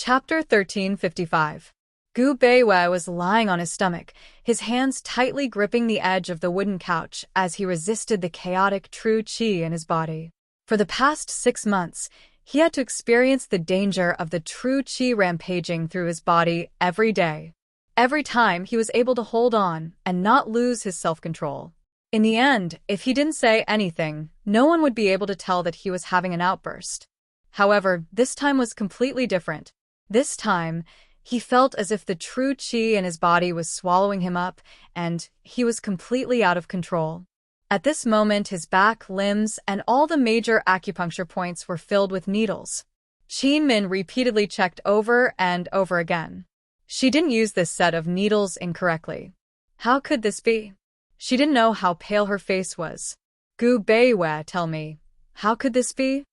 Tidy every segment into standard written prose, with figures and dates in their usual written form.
Chapter 1355. Gu Beiwei was lying on his stomach, his hands tightly gripping the edge of the wooden couch as he resisted the chaotic true qi in his body. For the past 6 months, he had to experience the danger of the true qi rampaging through his body every day. Every time he was able to hold on and not lose his self-control. In the end, if he didn't say anything, no one would be able to tell that he was having an outburst. However, this time was completely different. This time, he felt as if the true qi in his body was swallowing him up, and he was completely out of control. At this moment, his back, limbs, and all the major acupuncture points were filled with needles. Qin Min repeatedly checked over and over again. She didn't use this set of needles incorrectly. How could this be? She didn't know how pale her face was. Gu Beiwei, tell me, how could this be?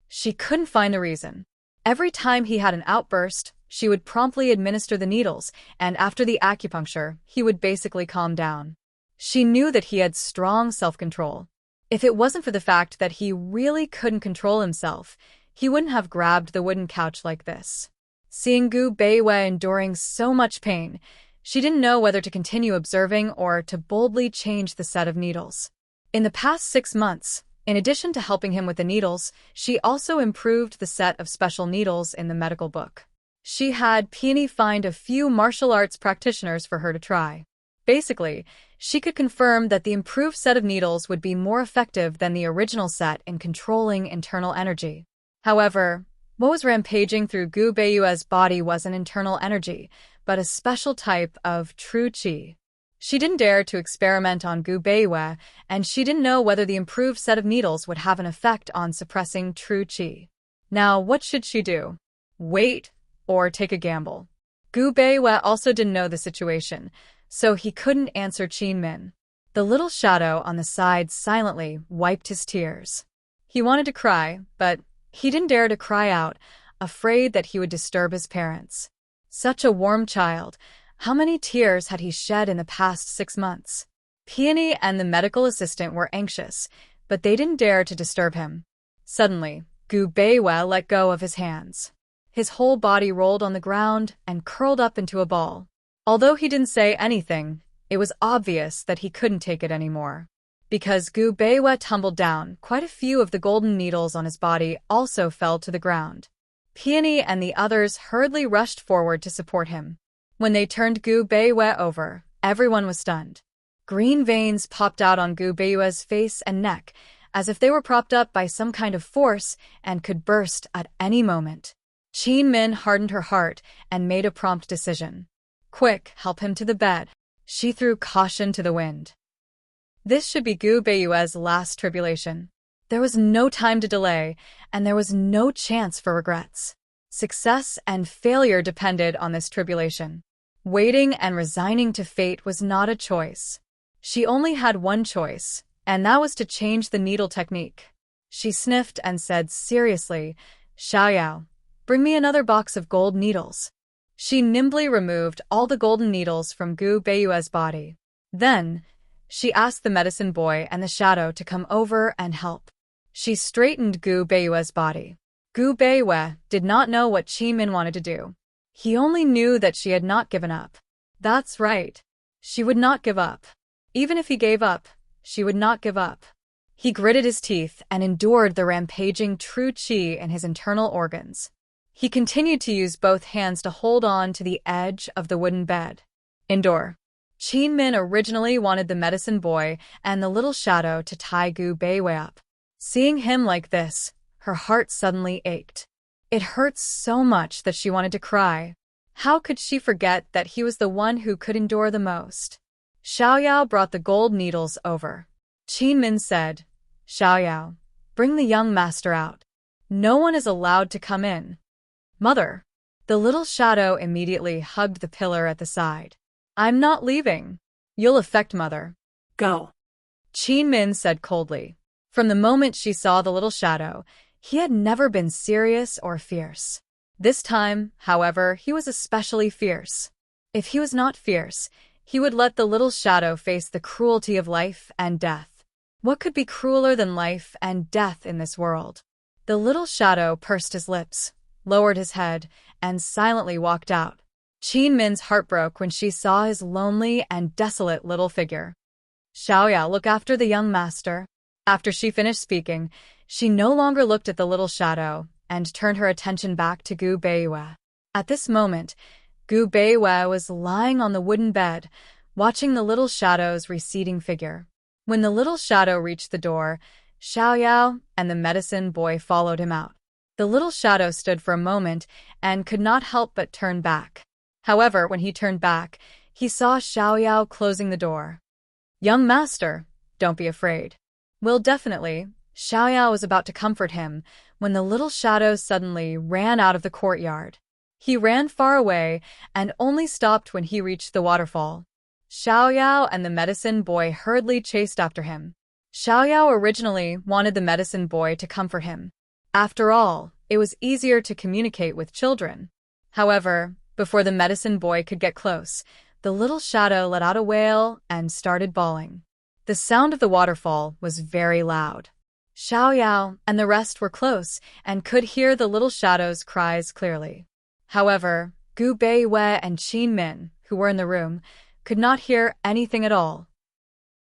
She couldn't find the reason. Every time he had an outburst, she would promptly administer the needles, and after the acupuncture, he would basically calm down. She knew that he had strong self-control. If it wasn't for the fact that he really couldn't control himself, he wouldn't have grabbed the wooden couch like this. Seeing Gu Beiwei enduring so much pain, she didn't know whether to continue observing or to boldly change the set of needles. In the past 6 months, in addition to helping him with the needles, she also improved the set of special needles in the medical book. She had Peony find a few martial arts practitioners for her to try. Basically, she could confirm that the improved set of needles would be more effective than the original set in controlling internal energy. However, what was rampaging through Gu Beiwei's body wasn't internal energy, but a special type of true qi. She didn't dare to experiment on Gu Beiwei, and she didn't know whether the improved set of needles would have an effect on suppressing true qi. Now, what should she do? Wait or take a gamble? Gu Beiwei also didn't know the situation, so he couldn't answer Qin Min. The little shadow on the side silently wiped his tears. He wanted to cry, but he didn't dare to cry out, afraid that he would disturb his parents. Such a warm child. How many tears had he shed in the past 6 months? Peony and the medical assistant were anxious, but they didn't dare to disturb him. Suddenly, Gu Beiwei let go of his hands. His whole body rolled on the ground and curled up into a ball. Although he didn't say anything, it was obvious that he couldn't take it anymore. Because Gu Beiwei tumbled down, quite a few of the golden needles on his body also fell to the ground. Peony and the others hurriedly rushed forward to support him. When they turned Gu Beiwei over, everyone was stunned. Green veins popped out on Gu Beiwei's face and neck, as if they were propped up by some kind of force and could burst at any moment. Qin Min hardened her heart and made a prompt decision. Quick, help him to the bed. She threw caution to the wind. This should be Gu Beiwei's last tribulation. There was no time to delay, and there was no chance for regrets. Success and failure depended on this tribulation. Waiting and resigning to fate was not a choice. She only had one choice, and that was to change the needle technique. She sniffed and said seriously, "Xiaoyao, bring me another box of gold needles." She nimbly removed all the golden needles from Gu Beiwei's body. Then, she asked the medicine boy and the shadow to come over and help. She straightened Gu Beiwei's body. Gu Beiwei did not know what Qin Min wanted to do. He only knew that she had not given up. That's right. She would not give up. Even if he gave up, she would not give up. He gritted his teeth and endured the rampaging true qi in his internal organs. He continued to use both hands to hold on to the edge of the wooden bed. Endure. Qin Min originally wanted the medicine boy and the little shadow to tie Gu Beiwei up. Seeing him like this, her heart suddenly ached. It hurt so much that she wanted to cry. How could she forget that he was the one who could endure the most? Xiaoyao brought the gold needles over. Qin Min said, "Xiaoyao, bring the young master out. No one is allowed to come in." "Mother." The little shadow immediately hugged the pillar at the side. "I'm not leaving. You'll affect Mother." "Go," Qin Min said coldly. From the moment she saw the little shadow, he had never been serious or fierce. This time, however, he was especially fierce. If he was not fierce, he would let the little shadow face the cruelty of life and death. What could be crueler than life and death in this world? The little shadow pursed his lips, lowered his head, and silently walked out. Qin Min's heart broke when she saw his lonely and desolate little figure. Xiaoyao, look after the young master. After she finished speaking, she no longer looked at the little shadow and turned her attention back to Gu Beiyue. At this moment, Gu Beiyue was lying on the wooden bed, watching the little shadow's receding figure. When the little shadow reached the door, Xiaoyao and the medicine boy followed him out. The little shadow stood for a moment and could not help but turn back. However, when he turned back, he saw Xiaoyao closing the door. Young master, don't be afraid. Will definitely. Xiaoyao was about to comfort him when the little shadow suddenly ran out of the courtyard. He ran far away and only stopped when he reached the waterfall. Xiaoyao and the medicine boy hurriedly chased after him. Xiaoyao originally wanted the medicine boy to comfort him. After all, it was easier to communicate with children. However, before the medicine boy could get close, the little shadow let out a wail and started bawling. The sound of the waterfall was very loud. Xiaoyao and the rest were close and could hear the little shadow's cries clearly. However, Gu Beiyue and Qin Min, who were in the room, could not hear anything at all.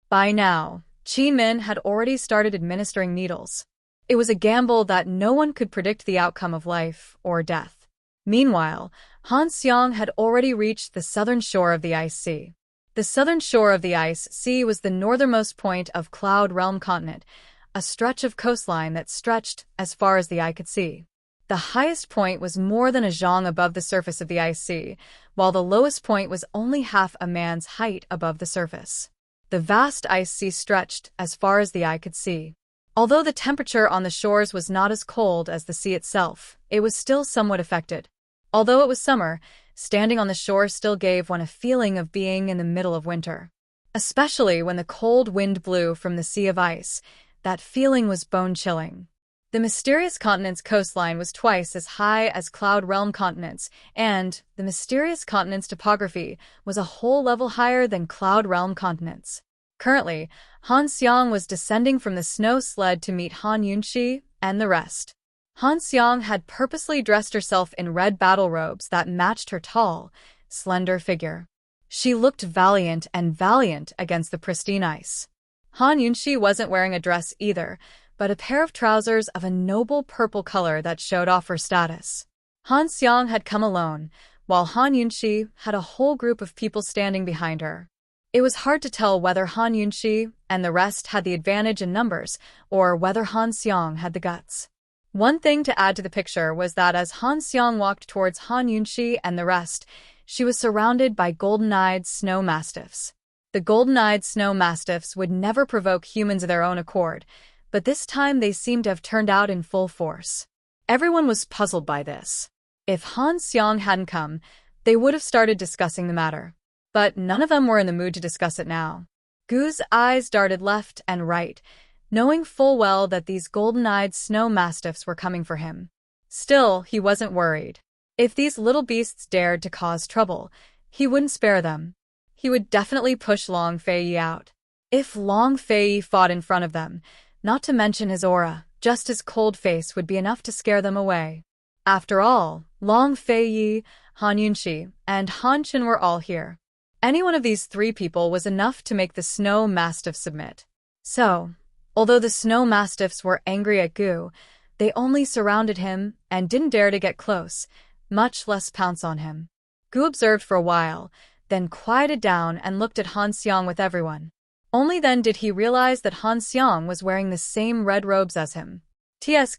By now, Qin Min had already started administering needles. It was a gamble that no one could predict the outcome of life or death. Meanwhile, Han Xiang had already reached the southern shore of the Ice Sea. The southern shore of the Ice Sea was the northernmost point of Cloud Realm Continent, a stretch of coastline that stretched as far as the eye could see. The highest point was more than a zhang above the surface of the Ice Sea, while the lowest point was only half a man's height above the surface. The vast Ice Sea stretched as far as the eye could see. Although the temperature on the shores was not as cold as the sea itself, it was still somewhat affected. Although it was summer, standing on the shore still gave one a feeling of being in the middle of winter. Especially when the cold wind blew from the sea of ice, that feeling was bone-chilling. The mysterious continent's coastline was twice as high as Cloud Realm Continent's, and the mysterious continent's topography was a whole level higher than Cloud Realm Continent's. Currently, Han Xiang was descending from the snow sled to meet Han Yunxi and the rest. Han Xiang had purposely dressed herself in red battle robes that matched her tall, slender figure. She looked valiant against the pristine ice. Han Yunxi wasn't wearing a dress either, but a pair of trousers of a noble purple color that showed off her status. Han Xiang had come alone, while Han Yunxi had a whole group of people standing behind her. It was hard to tell whether Han Yunxi and the rest had the advantage in numbers, or whether Han Xiang had the guts. One thing to add to the picture was that as Han Xiang walked towards Han Yunxi and the rest, she was surrounded by golden-eyed snow mastiffs. The golden-eyed snow mastiffs would never provoke humans of their own accord, but this time they seemed to have turned out in full force. Everyone was puzzled by this. If Han Xiang hadn't come, they would have started discussing the matter. But none of them were in the mood to discuss it now. Gu's eyes darted left and right, knowing full well that these golden-eyed snow mastiffs were coming for him. Still, he wasn't worried. If these little beasts dared to cause trouble, he wouldn't spare them. He would definitely push Long Feiyi out. If Long Feiyi fought in front of them, not to mention his aura, just his cold face would be enough to scare them away. After all, Long Feiyi, Han Yunxi, and Han Qin were all here. Any one of these three people was enough to make the snow mastiff submit. So, although the snow mastiffs were angry at Gu, they only surrounded him and didn't dare to get close, much less pounce on him. Gu observed for a while, then quieted down and looked at Han Xiang with everyone. Only then did he realize that Han Xiang was wearing the same red robes as him. TSK,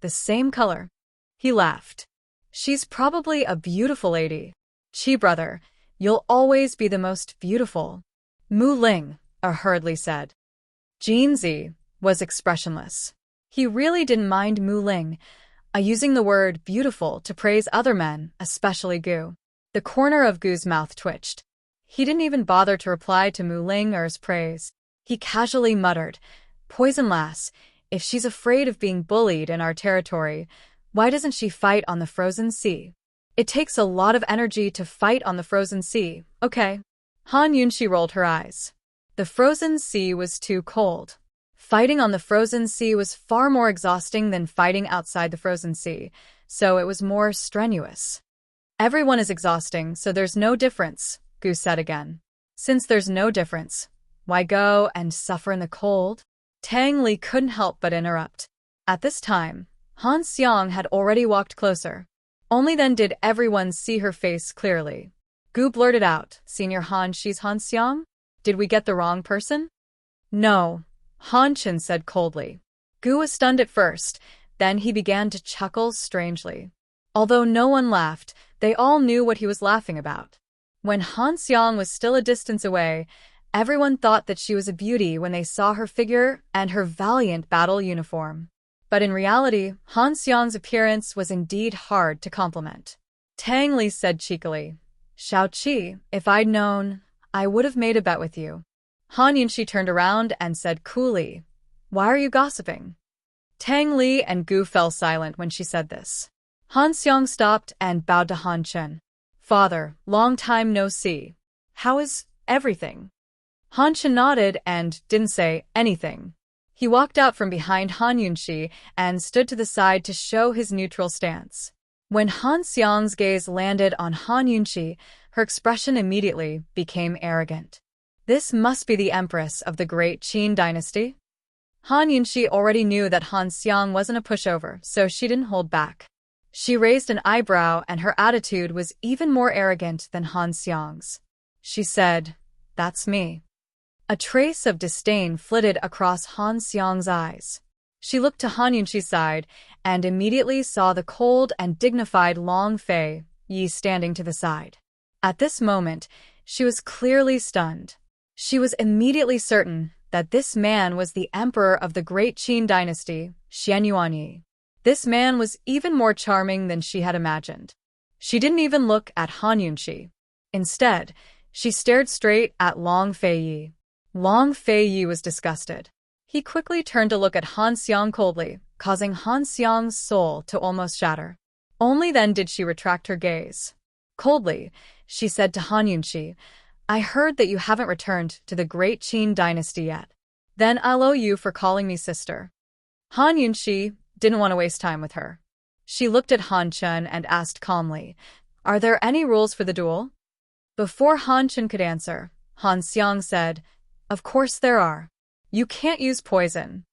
the same color. He laughed. She's probably a beautiful lady. Qi brother, you'll always be the most beautiful. Mu Ling, hurriedly said. Jin Zi was expressionless. He really didn't mind Mu Ling, using the word beautiful to praise other men, especially Gu. The corner of Gu's mouth twitched. He didn't even bother to reply to Mu Ling or his praise. He casually muttered, Poison lass, if she's afraid of being bullied in our territory, why doesn't she fight on the frozen sea? It takes a lot of energy to fight on the frozen sea, okay? Han Yunxi rolled her eyes. The frozen sea was too cold. Fighting on the frozen sea was far more exhausting than fighting outside the frozen sea, so it was more strenuous. Everyone is exhausting, so there's no difference, Gu said again. Since there's no difference, why go and suffer in the cold? Tang Li couldn't help but interrupt. At this time, Han Xiang had already walked closer. Only then did everyone see her face clearly. Gu blurted out, Senior Han, she's Han Xiang? Did we get the wrong person? No, Han Chen said coldly. Gu was stunned at first, then he began to chuckle strangely. Although no one laughed, they all knew what he was laughing about. When Han Xiang was still a distance away, everyone thought that she was a beauty when they saw her figure and her valiant battle uniform. But in reality, Han Xiang's appearance was indeed hard to compliment. Tang Li said cheekily, Shao Qi, if I'd known, I would have made a bet with you. Han Yunxi turned around and said coolly, Why are you gossiping? Tang Li and Gu fell silent when she said this. Han Xiang stopped and bowed to Han Chen. Father, long time no see. How is everything? Han Chen nodded and didn't say anything. He walked out from behind Han Yunxi and stood to the side to show his neutral stance. When Han Xiang's gaze landed on Han Yunxi, her expression immediately became arrogant. This must be the empress of the great Qin dynasty? Han Yunxi already knew that Han Xiang wasn't a pushover, so she didn't hold back. She raised an eyebrow and her attitude was even more arrogant than Han Xiang's. She said, That's me. A trace of disdain flitted across Han Xiang's eyes. She looked to Han Yunxi's side and immediately saw the cold and dignified Long Fei Yi standing to the side. At this moment, she was clearly stunned. She was immediately certain that this man was the emperor of the great Qin dynasty, Xian Yuanyi. This man was even more charming than she had imagined. She didn't even look at Han Yunxi. Instead, she stared straight at Long Fei Yi. Long Fei Yi was disgusted. He quickly turned to look at Han Xiang coldly, causing Han Xiang's soul to almost shatter. Only then did she retract her gaze. Coldly, she said to Han Yunxi, I heard that you haven't returned to the great Qin dynasty yet. Then I'll owe you for calling me sister. Han Yunxi didn't want to waste time with her. She looked at Han Chen and asked calmly, Are there any rules for the duel? Before Han Chen could answer, Han Xiang said, Of course there are. You can't use poison.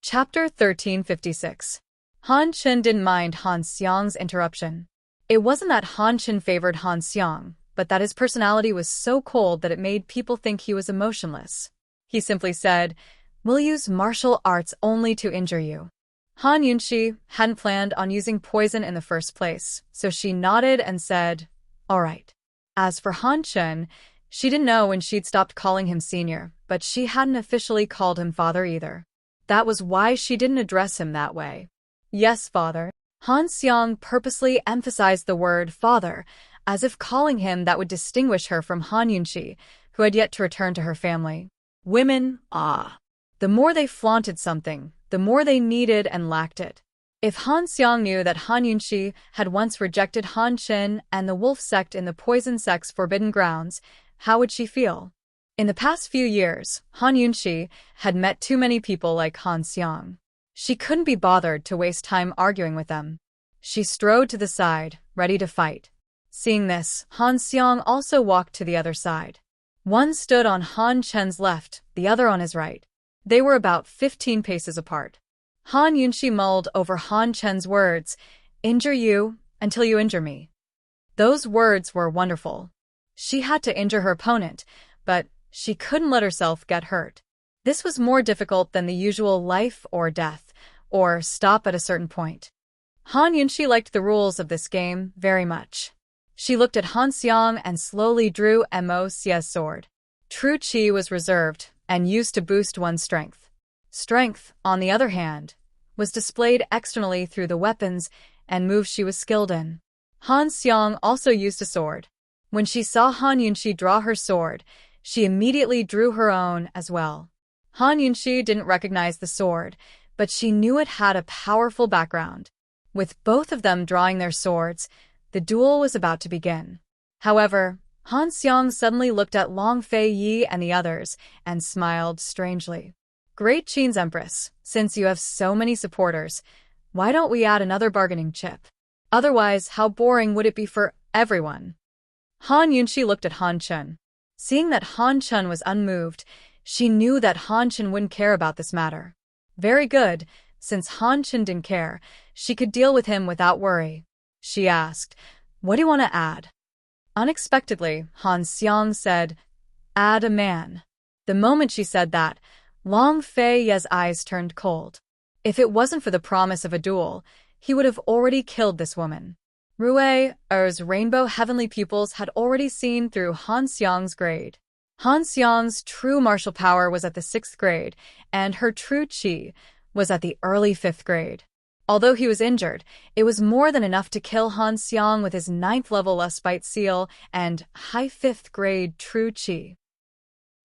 Chapter 1356. Han Chen didn't mind Han Xiang's interruption. It wasn't that Han Chen favored Han Xiang, but that his personality was so cold that it made people think he was emotionless. He simply said, We'll use martial arts only to injure you. Han Yunxi hadn't planned on using poison in the first place, so she nodded and said, All right. As for Han Chen, she didn't know when she'd stopped calling him senior, but she hadn't officially called him father either. That was why she didn't address him that way. Yes, father. Han Xiang purposely emphasized the word father, as if calling him that would distinguish her from Han Yunxi, who had yet to return to her family. Women, the more they flaunted something, the more they needed and lacked it. If Han Xiang knew that Han Yunxi had once rejected Han Chen and the wolf sect in the poison sect's forbidden grounds, how would she feel? In the past few years, Han Yunxi had met too many people like Han Xiang. She couldn't be bothered to waste time arguing with them. She strode to the side, ready to fight. Seeing this, Han Xiang also walked to the other side. One stood on Han Chen's left, the other on his right. They were about 15 paces apart. Han Yunxi mulled over Han Chen's words, Injure you until you injure me. Those words were wonderful. She had to injure her opponent, but she couldn't let herself get hurt. This was more difficult than the usual life or death, or stop at a certain point. Han Yunxi liked the rules of this game very much. She looked at Han Xiang and slowly drew Mo's sword. True Qi was reserved and used to boost one's strength. Strength, on the other hand, was displayed externally through the weapons and moves she was skilled in. Han Xiang also used a sword. When she saw Han Yunxi draw her sword, she immediately drew her own as well. Han Yunxi didn't recognize the sword, but she knew it had a powerful background. With both of them drawing their swords, the duel was about to begin. However, Han Xiang suddenly looked at Long Fei Yi and the others and smiled strangely. Great Qin's Empress, since you have so many supporters, Why don't we add another bargaining chip? Otherwise, how boring would it be for everyone? Han Yunxi looked at Han Chun. Seeing that Han Chun was unmoved, she knew that Han Chun wouldn't care about this matter. Very good, since Han Chun didn't care, she could deal with him without worry. She asked, "What do you want to add?" Unexpectedly, Han Xiang said, "Add a man." The moment she said that, Long Fei Ye's eyes turned cold. If it wasn't for the promise of a duel, he would have already killed this woman. Rui Er's rainbow heavenly pupils had already seen through Han Xiang's grade. Han Xiang's true martial power was at the 6th grade, and her true qi was at the early 5th grade. Although he was injured, it was more than enough to kill Han Xiang with his 9th level Lustbite Seal and high 5th grade true qi.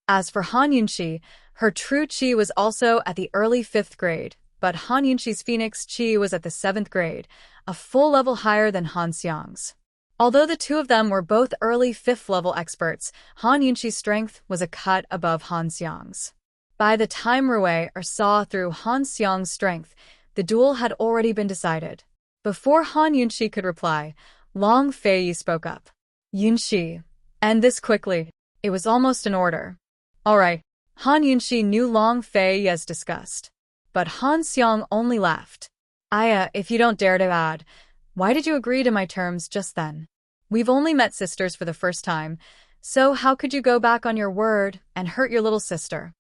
As for Han Yunxi, her true qi was also at the early 5th grade, but Han Yunxi's Phoenix Qi was at the 7th grade, a full level higher than Han Xiang's. Although the two of them were both early 5th level experts, Han Yunxi's strength was a cut above Han Xiang's. By the time Rui saw through Han Xiang's strength, the duel had already been decided. Before Han Yunxi could reply, Long Fei spoke up. "Yunxi, end this quickly." It was almost an order. All right. Han Yunxi knew Long Fei's disgust. But Han Xiang only laughed. "Aya, if you don't dare to add, why did you agree to my terms just then? We've only met sisters for the first time, so how could you go back on your word and hurt your little sister?"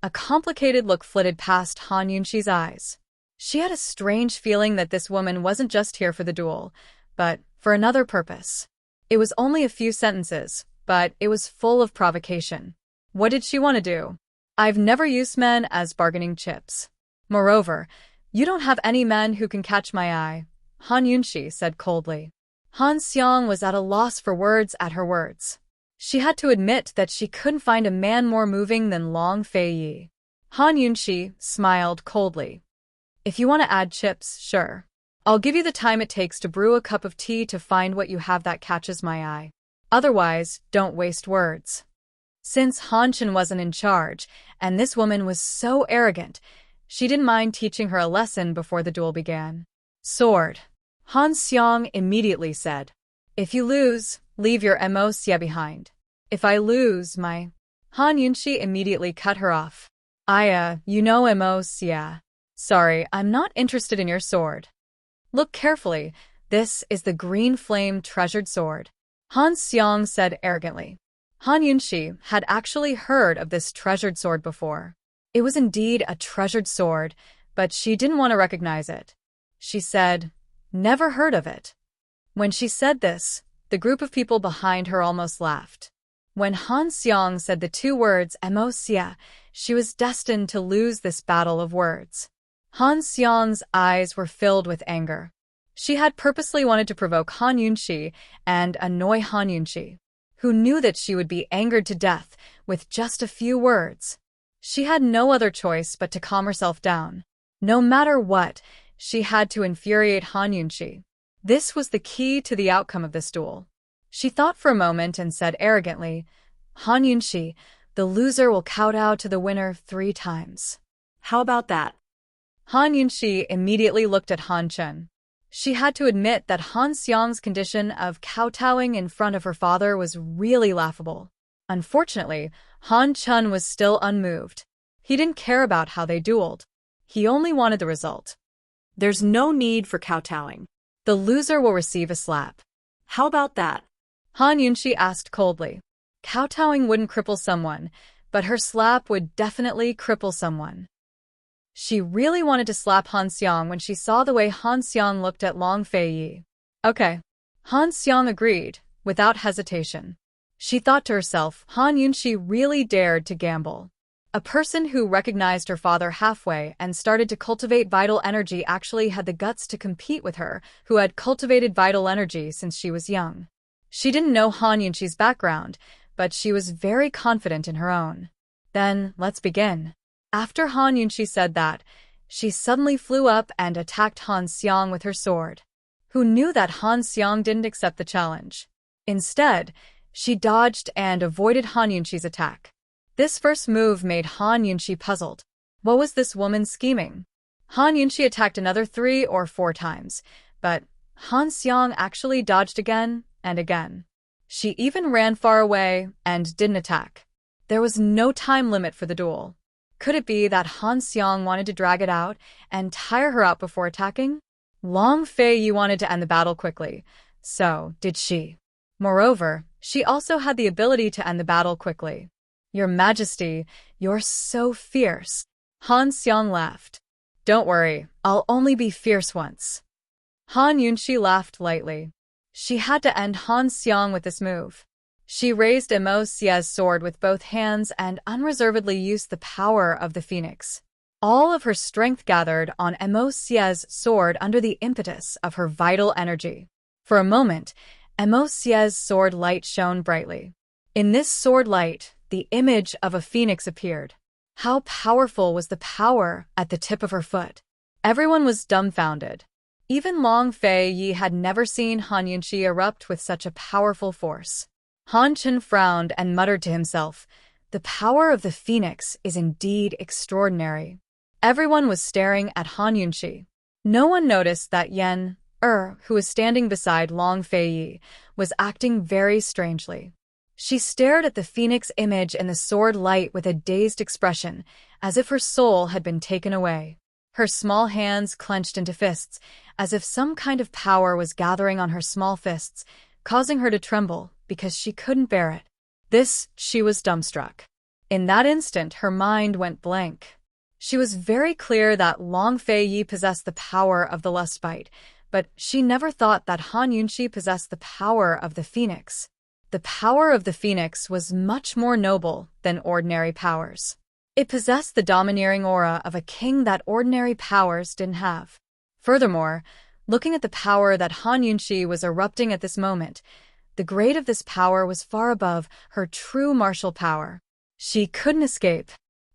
A complicated look flitted past Han Yunxi's eyes. She had a strange feeling that this woman wasn't just here for the duel, but for another purpose. It was only a few sentences, but it was full of provocation. What did she want to do? "I've never used men as bargaining chips. Moreover, you don't have any men who can catch my eye," Han Yunxi said coldly. Han Xiang was at a loss for words at her words. She had to admit that she couldn't find a man more moving than Long Fei. Han Yunxi smiled coldly. "If you want to add chips, sure. I'll give you the time it takes to brew a cup of tea to find what you have that catches my eye. Otherwise, don't waste words." Since Han Chun wasn't in charge, and this woman was so arrogant, she didn't mind teaching her a lesson before the duel began. "Sword," Han Xiang immediately said. "If you lose, leave your Immerse behind. If I lose, my—" Han Yunxi immediately cut her off. You know Immerse. Sorry, I'm not interested in your sword. Look carefully, this is the green flame treasured sword," Han Xiang said arrogantly. Han Yunxi had actually heard of this treasured sword before. It was indeed a treasured sword, but she didn't want to recognize it. She said, "Never heard of it." When she said this, the group of people behind her almost laughed. When Han Xiang said the two words "Immerse," she was destined to lose this battle of words. Han Xiang's eyes were filled with anger. She had purposely wanted to provoke Han Yunxi and annoy Han Yunxi, who knew that she would be angered to death with just a few words. She had no other choice but to calm herself down. No matter what, she had to infuriate Han Yunxi. This was the key to the outcome of this duel. She thought for a moment and said arrogantly, "Han Yunxi, the loser will kowtow to the winner 3 times. How about that?" Han Yunxi immediately looked at Han Chun. She had to admit that Han Xiang's condition of kowtowing in front of her father was really laughable. Unfortunately, Han Chun was still unmoved. He didn't care about how they dueled. He only wanted the result. "There's no need for kowtowing. The loser will receive a slap. How about that?" Han Yunxi asked coldly. Kowtowing wouldn't cripple someone, but her slap would definitely cripple someone. She really wanted to slap Han Xiang when she saw the way Han Xiang looked at Long Fei. Okay. Han Xiang agreed, without hesitation. She thought to herself, Han Yunxi really dared to gamble. A person who recognized her father halfway and started to cultivate vital energy actually had the guts to compete with her, who had cultivated vital energy since she was young. She didn't know Han Yunxi's background, but she was very confident in her own. Then, let's begin. After Han Yunxi said that, she suddenly flew up and attacked Han Xiang with her sword. Who knew that Han Xiang didn't accept the challenge? Instead, she dodged and avoided Han Yunxi's attack. This first move made Han Yunxi puzzled. What was this woman scheming? Han Yunxi attacked another 3 or 4 times, but Han Xiang actually dodged again and again. She even ran far away and didn't attack. There was no time limit for the duel. Could it be that Han Xiang wanted to drag it out and tire her out before attacking? Long Fei Yi wanted to end the battle quickly. So did she. Moreover, she also had the ability to end the battle quickly. Your Majesty, you're so fierce. Han Xiang laughed. Don't worry, I'll only be fierce once. Han Yunxi laughed lightly. She had to end Han Xiang with this move. She raised Immerse's sword with both hands and unreservedly used the power of the phoenix. All of her strength gathered on Immerse's sword under the impetus of her vital energy. For a moment, Immerse's sword light shone brightly. In this sword light, the image of a phoenix appeared. How powerful was the power at the tip of her foot? Everyone was dumbfounded. Even Long Fei Yi had never seen Han Yunxi erupt with such a powerful force. Han Chen frowned and muttered to himself, "The power of the phoenix is indeed extraordinary." Everyone was staring at Han Yunxi. No one noticed that Yen who was standing beside Long Fei Yi, was acting very strangely. She stared at the phoenix image in the sword light with a dazed expression, as if her soul had been taken away. Her small hands clenched into fists, as if some kind of power was gathering on her small fists, causing her to tremble because she couldn't bear it. She was dumbstruck. In that instant, her mind went blank. She was very clear that Long Fei Yi possessed the power of the lust bite, but she never thought that Han Yunxi possessed the power of the phoenix. The power of the phoenix was much more noble than ordinary powers. It possessed the domineering aura of a king that ordinary powers didn't have. Furthermore, looking at the power that Han Yunxi was erupting at this moment, the grade of this power was far above her true martial power. She couldn't escape.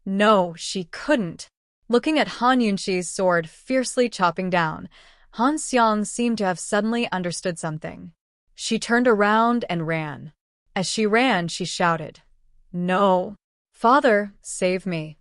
No, she couldn't. Looking at Han Yunxi's sword fiercely chopping down, Han Xiang seemed to have suddenly understood something. She turned around and ran. As she ran, she shouted, "No! Father, save me!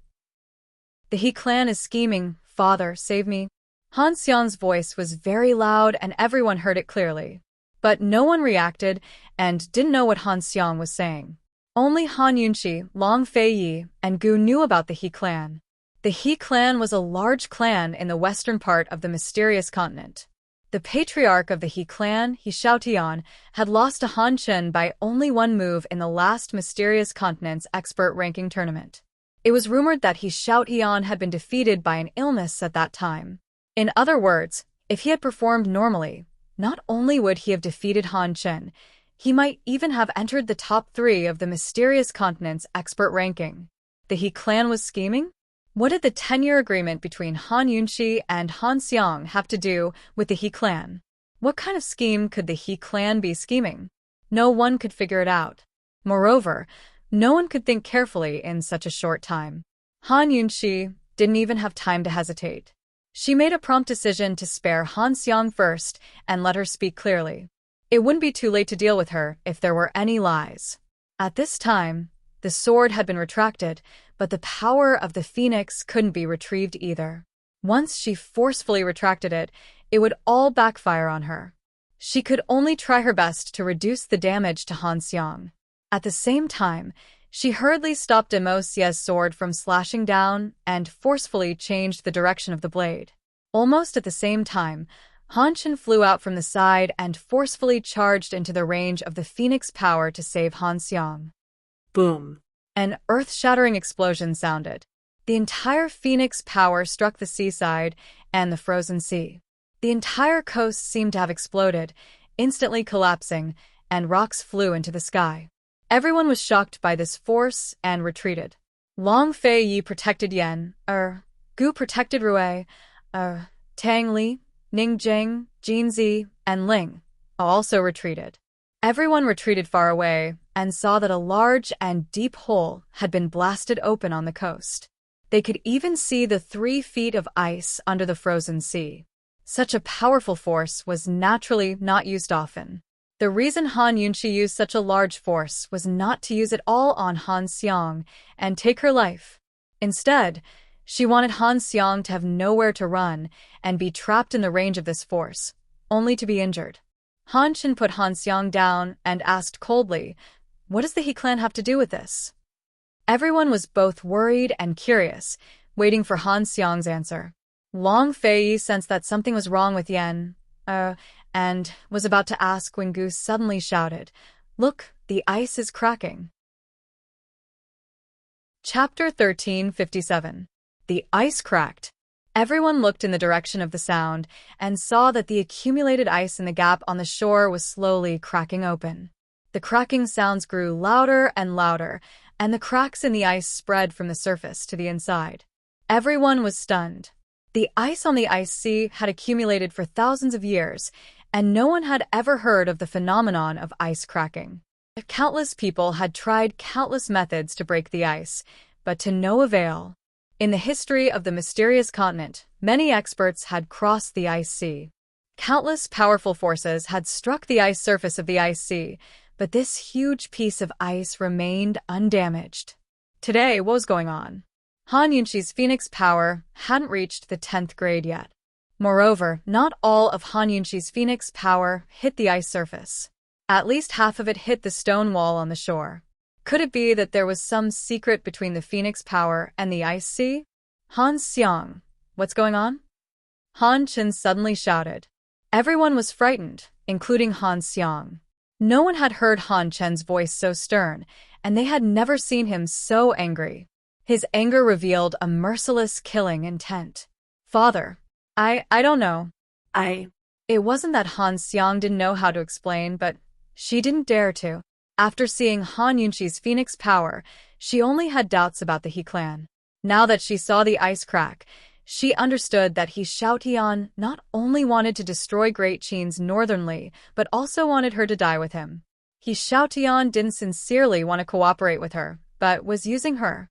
The He clan is scheming. Father, save me!" Han Xiang's voice was very loud and everyone heard it clearly. But no one reacted and didn't know what Han Xiang was saying. Only Han Yunxi, Long Fei Yi, and Gu knew about the He clan. The He clan was a large clan in the western part of the mysterious continent. The patriarch of the He clan, He Xiaotian, had lost to Han Chen by only one move in the last Mysterious Continent's expert ranking tournament. It was rumored that He Xiaotian had been defeated by an illness at that time. In other words, if he had performed normally, not only would he have defeated Han Chen, he might even have entered the top 3 of the Mysterious Continent's expert ranking. The He clan was scheming? What did the 10-year agreement between Han Yunxi and Han Xiang have to do with the He clan? What kind of scheme could the He clan be scheming? No one could figure it out. Moreover, no one could think carefully in such a short time. Han Yunxi didn't even have time to hesitate. She made a prompt decision to spare Han Xiang first and let her speak clearly. It wouldn't be too late to deal with her if there were any lies. At this time, the sword had been retracted, but the power of the phoenix couldn't be retrieved either. Once she forcefully retracted it, it would all backfire on her. She could only try her best to reduce the damage to Han Xiang. At the same time, she hurriedly stopped Immerse's sword from slashing down and forcefully changed the direction of the blade. Almost at the same time, Han Chen flew out from the side and forcefully charged into the range of the phoenix power to save Han Xiang. Boom! An earth-shattering explosion sounded. The entire phoenix power struck the seaside and the frozen sea. The entire coast seemed to have exploded, instantly collapsing, and rocks flew into the sky. Everyone was shocked by this force and retreated. Long Fei Yi protected Yen, Gu protected Rui, Tang Li, Ning Jing, Jin Zi, and Ling also retreated. Everyone retreated far away and saw that a large and deep hole had been blasted open on the coast. They could even see the 3 feet of ice under the frozen sea. Such a powerful force was naturally not used often. The reason Han Yunxi used such a large force was not to use it all on Han Xiang and take her life. Instead, She wanted Han Xiang to have nowhere to run and be trapped in the range of this force, only to be injured. Han Chen put Han Xiang down and asked coldly, "What does the He clan have to do with this?" Everyone was both worried and curious, waiting for Han Xiang's answer. Long Fei sensed that something was wrong with Yan, and was about to ask when Goose suddenly shouted, "Look, the ice is cracking." Chapter 1357. The ice cracked. Everyone looked in the direction of the sound and saw that the accumulated ice in the gap on the shore was slowly cracking open. The cracking sounds grew louder and louder, and the cracks in the ice spread from the surface to the inside. Everyone was stunned. The ice on the ice sea had accumulated for thousands of years, and no one had ever heard of the phenomenon of ice cracking. Countless people had tried countless methods to break the ice, but to no avail. In the history of the mysterious continent, many experts had crossed the ice sea. Countless powerful forces had struck the ice surface of the ice sea, but this huge piece of ice remained undamaged. Today, what was going on? Han Yunxi's phoenix power hadn't reached the 10th grade yet. Moreover, not all of Han Yunxi's phoenix power hit the ice surface. At least half of it hit the stone wall on the shore. Could it be that there was some secret between the phoenix power and the ice sea? Han Xiang, what's going on? Han Chen suddenly shouted. Everyone was frightened, including Han Xiang. No one had heard Han Chen's voice so stern, and they had never seen him so angry. His anger revealed a merciless killing intent. "Father, I don't know. It wasn't that Han Xiang didn't know how to explain, but she didn't dare to. After seeing Han Yunxi's phoenix power, she only had doubts about the He clan. Now that she saw the ice crack, she understood that He Xiaotian not only wanted to destroy Great Qin's northernly, but also wanted her to die with him. He Xiaotian didn't sincerely want to cooperate with her, but was using her.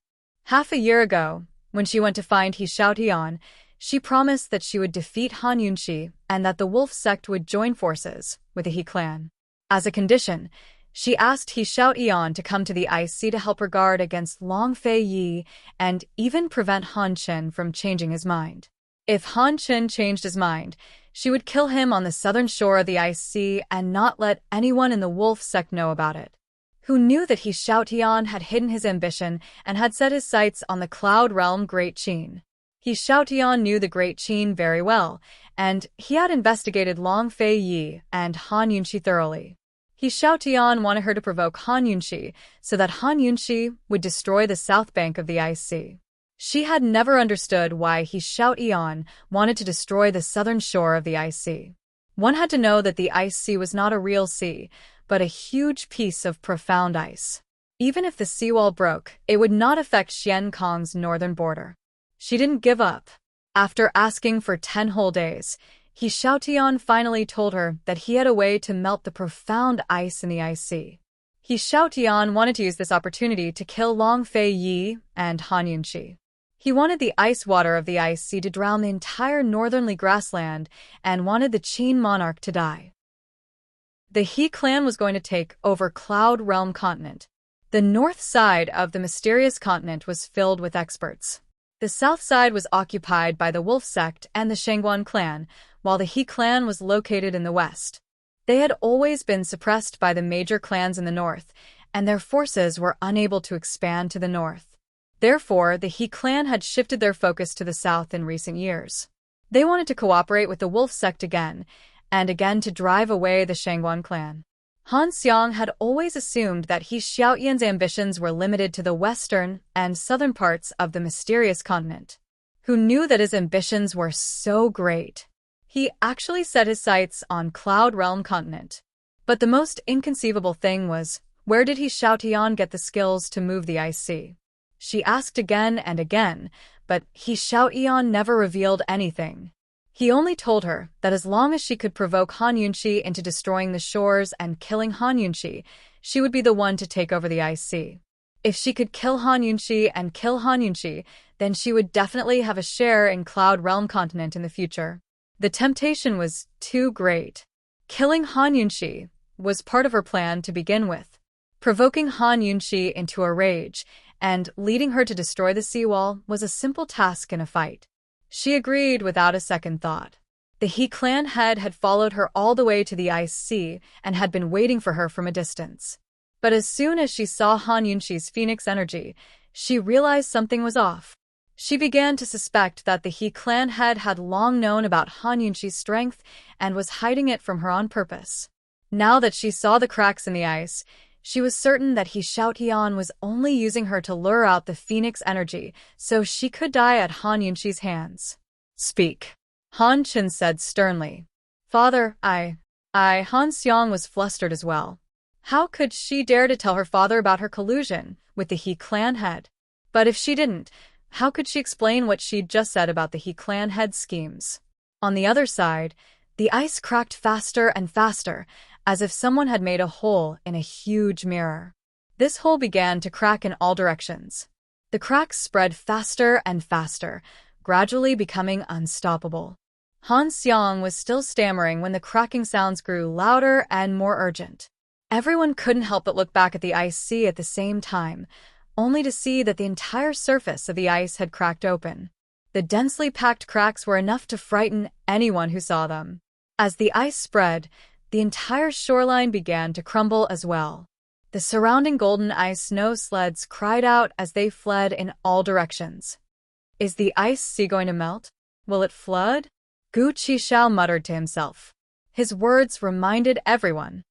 Half a year ago, when she went to find He Xiaotian, she promised that she would defeat Han Yunxi and that the wolf sect would join forces with the He clan. As a condition, she asked He Xiaotian to come to the ice sea to help her guard against Long Fei Yi and even prevent Han Chen from changing his mind. If Han Chen changed his mind, she would kill him on the southern shore of the ice sea and not let anyone in the wolf sect know about it. Who knew that He Xiaotian had hidden his ambition and had set his sights on the cloud realm Great Qin? He Xiaotian knew the Great Qin very well, and he had investigated Long Fei Yi and Han Yunxi thoroughly. He Xiaotian wanted her to provoke Han Yunxi so that Han Yunxi would destroy the south bank of the ice sea. She had never understood why He Xiaotian wanted to destroy the southern shore of the ice sea. One had to know that the ice sea was not a real sea, but a huge piece of profound ice. Even if the seawall broke, it would not affect Xian Kong's northern border. She didn't give up. After asking for 10 whole days, He Xiaotian finally told her that he had a way to melt the profound ice in the ice sea. He Xiaotian wanted to use this opportunity to kill Long Fei Yi and Han Yunxi. He wanted the ice water of the ice sea to drown the entire northernly grassland and wanted the Qin monarch to die. The He clan was going to take over Cloud Realm continent. The north side of the mysterious continent was filled with experts. The south side was occupied by the Wolf sect and the Shangguan clan, while the He clan was located in the west. They had always been suppressed by the major clans in the north, and their forces were unable to expand to the north. Therefore, the He clan had shifted their focus to the south in recent years. They wanted to cooperate with the Wolf sect again, and again to drive away the Shangguan clan. Han Xiang had always assumed that He Xiaotian's ambitions were limited to the western and southern parts of the mysterious continent. Who knew that his ambitions were so great? He actually set his sights on Cloud Realm continent. But the most inconceivable thing was, where did He Xiaotian get the skills to move the ice sea? She asked again and again, but He Xiaotian never revealed anything. He only told her that as long as she could provoke Han Yunxi into destroying the shores and killing Han Yunxi, she would be the one to take over the ice sea. If she could kill Han Yunxi and kill Han Yunxi, then she would definitely have a share in Cloud Realm continent in the future. The temptation was too great. Killing Han Yunxi was part of her plan to begin with. Provoking Han Yunxi into a rage and leading her to destroy the seawall was a simple task in a fight. She agreed without a second thought. The He clan head had followed her all the way to the ice sea and had been waiting for her from a distance. But as soon as she saw Han Yunxi's phoenix energy, she realized something was off. She began to suspect that the He clan head had long known about Han Yunxi's strength and was hiding it from her on purpose. Now that she saw the cracks in the ice, she was certain that He Xiaotian was only using her to lure out the phoenix energy so she could die at Han Yunxi's hands. "Speak," Han Chen said sternly. "Father, Han Xiang was flustered as well. How could she dare to tell her father about her collusion with the He clan head? But if she didn't, how could she explain what she'd just said about the He clan head's schemes? On the other side, the ice cracked faster and faster, as if someone had made a hole in a huge mirror. This hole began to crack in all directions. The cracks spread faster and faster, gradually becoming unstoppable. Han Xiang was still stammering when the cracking sounds grew louder and more urgent. Everyone couldn't help but look back at the ice sea at the same time, only to see that the entire surface of the ice had cracked open. The densely packed cracks were enough to frighten anyone who saw them. As the ice spread, the entire shoreline began to crumble as well. The surrounding golden ice snow sleds cried out as they fled in all directions. "Is the ice sea going to melt? Will it flood?" Gu Qishao muttered to himself. His words reminded everyone.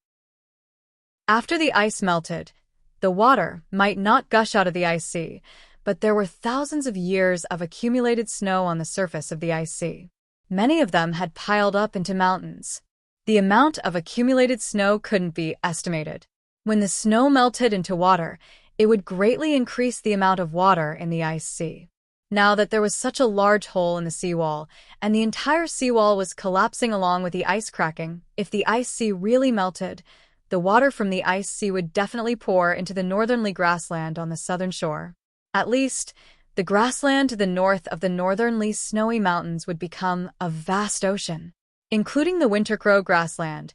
After the ice melted, the water might not gush out of the ice sea, but there were thousands of years of accumulated snow on the surface of the ice sea. Many of them had piled up into mountains. The amount of accumulated snow couldn't be estimated. When the snow melted into water, it would greatly increase the amount of water in the ice sea. Now that there was such a large hole in the seawall, and the entire seawall was collapsing along with the ice cracking, if the ice sea really melted, the water from the ice sea would definitely pour into the northernly grassland on the southern shore. At least, the grassland to the north of the northernly snowy mountains would become a vast ocean. Including the winter crow grassland,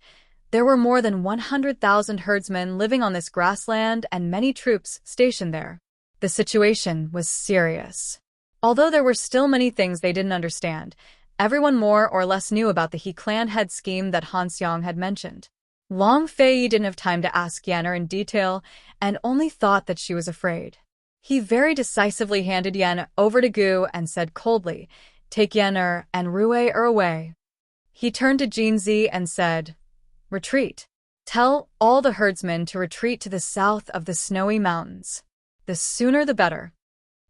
there were more than 100,000 herdsmen living on this grassland and many troops stationed there. The situation was serious. Although there were still many things they didn't understand, everyone more or less knew about the He clan head scheme that Han Xiang had mentioned. Long Fei didn't have time to ask Yen'er in detail and only thought that she was afraid. He very decisively handed Yen'er over to Gu and said coldly, "Take Yen'er and Rui'er away." He turned to Jinzi and said, "Retreat. Tell all the herdsmen to retreat to the south of the snowy mountains. The sooner the better."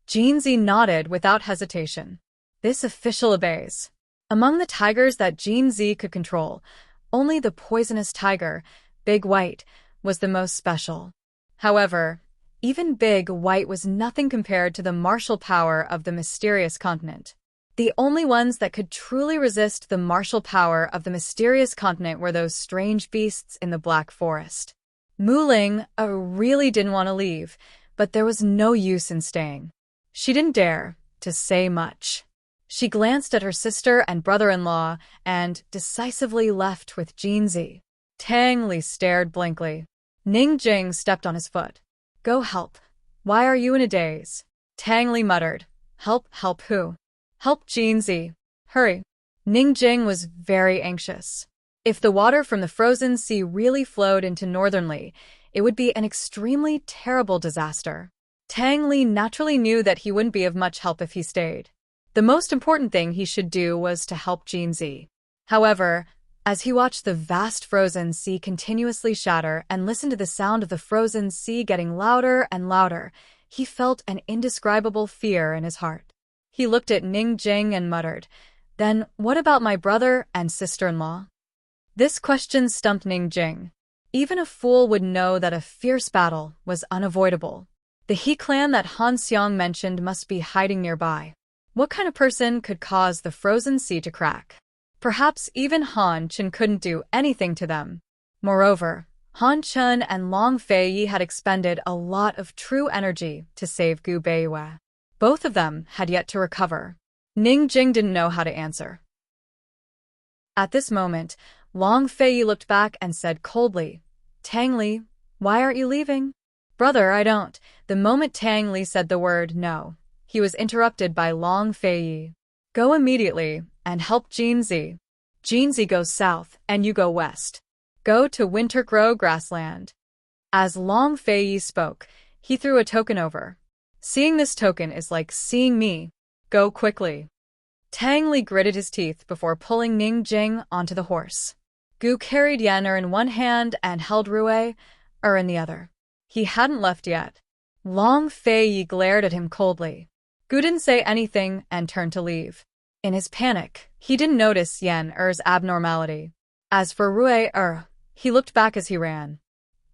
Jinzi nodded without hesitation. This official obeys. Among the tigers that Jinzi could control, only the poisonous tiger, Big White, was the most special. However, even Big White was nothing compared to the martial power of the mysterious continent. The only ones that could truly resist the martial power of the mysterious continent were those strange beasts in the Black Forest. Mu Ling really didn't want to leave, but there was no use in staying. She didn't dare to say much. She glanced at her sister and brother-in-law and decisively left with Jinzi. Tang Li stared blankly. Ning Jing stepped on his foot. "Go help. Why are you in a daze?" Tang Li muttered. "Help who?" "Help Jinzi. Hurry." Ning Jing was very anxious. If the water from the frozen sea really flowed into northernly, it would be an extremely terrible disaster. Tang Li naturally knew that he wouldn't be of much help if he stayed. The most important thing he should do was to help Jinzi. However, as he watched the vast frozen sea continuously shatter and listened to the sound of the frozen sea getting louder and louder, he felt an indescribable fear in his heart. He looked at Ning Jing and muttered, "Then what about my brother and sister-in-law?" This question stumped Ning Jing. Even a fool would know that a fierce battle was unavoidable. The He clan that Han Xiang mentioned must be hiding nearby. What kind of person could cause the frozen sea to crack? Perhaps even Han Chen couldn't do anything to them. Moreover, Han Chen and Long Fei had expended a lot of true energy to save Gu Beiyue. Both of them had yet to recover. Ning Jing didn't know how to answer. At this moment, Long Fei looked back and said coldly, "Tang Li, why aren't you leaving?" Brother, I don't. The moment Tang Li said the word no, he was interrupted by Long Fei. Go immediately and help Jinzi. Jinzi goes south and you go west. Go to Wintergrow Grassland. As Long Fei spoke, he threw a token over. Seeing this token is like seeing me. Go quickly. Tang Li gritted his teeth before pulling Ning Jing onto the horse. Gu carried Yan in one hand and held Rui in the other. He hadn't left yet. Long Fei glared at him coldly. Gu didn't say anything and turned to leave. In his panic, he didn't notice Yan-er's abnormality. As for Rui, he looked back as he ran.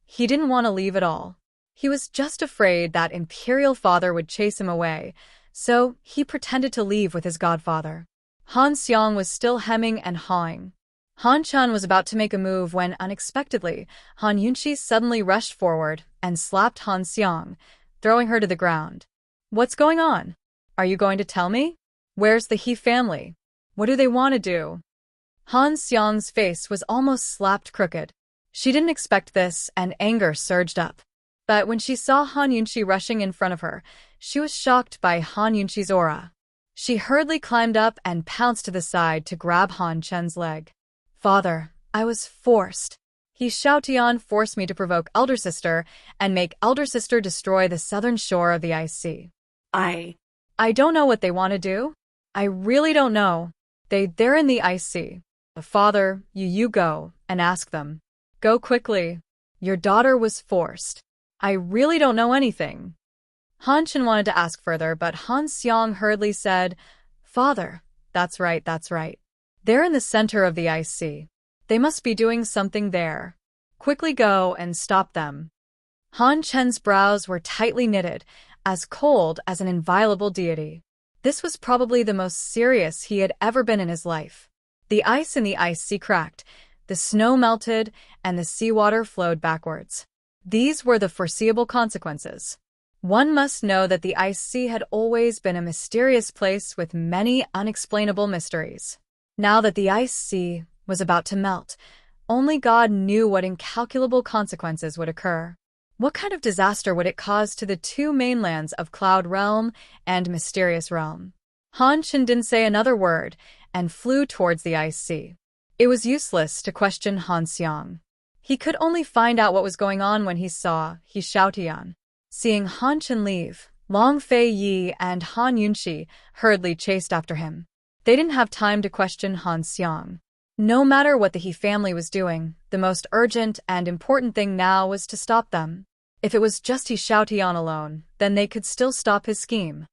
He didn't want to leave at all. He was just afraid that Imperial Father would chase him away, so he pretended to leave with his godfather. Han Xiang was still hemming and hawing. Han Chun was about to make a move when, unexpectedly, Han Yunqi suddenly rushed forward and slapped Han Xiang, throwing her to the ground. What's going on? Are you going to tell me? Where's the He family? What do they want to do? Han Xiang's face was almost slapped crooked. She didn't expect this, and anger surged up. But when she saw Han Yunqi rushing in front of her, she was shocked by Han Yunqi's aura. She hurriedly climbed up and pounced to the side to grab Han Chen's leg. Father, I was forced. He Xiaotian forced me to provoke Elder Sister and make Elder Sister destroy the southern shore of the ice sea. I don't know what they want to do. I really don't know. They're in the ice sea. Father, you go and ask them. Go quickly. Your daughter was forced. I really don't know anything. Han Chen wanted to ask further, but Han Xiang hurriedly said, Father, that's right. They're in the center of the ice sea. They must be doing something there. Quickly go and stop them. Han Chen's brows were tightly knitted, as cold as an inviolable deity. This was probably the most serious he had ever been in his life. The ice in the ice sea cracked, the snow melted, and the seawater flowed backwards. These were the foreseeable consequences. One must know that the ice sea had always been a mysterious place with many unexplainable mysteries. Now that the ice sea was about to melt, only God knew what incalculable consequences would occur. What kind of disaster would it cause to the two mainlands of Cloud Realm and Mysterious Realm? Han Chen didn't say another word and flew towards the ice sea. It was useless to question Han Xiang. He could only find out what was going on when he saw He Xiaotian. Seeing Han Chen leave, Long Fei and Han Yunqi hurriedly chased after him. They didn't have time to question Han Xiang. No matter what the He family was doing, the most urgent and important thing now was to stop them. If it was just He Xiaotian alone, then they could still stop his scheme.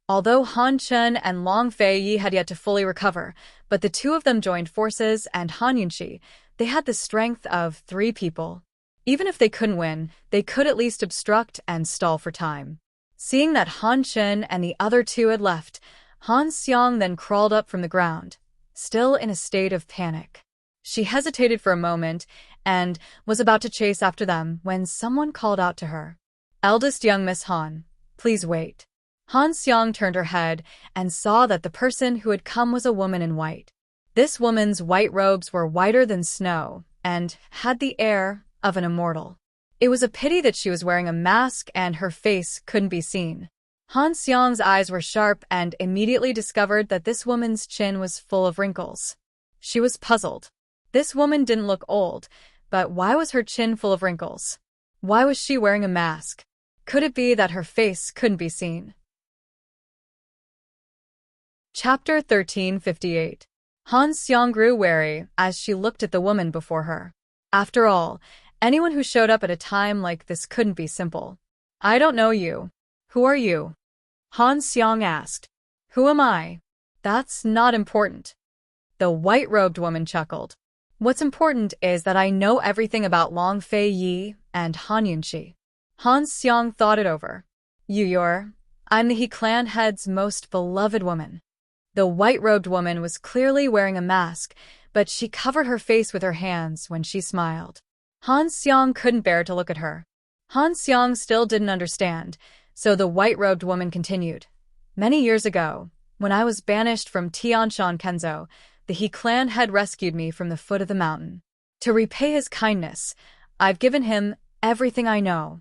Although Han Chen and Long Fei had yet to fully recover, but the two of them joined forces, and Han Yunqi, they had the strength of 3 people. Even if they couldn't win, they could at least obstruct and stall for time. Seeing that Han Chen and the other 2 had left, Han Xiang then crawled up from the ground, still in a state of panic. She hesitated for a moment and was about to chase after them when someone called out to her. Eldest young Miss Han, please wait. Han Xiang turned her head and saw that the person who had come was a woman in white. This woman's white robes were whiter than snow and had the air of an immortal. It was a pity that she was wearing a mask and her face couldn't be seen. Han Xiang's eyes were sharp and immediately discovered that this woman's chin was full of wrinkles. She was puzzled. This woman didn't look old, but why was her chin full of wrinkles? Why was she wearing a mask? Could it be that her face couldn't be seen? Chapter 1358. Han Xiang grew wary as she looked at the woman before her. After all, anyone who showed up at a time like this couldn't be simple. I don't know you. Who are you? Han Xiang asked. Who am I? That's not important. The white-robed woman chuckled. What's important is that I know everything about Long Fei and Han Yunqi. Han Xiang thought it over. I'm the He clan head's most beloved woman. The white-robed woman was clearly wearing a mask, but she covered her face with her hands when she smiled. Han Xiang couldn't bear to look at her. Han Xiang still didn't understand, so the white-robed woman continued. Many years ago, when I was banished from Tianshan Kenzo, the He clan head rescued me from the foot of the mountain. To repay his kindness, I've given him everything I know.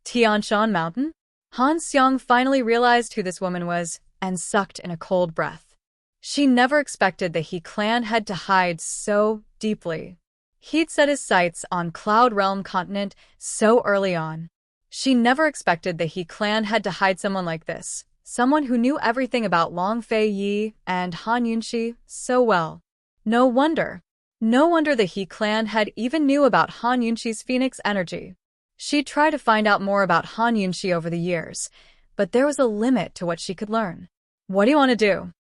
Tianshan Mountain? Han Xiang finally realized who this woman was and sucked in a cold breath. She never expected the He clan head to hide so deeply. He'd set his sights on Cloud Realm continent so early on. She never expected the He clan head to hide someone like this, someone who knew everything about Long Fei Yi and Han Yunxi so well. No wonder the He clan head even knew about Han Yunxi's phoenix energy. She'd tried to find out more about Han Yunxi over the years, but there was a limit to what she could learn. What do you want to do?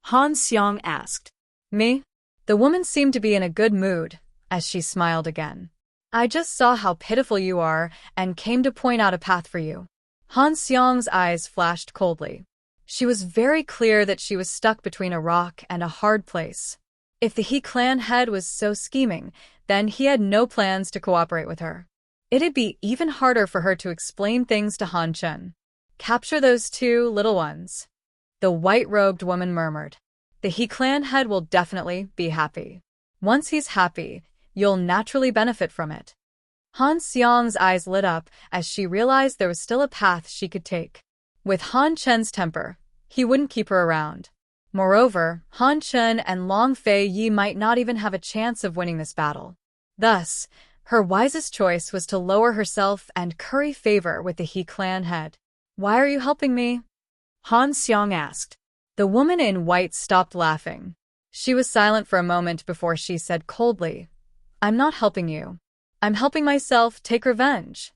Han Xiang asked. Me? The woman seemed to be in a good mood, as she smiled again. I just saw how pitiful you are and came to point out a path for you. Han Xiang's eyes flashed coldly. She was very clear that she was stuck between a rock and a hard place. If the He clan head was so scheming, then he had no plans to cooperate with her. It'd be even harder for her to explain things to Han Chen. Capture those two little ones. The white-robed woman murmured. The He clan head will definitely be happy. Once he's happy, you'll naturally benefit from it. Han Xiang's eyes lit up as she realized there was still a path she could take. With Han Chen's temper, he wouldn't keep her around. Moreover, Han Chen and Long Fei Yi might not even have a chance of winning this battle. Thus, her wisest choice was to lower herself and curry favor with the He clan head. Why are you helping me? Han Xiang asked. The woman in white stopped laughing. She was silent for a moment before she said coldly, I'm not helping you. I'm helping myself take revenge.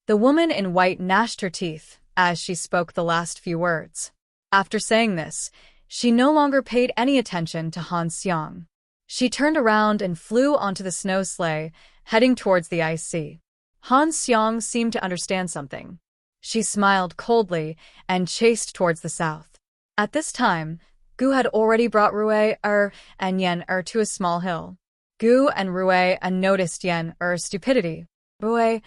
The woman in white gnashed her teeth as she spoke the last few words. After saying this, she no longer paid any attention to Han Xiang. She turned around and flew onto the snow sleigh, heading towards the ice sea. Han Xiang seemed to understand something. She smiled coldly and chased towards the south. At this time, Gu had already brought Rui and Yan to a small hill. Gu and Rui noticed Yan stupidity. Rui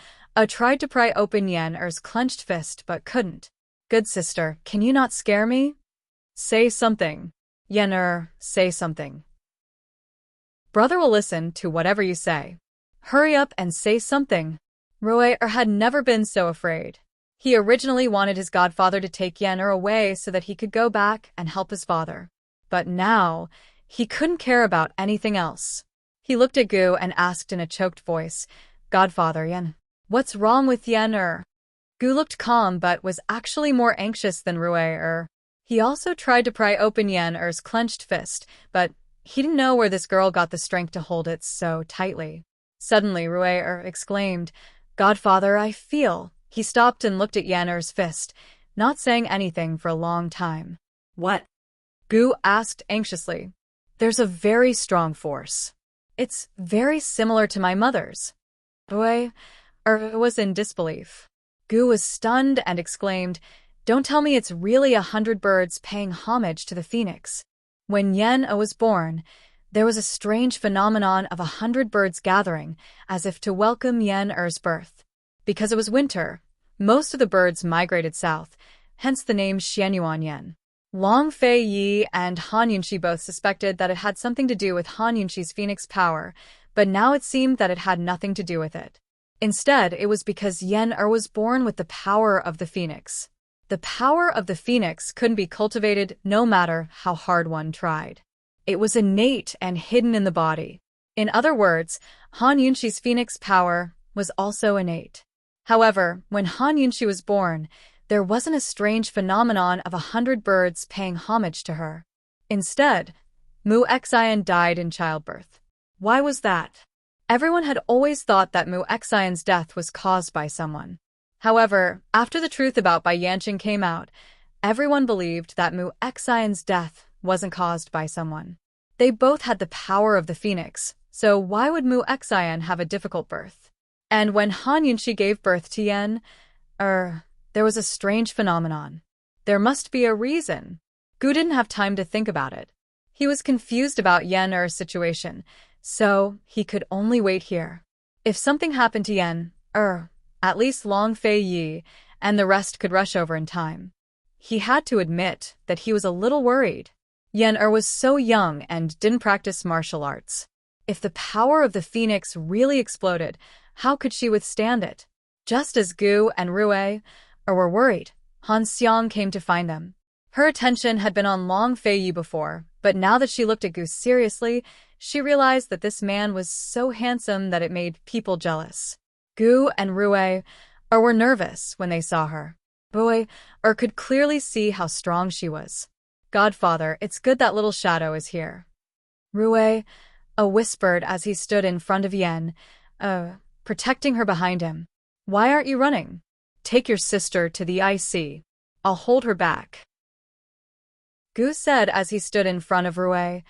tried to pry open Yan clenched fist but couldn't. Good sister, can you not scare me? Say something. Yan say something. Brother will listen to whatever you say. Hurry up and say something. Rui had never been so afraid. He originally wanted his godfather to take Yan away so that he could go back and help his father. But now, he couldn't care about anything else. He looked at Gu and asked in a choked voice, Godfather Yan, what's wrong with Yan Gu looked calm but was actually more anxious than Rui He also tried to pry open Yan clenched fist, but he didn't know where this girl got the strength to hold it so tightly. Suddenly, Rui exclaimed, Godfather, I feel. He stopped and looked at Yan fist, not saying anything for a long time. What? Gu asked anxiously. There's a very strong force. It's very similar to my mother's. Rui was in disbelief. Gu was stunned and exclaimed, Don't tell me it's really 100 birds paying homage to the phoenix. When Yan was born, there was a strange phenomenon of 100 birds gathering, as if to welcome Yan birth. Because it was winter, most of the birds migrated south, hence the name Xianyuan Yan. Long Fei Yi and Han Yunxi both suspected that it had something to do with Han Yunxi's phoenix power, but now it seemed that it had nothing to do with it. Instead, it was because Yan was born with the power of the phoenix. The power of the phoenix couldn't be cultivated no matter how hard one tried. It was innate and hidden in the body. In other words, Han Yunxi's phoenix power was also innate. However, when Han Yunxi was born, there wasn't a strange phenomenon of 100 birds paying homage to her. Instead, Mu Xian died in childbirth. Why was that? Everyone had always thought that Mu Xian's death was caused by someone. However, after the truth about Bai Yanqing came out, everyone believed that Mu Xian's death wasn't caused by someone. They both had the power of the phoenix, so why would Mu Xian have a difficult birth? And when Han Yunxi gave birth to Yan, there was a strange phenomenon. There must be a reason. Gu didn't have time to think about it. He was confused about Yan's situation, so he could only wait here. If something happened to Yan, at least Long Fei Yi and the rest could rush over in time. He had to admit that he was a little worried. Yan was so young and didn't practice martial arts. If the power of the phoenix really exploded, how could she withstand it? Just as Gu and Rue were worried, Han Xiang came to find them. Her attention had been on Long Feiyu before, but now that she looked at Gu seriously, she realized that this man was so handsome that it made people jealous. Gu and Rue were nervous when they saw her. Rue could clearly see how strong she was. "Godfather, it's good that little shadow is here." Rue whispered as he stood in front of Yen, protecting her behind him. "Why aren't you running? Take your sister to the IC. I'll hold her back," Gu said as he stood in front of Rue,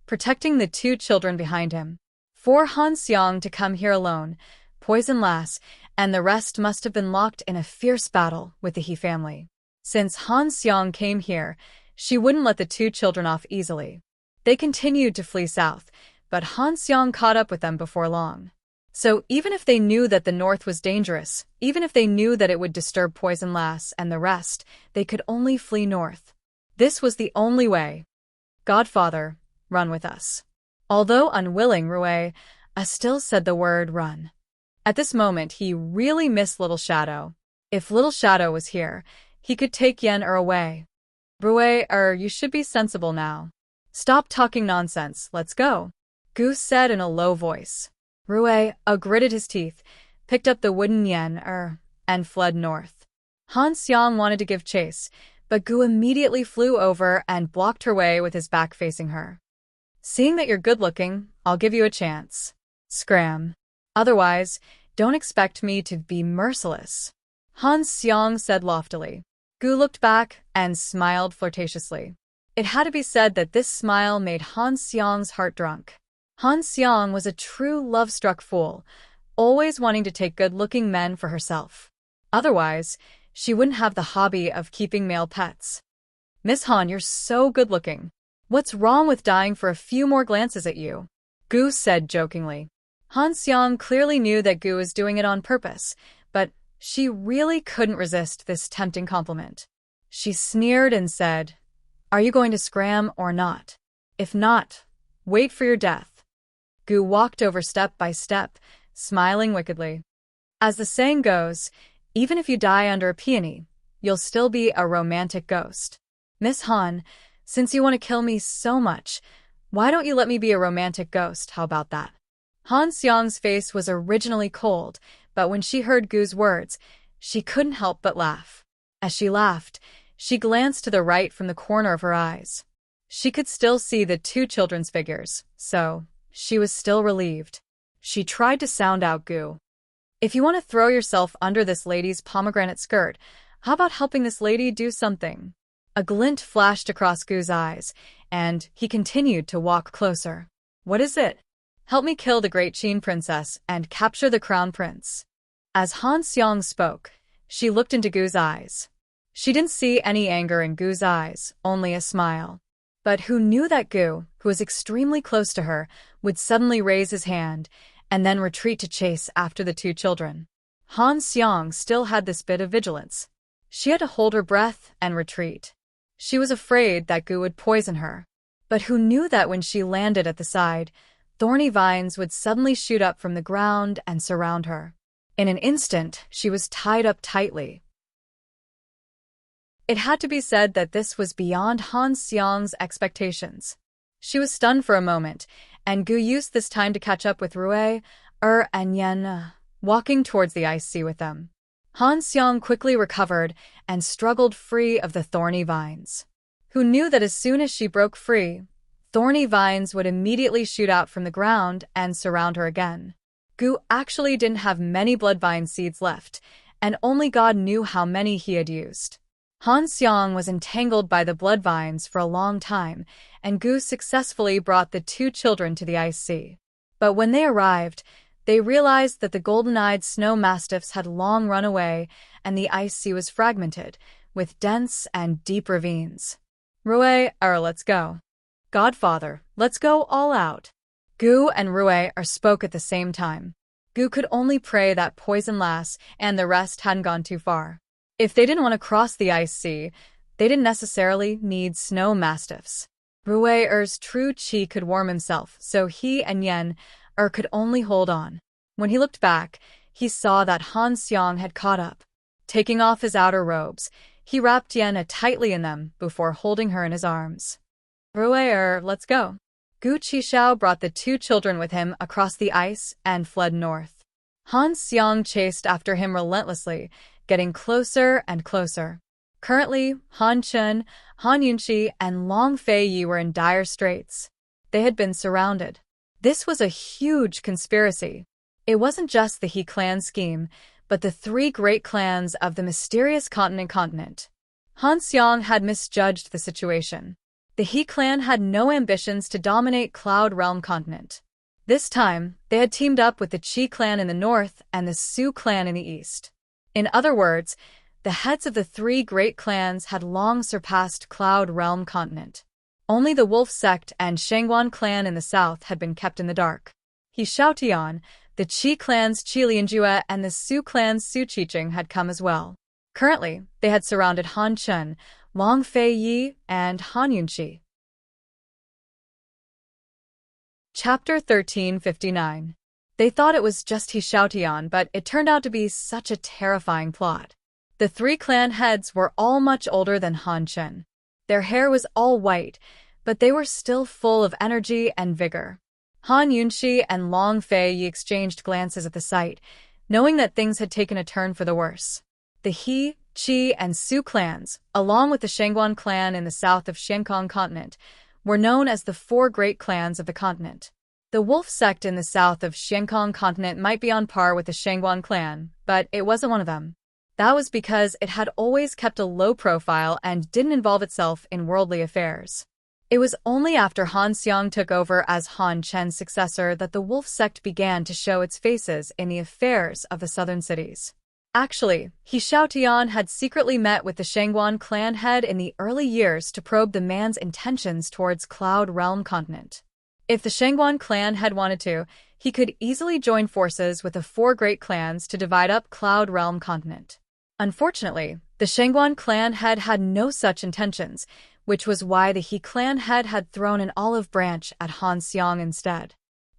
protecting the two children behind him. For Han Xiang to come here alone, Poison Lass, and the rest must have been locked in a fierce battle with the He family. Since Han Xiang came here, she wouldn't let the two children off easily. They continued to flee south, but Han Xiang caught up with them before long. So even if they knew that the north was dangerous, even if they knew that it would disturb Poison Lass and the rest, they could only flee north. This was the only way. "Godfather, run with us." Although unwilling, Rue still said the word run. At this moment, he really missed Little Shadow. If Little Shadow was here, he could take Yen away. "Rue, you should be sensible now. Stop talking nonsense, let's go," Gu said in a low voice. Rue gritted his teeth, picked up the wooden yen and fled north. Han Xiang wanted to give chase, but Gu immediately flew over and blocked her way with his back facing her. "Seeing that you're good-looking, I'll give you a chance. Scram. Otherwise, don't expect me to be merciless," Han Xiang said loftily. Gu looked back and smiled flirtatiously. It had to be said that this smile made Han Xiang's heart drunk. Han Xiang was a true love-struck fool, always wanting to take good-looking men for herself. Otherwise, she wouldn't have the hobby of keeping male pets. "Miss Han, you're so good-looking. What's wrong with dying for a few more glances at you?" Gu said jokingly. Han Xiang clearly knew that Gu was doing it on purpose, but she really couldn't resist this tempting compliment. She sneered and said, "Are you going to scram or not? If not, wait for your death." Gu walked over step by step, smiling wickedly. As the saying goes, even if you die under a peony, you'll still be a romantic ghost. "Miss Han, since you want to kill me so much, why don't you let me be a romantic ghost? How about that?" Han Xiang's face was originally cold, but when she heard Gu's words, she couldn't help but laugh. As she laughed, she glanced to the right from the corner of her eyes. She could still see the two children's figures, so she was still relieved. She tried to sound out Gu. "If you want to throw yourself under this lady's pomegranate skirt, how about helping this lady do something?" A glint flashed across Gu's eyes, and he continued to walk closer. "What is it?" "Help me kill the great Qin princess and capture the crown prince." As Han Xiang spoke, she looked into Gu's eyes. She didn't see any anger in Gu's eyes, only a smile. But who knew that Gu, who was extremely close to her, would suddenly raise his hand and then retreat to chase after the two children? Han Xiang still had this bit of vigilance. She had to hold her breath and retreat. She was afraid that Gu would poison her. But who knew that when she landed at the side, thorny vines would suddenly shoot up from the ground and surround her. In an instant, she was tied up tightly. It had to be said that this was beyond Han Xiang's expectations. She was stunned for a moment, and Gu used this time to catch up with Rue and Yen, walking towards the IC with them. Han Xiang quickly recovered and struggled free of the thorny vines. Who knew that as soon as she broke free, thorny vines would immediately shoot out from the ground and surround her again. Gu actually didn't have many bloodvine seeds left, and only God knew how many he had used. Han Xiang was entangled by the bloodvines for a long time, and Gu successfully brought the two children to the IC. But when they arrived, they realized that the golden-eyed snow mastiffs had long run away, and the IC was fragmented, with dense and deep ravines. "Rue, let's go." "Godfather, let's go all out." Gu and Rue spoke at the same time. Gu could only pray that Poison Lass and the rest hadn't gone too far. If they didn't want to cross the IC, they didn't necessarily need snow mastiffs. Rue's true chi could warm himself, so he and Yen could only hold on. When he looked back, he saw that Han Xiang had caught up. Taking off his outer robes, he wrapped Yenna tightly in them before holding her in his arms. "Ruer, let's go." Gu Qixiao brought the two children with him across the ice and fled north. Han Xiang chased after him relentlessly, getting closer and closer. Currently, Han Chun, Han Yunqi, and Long Fei Yi were in dire straits. They had been surrounded. This was a huge conspiracy. It wasn't just the He clan scheme, but the three great clans of the mysterious continent. Han Xiang had misjudged the situation. The He clan had no ambitions to dominate Cloud Realm continent. This time, they had teamed up with the Qi clan in the north and the Su clan in the east. In other words, the heads of the three great clans had long surpassed Cloud Realm continent. Only the Wolf sect and Shangguan clan in the south had been kept in the dark. He Xiaotian, the Qi clan's Qi Lianjue, and the Su clan's Su Qiqing had come as well. Currently, they had surrounded Han Chun, Long Fei Yi, and Han Yunqi. Chapter 1359. They thought it was just He Xiaotian, but it turned out to be such a terrifying plot. The three clan heads were all much older than Han Chun. Their hair was all white, but they were still full of energy and vigor. Han Yunqi and Long Fei Yi exchanged glances at the sight, knowing that things had taken a turn for the worse. The He, Qi, and Su clans, along with the Shangguan clan in the south of Xiankong continent, were known as the four great clans of the continent. The Wolf sect in the south of Xiankong continent might be on par with the Shangguan clan, but it wasn't one of them. That was because it had always kept a low profile and didn't involve itself in worldly affairs. It was only after Han Xiang took over as Han Chen's successor that the Wolf sect began to show its faces in the affairs of the southern cities. Actually, He Xiaotian had secretly met with the Shangguan clan head in the early years to probe the man's intentions towards Cloud Realm continent. If the Shangguan clan had wanted to, he could easily join forces with the four great clans to divide up Cloud Realm continent. Unfortunately, the Shangguan clan head had no such intentions, which was why the He clan head had thrown an olive branch at Han Xiang instead.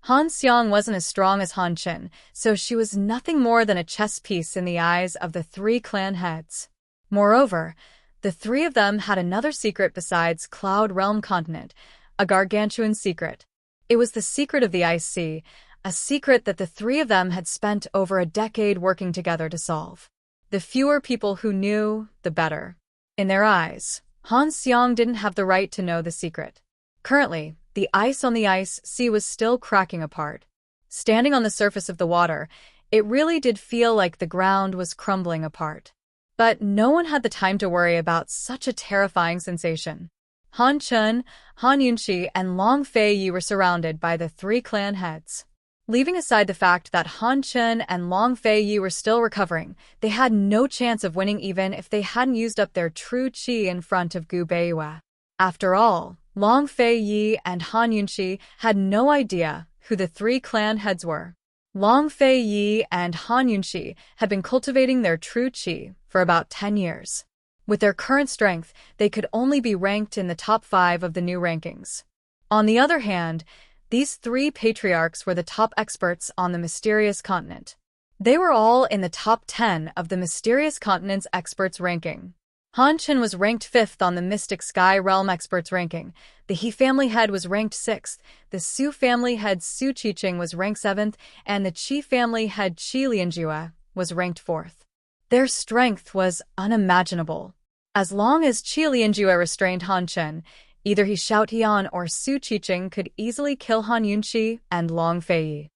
Han Xiang wasn't as strong as Han Chen, so she was nothing more than a chess piece in the eyes of the three clan heads. Moreover, the three of them had another secret besides Cloud Realm continent, a gargantuan secret. It was the secret of the Ice Sea, a secret that the three of them had spent over a decade working together to solve. The fewer people who knew, the better. In their eyes, Han Xiang didn't have the right to know the secret. Currently, the ice on the Ice Sea was still cracking apart. Standing on the surface of the water, it really did feel like the ground was crumbling apart. But no one had the time to worry about such a terrifying sensation. Han Chun, Han Yunqi, and Long Fei Yi were surrounded by the three clan heads. Leaving aside the fact that Han Chun and Long Fei Yi were still recovering, they had no chance of winning even if they hadn't used up their true qi in front of Gu Beiwei. After all, Long Fei Yi and Han Yunqi had no idea who the three clan heads were. Long Fei Yi and Han Yunqi had been cultivating their true qi for about 10 years. With their current strength, they could only be ranked in the top 5 of the new rankings. On the other hand, these three patriarchs were the top experts on the mysterious continent. They were all in the top 10 of the mysterious continent's experts ranking. Han Chen was ranked 5th on the Mystic Sky Realm experts ranking. The He family head was ranked 6th, the Su family head Su Qiqing was ranked 7th, and the Qi family head Qi Lianjue was ranked 4th. Their strength was unimaginable. As long as Qi Lianjue restrained Han Chen, either He Xiaotian or Su Qiqing could easily kill Han Yunqi and Long Fei Yi.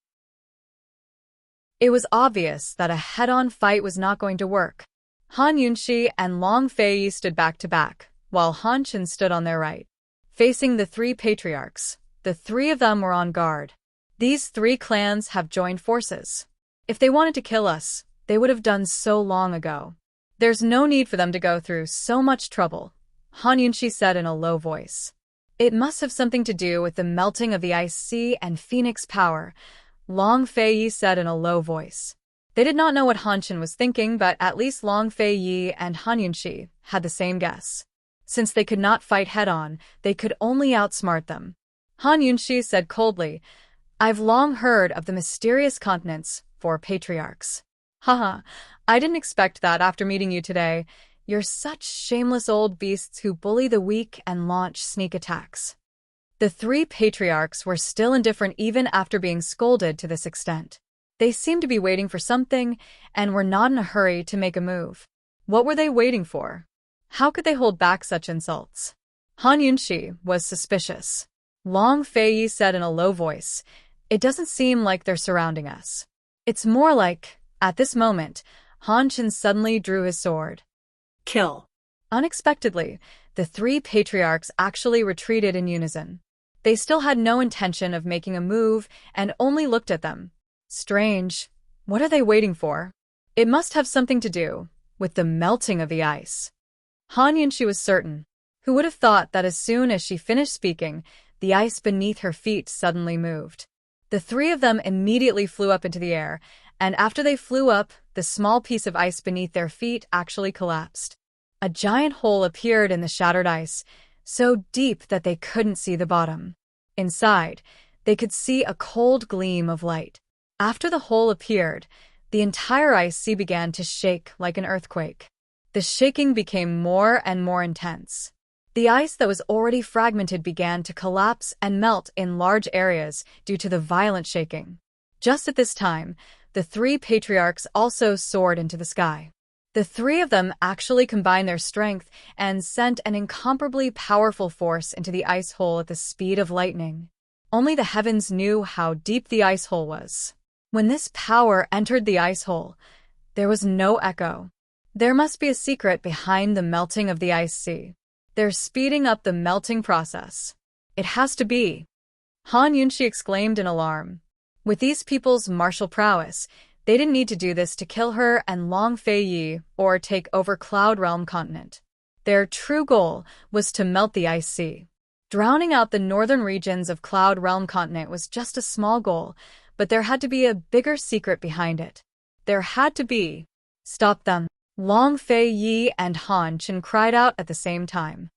It was obvious that a head-on fight was not going to work. Han Yunqi and Long Fei Yi stood back to back, while Han Chen stood on their right. Facing the three patriarchs, the three of them were on guard. These three clans have joined forces. If they wanted to kill us, they would have done so long ago. There's no need for them to go through so much trouble, Han Yunqi said in a low voice. It must have something to do with the melting of the Ice Sea and Phoenix power, Long Fei Yi said in a low voice. They did not know what Han Chen was thinking, but at least Long Fei Yi and Han Yunqi had the same guess. Since they could not fight head-on, they could only outsmart them. Han Yunqi said coldly, I've long heard of the mysterious continents, 4 patriarchs. Haha, I didn't expect that after meeting you today. You're such shameless old beasts who bully the weak and launch sneak attacks. The three patriarchs were still indifferent even after being scolded to this extent. They seemed to be waiting for something and were not in a hurry to make a move. What were they waiting for? How could they hold back such insults? Han Yunxi was suspicious. Long Feiyi said in a low voice, "It doesn't seem like they're surrounding us. It's more like..." At this moment, Han Chen suddenly drew his sword. Kill. Unexpectedly, the three patriarchs actually retreated in unison. They still had no intention of making a move and only looked at them. Strange. What are they waiting for? It must have something to do with the melting of the ice. Han Yunxi was certain. Who would have thought that as soon as she finished speaking, the ice beneath her feet suddenly moved. The three of them immediately flew up into the air, and after they flew up, the small piece of ice beneath their feet actually collapsed. A giant hole appeared in the shattered ice, so deep that they couldn't see the bottom. Inside, they could see a cold gleam of light. After the hole appeared, the entire ice sea began to shake like an earthquake. The shaking became more and more intense. The ice that was already fragmented began to collapse and melt in large areas due to the violent shaking. Just at this time, the three patriarchs also soared into the sky. The three of them actually combined their strength and sent an incomparably powerful force into the ice hole at the speed of lightning. Only the heavens knew how deep the ice hole was. When this power entered the ice hole, there was no echo. There must be a secret behind the melting of the ice sea. They're speeding up the melting process. It has to be. Han Yunxi exclaimed in alarm. With these people's martial prowess, they didn't need to do this to kill her and Long Feiyi or take over Cloud Realm continent. Their true goal was to melt the ice sea. Drowning out the northern regions of Cloud Realm continent was just a small goal, but there had to be a bigger secret behind it. There had to be. Stop them. Long Feiyi and Han Chen cried out at the same time.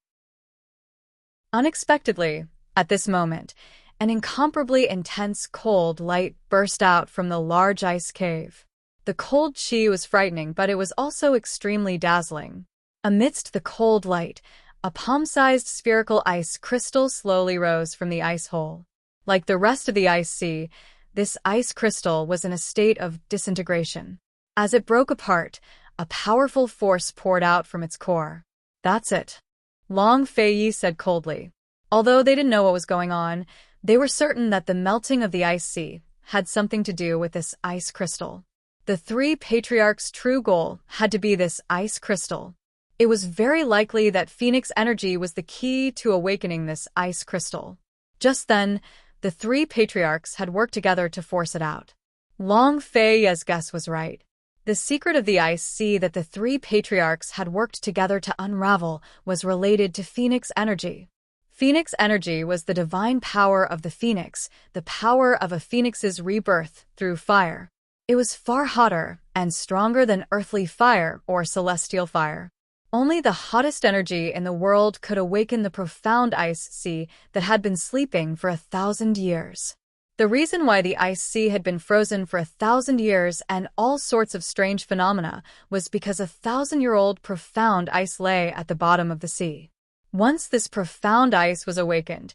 Unexpectedly, at this moment, an incomparably intense cold light burst out from the large ice cave. The cold chi was frightening, but it was also extremely dazzling. Amidst the cold light, a palm-sized spherical ice crystal slowly rose from the ice hole. Like the rest of the ice sea, this ice crystal was in a state of disintegration. As it broke apart, a powerful force poured out from its core. That's it. Long Feiyi said coldly. Although they didn't know what was going on, they were certain that the melting of the ice sea had something to do with this ice crystal. The three patriarchs' true goal had to be this ice crystal. It was very likely that Phoenix energy was the key to awakening this ice crystal. Just then, the three patriarchs had worked together to force it out. Long Feiyi's guess was right. The secret of the ice sea that the three patriarchs had worked together to unravel was related to Phoenix energy. Phoenix energy was the divine power of the phoenix, the power of a phoenix's rebirth through fire. It was far hotter and stronger than earthly fire or celestial fire. Only the hottest energy in the world could awaken the profound ice sea that had been sleeping for 1,000 years. The reason why the ice sea had been frozen for 1,000 years and all sorts of strange phenomena was because a 1,000-year-old profound ice lay at the bottom of the sea. Once this profound ice was awakened,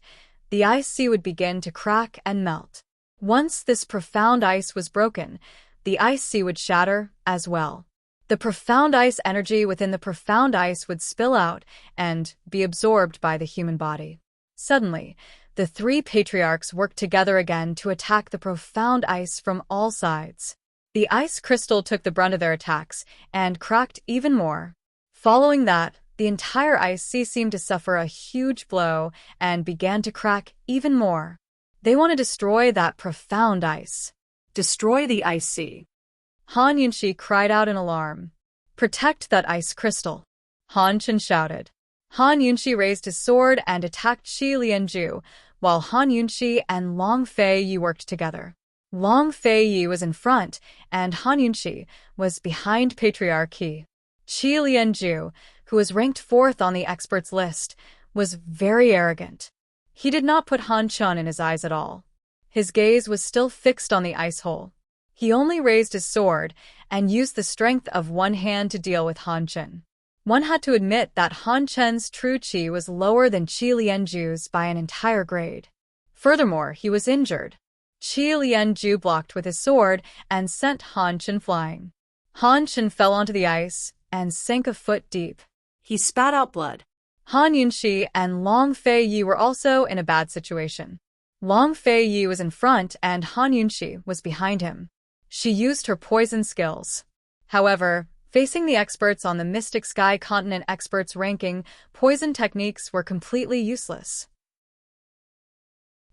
the ice sea would begin to crack and melt. Once this profound ice was broken, the ice sea would shatter as well. The profound ice energy within the profound ice would spill out and be absorbed by the human body. Suddenly, the three patriarchs worked together again to attack the profound ice from all sides. The ice crystal took the brunt of their attacks and cracked even more. Following that, the entire ice sea seemed to suffer a huge blow and began to crack even more. They want to destroy that profound ice. Destroy the ice sea. Han Yunxi cried out in alarm. Protect that ice crystal. Han Chen shouted. Han Yunxi raised his sword and attacked Qi Lianju, while Han Yunxi and Long Feiyi worked together. Long Feiyi was in front, and Han Yunxi was behind Patriarch Qi. Qi Lianju, who was ranked 4th on the experts list, was very arrogant. He did not put Han Chen in his eyes at all. His gaze was still fixed on the ice hole. He only raised his sword and used the strength of one hand to deal with Han Chen. One had to admit that Han Chen's true qi was lower than Qi Lianju's by an entire grade. Furthermore, he was injured. Qi Lianju blocked with his sword and sent Han Chen flying. Han Chen fell onto the ice and sank a foot deep. He spat out blood. Han Yunxi and Long Fei Yi were also in a bad situation. Long Fei Yi was in front and Han Yunxi was behind him. She used her poison skills. However, facing the experts on the Mystic Sky Continent experts ranking, poison techniques were completely useless.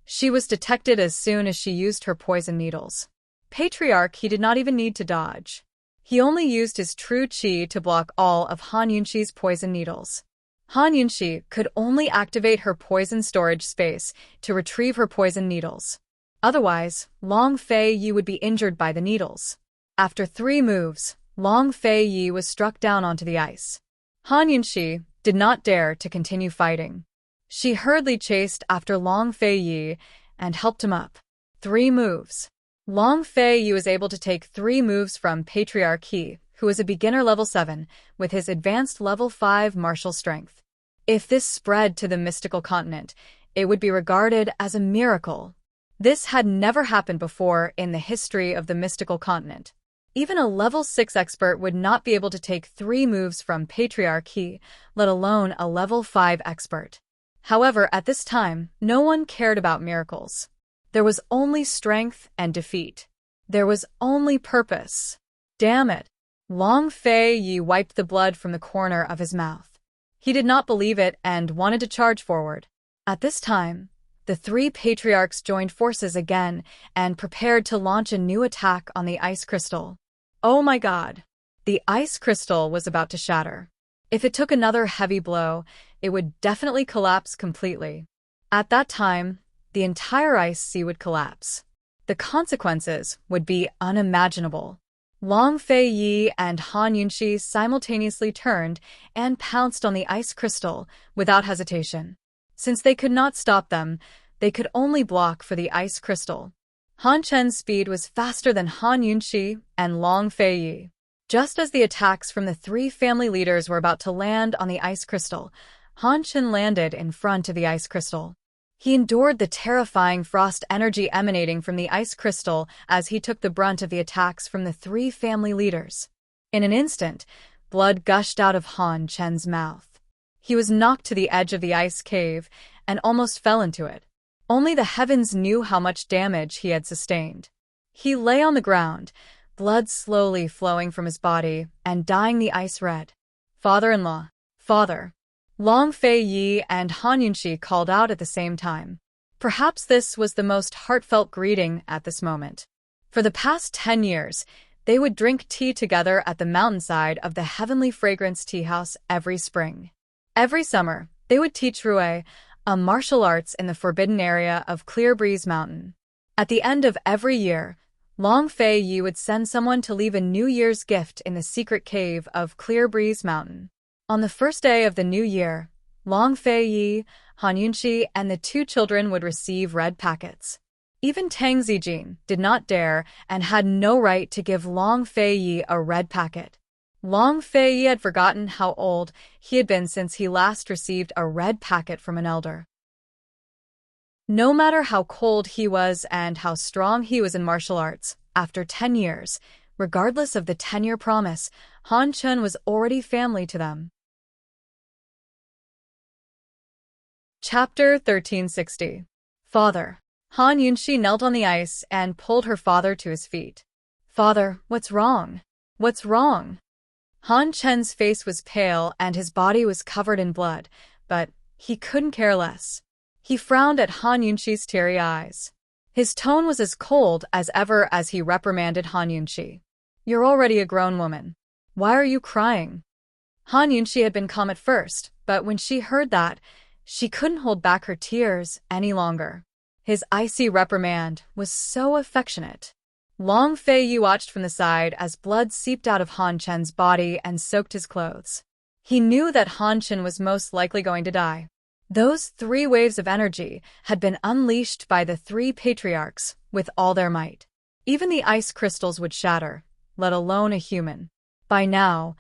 She was detected as soon as she used her poison needles. Patriarch, he did not even need to dodge. He only used his true qi to block all of Han Yunxi's poison needles. Han Yunxi could only activate her poison storage space to retrieve her poison needles. Otherwise, Long Fei Yi would be injured by the needles. After 3 moves, Long Fei Yi was struck down onto the ice. Han Yunxi did not dare to continue fighting. She hurriedly chased after Long Fei Yi and helped him up. 3 moves. Long Fei Yi was able to take 3 moves from Patriarch He, who was a beginner level 7, with his advanced level 5 martial strength. If this spread to the mystical continent, it would be regarded as a miracle. This had never happened before in the history of the mystical continent. Even a level 6 expert would not be able to take 3 moves from Patriarch He, let alone a level 5 expert. However, at this time, no one cared about miracles. There was only strength and defeat. There was only purpose. Damn it. Long Fei Yi wiped the blood from the corner of his mouth. He did not believe it and wanted to charge forward. At this time, the 3 patriarchs joined forces again and prepared to launch a new attack on the ice crystal. Oh my god! The ice crystal was about to shatter. If it took another heavy blow, it would definitely collapse completely. At that time, the entire ice sea would collapse. The consequences would be unimaginable. Long Fei Yi and Han Yunxi simultaneously turned and pounced on the ice crystal without hesitation. Since they could not stop them, they could only block for the ice crystal. Han Chen's speed was faster than Han Yunxi and Long Fei Yi. Just as the attacks from the 3 family leaders were about to land on the ice crystal, Han Chen landed in front of the ice crystal. He endured the terrifying frost energy emanating from the ice crystal as he took the brunt of the attacks from the 3 family leaders. In an instant, blood gushed out of Han Chen's mouth. He was knocked to the edge of the ice cave and almost fell into it. Only the heavens knew how much damage he had sustained. He lay on the ground, blood slowly flowing from his body and dyeing the ice red. Father-in-law, father. Long Fei Yi and Han Yunxi called out at the same time. Perhaps this was the most heartfelt greeting at this moment. For the past 10 years, they would drink tea together at the mountainside of the Heavenly Fragrance Tea House every spring. Every summer, they would teach Rui, a martial arts in the forbidden area of Clear Breeze Mountain. At the end of every year, Long Fei Yi would send someone to leave a New Year's gift in the secret cave of Clear Breeze Mountain. On the first day of the new year, Long Fei Yi, Han Yunxi, and the 2 children would receive red packets. Even Tang Zijin did not dare and had no right to give Long Fei Yi a red packet. Long Fei Yi had forgotten how old he had been since he last received a red packet from an elder. No matter how cold he was and how strong he was in martial arts, after 10 years, regardless of the 10-year promise, Han Chen was already family to them. Chapter 1360. Father. Han Yunxi knelt on the ice and pulled her father to his feet. Father, what's wrong? What's wrong? Han Chen's face was pale and his body was covered in blood, but he couldn't care less. He frowned at Han Yunxi's teary eyes. His tone was as cold as ever as he reprimanded Han Yunxi. You're already a grown woman. Why are you crying? Han Yunxi had been calm at first, but when she heard that, she couldn't hold back her tears any longer. His icy reprimand was so affectionate. Long Fei Yi watched from the side as blood seeped out of Han Chen's body and soaked his clothes. He knew that Han Chen was most likely going to die. Those 3 waves of energy had been unleashed by the 3 patriarchs with all their might. Even the ice crystals would shatter, let alone a human. By now,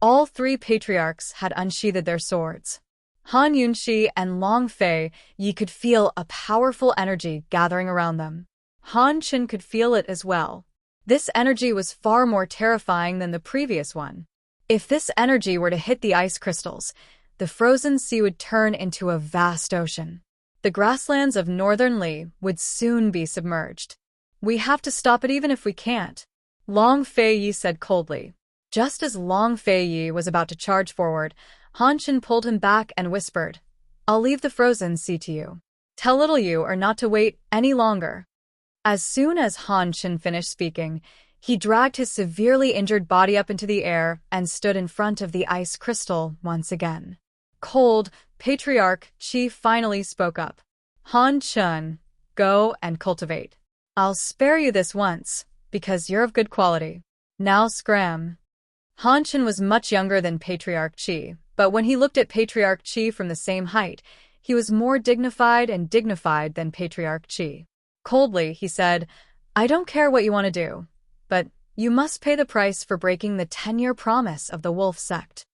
all three patriarchs had unsheathed their swords. Han Yunxi and Long Fei Yi could feel a powerful energy gathering around them. Han Qin could feel it as well. This energy was far more terrifying than the previous one. If this energy were to hit the ice crystals, the frozen sea would turn into a vast ocean. The grasslands of northern Li would soon be submerged. We have to stop it even if we can't, Long Fei Yi said coldly. Just as Long Fei Yi was about to charge forward, Han Qin pulled him back and whispered, I'll leave the frozen sea to you. Tell little you or not to wait any longer. As soon as Han Qin finished speaking, he dragged his severely injured body up into the air and stood in front of the ice crystal once again. Cold, Patriarch Qi finally spoke up. Han Qin, go and cultivate. I'll spare you this once, because you're of good quality. Now scram. Han Qin was much younger than Patriarch Qi, but when he looked at Patriarch Qi from the same height, he was more dignified than Patriarch Qi. Coldly, he said, I don't care what you want to do, but you must pay the price for breaking the 10-year promise of the wolf sect.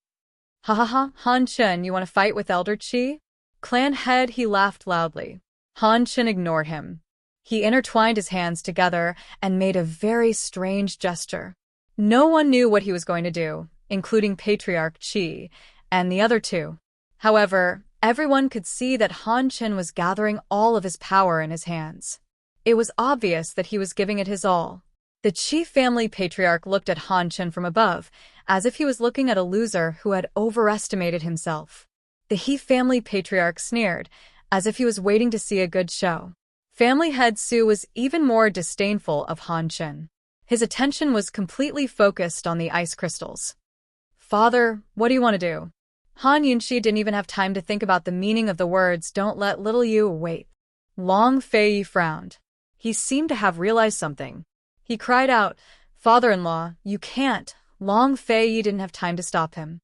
Ha ha ha, Han Qin, you want to fight with Elder Qi? Clan head, he laughed loudly. Han Qin ignored him. He intertwined his hands together and made a very strange gesture. No one knew what he was going to do, including Patriarch Qi and the other two. However, everyone could see that Han Qin was gathering all of his power in his hands. It was obvious that he was giving it his all. The Qi family patriarch looked at Han Qin from above, as if he was looking at a loser who had overestimated himself. The He family patriarch sneered, as if he was waiting to see a good show. Family head Su was even more disdainful of Han Qin. His attention was completely focused on the ice crystals. Father, what do you want to do? Han Yunxi didn't even have time to think about the meaning of the words, don't let little you wait. Long Fei Yi frowned. He seemed to have realized something. He cried out, Father-in-law, you can't. Long Fei Yi didn't have time to stop him.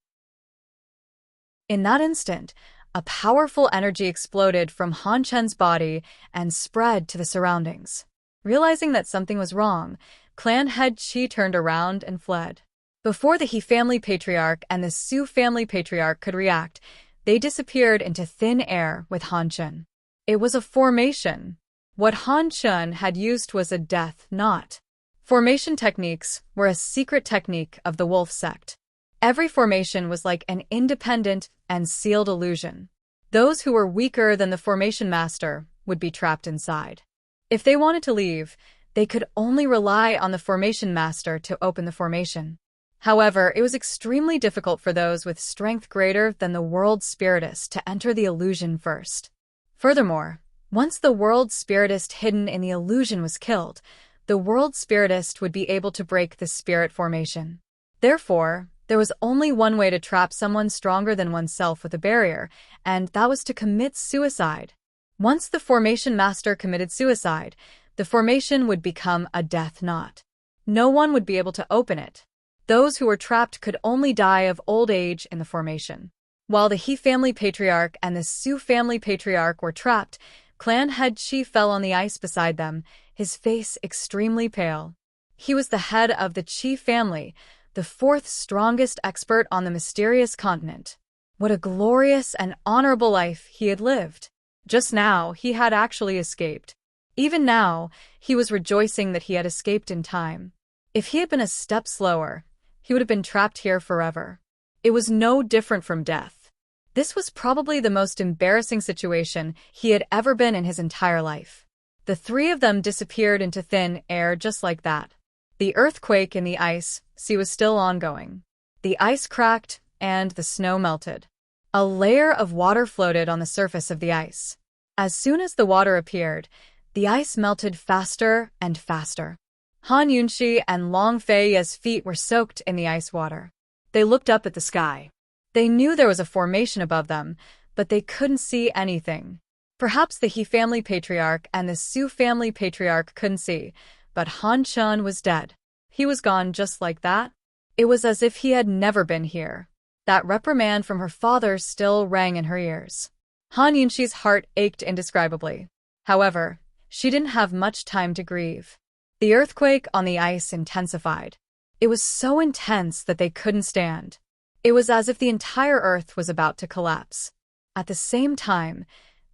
In that instant, a powerful energy exploded from Han Qin's body and spread to the surroundings. Realizing that something was wrong, clan head Qi turned around and fled. Before the He family patriarch and the Su family patriarch could react, they disappeared into thin air with Han Qin. It was a formation. What Han Qin had used was a death knot. Formation techniques were a secret technique of the wolf sect. Every formation was like an independent and sealed illusion. Those who were weaker than the formation master would be trapped inside. If they wanted to leave, they could only rely on the formation master to open the formation. However, it was extremely difficult for those with strength greater than the world spiritist to enter the illusion first. Furthermore, once the world spiritist hidden in the illusion was killed, the world spiritist would be able to break the spirit formation. Therefore, there was only one way to trap someone stronger than oneself with a barrier, and that was to commit suicide. Once the formation master committed suicide, the formation would become a death knot. No one would be able to open it. Those who were trapped could only die of old age in the formation. While the He family patriarch and the Su family patriarch were trapped, clan head Qi fell on the ice beside them, his face extremely pale. He was the head of the Qi family, the fourth strongest expert on the mysterious continent. What a glorious and honorable life he had lived. Just now, he had actually escaped. Even now, he was rejoicing that he had escaped in time. If he had been a step slower, he would have been trapped here forever. It was no different from death. This was probably the most embarrassing situation he had ever been in his entire life. The three of them disappeared into thin air just like that. The earthquake in the ice sea was still ongoing. The ice cracked and the snow melted. A layer of water floated on the surface of the ice. As soon as the water appeared, the ice melted faster and faster. Han Yunxi and Long Fei Yi's feet were soaked in the ice water. They looked up at the sky. They knew there was a formation above them, but they couldn't see anything. Perhaps the He family patriarch and the Su family patriarch couldn't see, but Han Qin was dead. He was gone just like that. It was as if he had never been here. That reprimand from her father still rang in her ears. Han Yunxi's heart ached indescribably. However, she didn't have much time to grieve. The earthquake on the ice intensified. It was so intense that they couldn't stand. It was as if the entire earth was about to collapse. At the same time,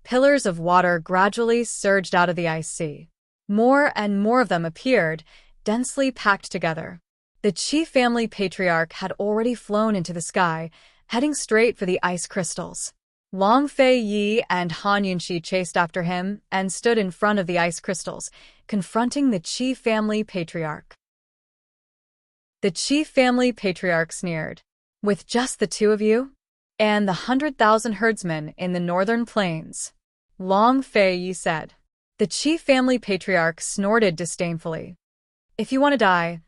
pillars of water gradually surged out of the ice sea. More and more of them appeared, densely packed together. The Qi family patriarch had already flown into the sky, heading straight for the ice crystals. Long Fei Yi and Han Yunxi chased after him and stood in front of the ice crystals, confronting the Qi family patriarch. The Qi family patriarch sneered. With just the two of you? And the 100,000 herdsmen in the northern plains? Long Fei Yi said. The Qi family patriarch snorted disdainfully. If you want to die,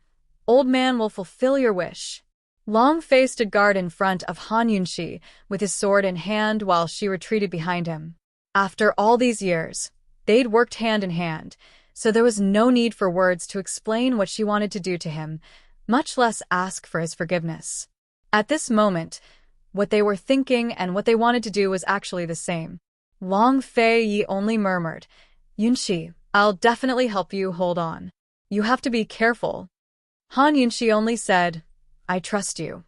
old man will fulfill your wish. Long Fei stood guard in front of Han Yunxi with his sword in hand while she retreated behind him. After all these years, they'd worked hand in hand, so there was no need for words to explain what she wanted to do to him, much less ask for his forgiveness. At this moment, what they were thinking and what they wanted to do was actually the same. Long Fei Yi only murmured, Yunxi, I'll definitely help you, hold on. You have to be careful. Han Yunxi only said, I trust you.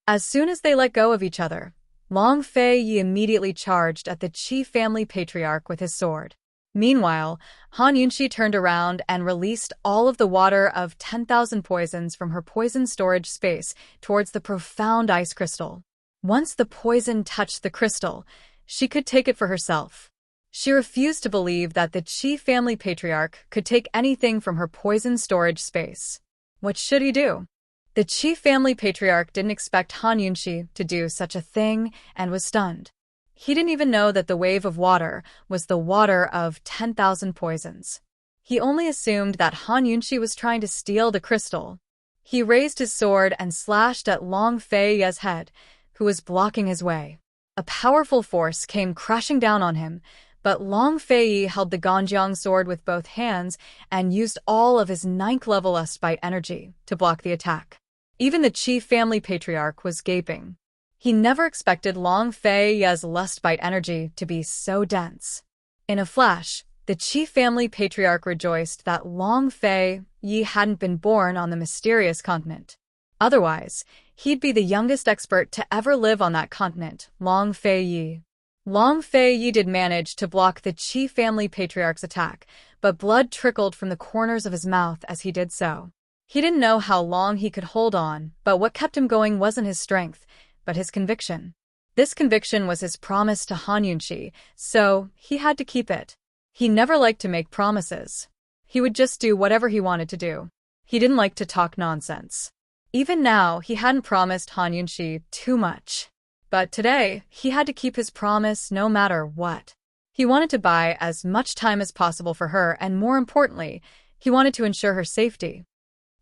As soon as they let go of each other, Long Fei Yi immediately charged at the Qi family patriarch with his sword. Meanwhile, Han Yunxi turned around and released all of the water of 10,000 poisons from her poison storage space towards the profound ice crystal. Once the poison touched the crystal, she could take it for herself. She refused to believe that the Qi family patriarch could take anything from her poison storage space. What should he do? The Qi family patriarch didn't expect Han Yunxi to do such a thing and was stunned. He didn't even know that the wave of water was the water of 10,000 poisons. He only assumed that Han Yunxi was trying to steal the crystal. He raised his sword and slashed at Long Fei Yi's head, who was blocking his way. A powerful force came crashing down on him, but Long Fei Yi held the Ganjiang sword with both hands and used all of his 9th level Lustbite energy to block the attack. Even the Qi family patriarch was gaping. He never expected Long Fei Yi's Lustbite energy to be so dense. In a flash, the Qi family patriarch rejoiced that Long Fei Yi hadn't been born on the mysterious continent. Otherwise, he'd be the youngest expert to ever live on that continent, Long Fei Yi. Long Fei Yi did manage to block the Qi family patriarch's attack, but blood trickled from the corners of his mouth as he did so. He didn't know how long he could hold on, but what kept him going wasn't his strength, but his conviction. This conviction was his promise to Han Yunxi, so he had to keep it. He never liked to make promises. He would just do whatever he wanted to do. He didn't like to talk nonsense. Even now, he hadn't promised Han Yunxi too much. But today, he had to keep his promise no matter what. He wanted to buy as much time as possible for her, and more importantly, he wanted to ensure her safety.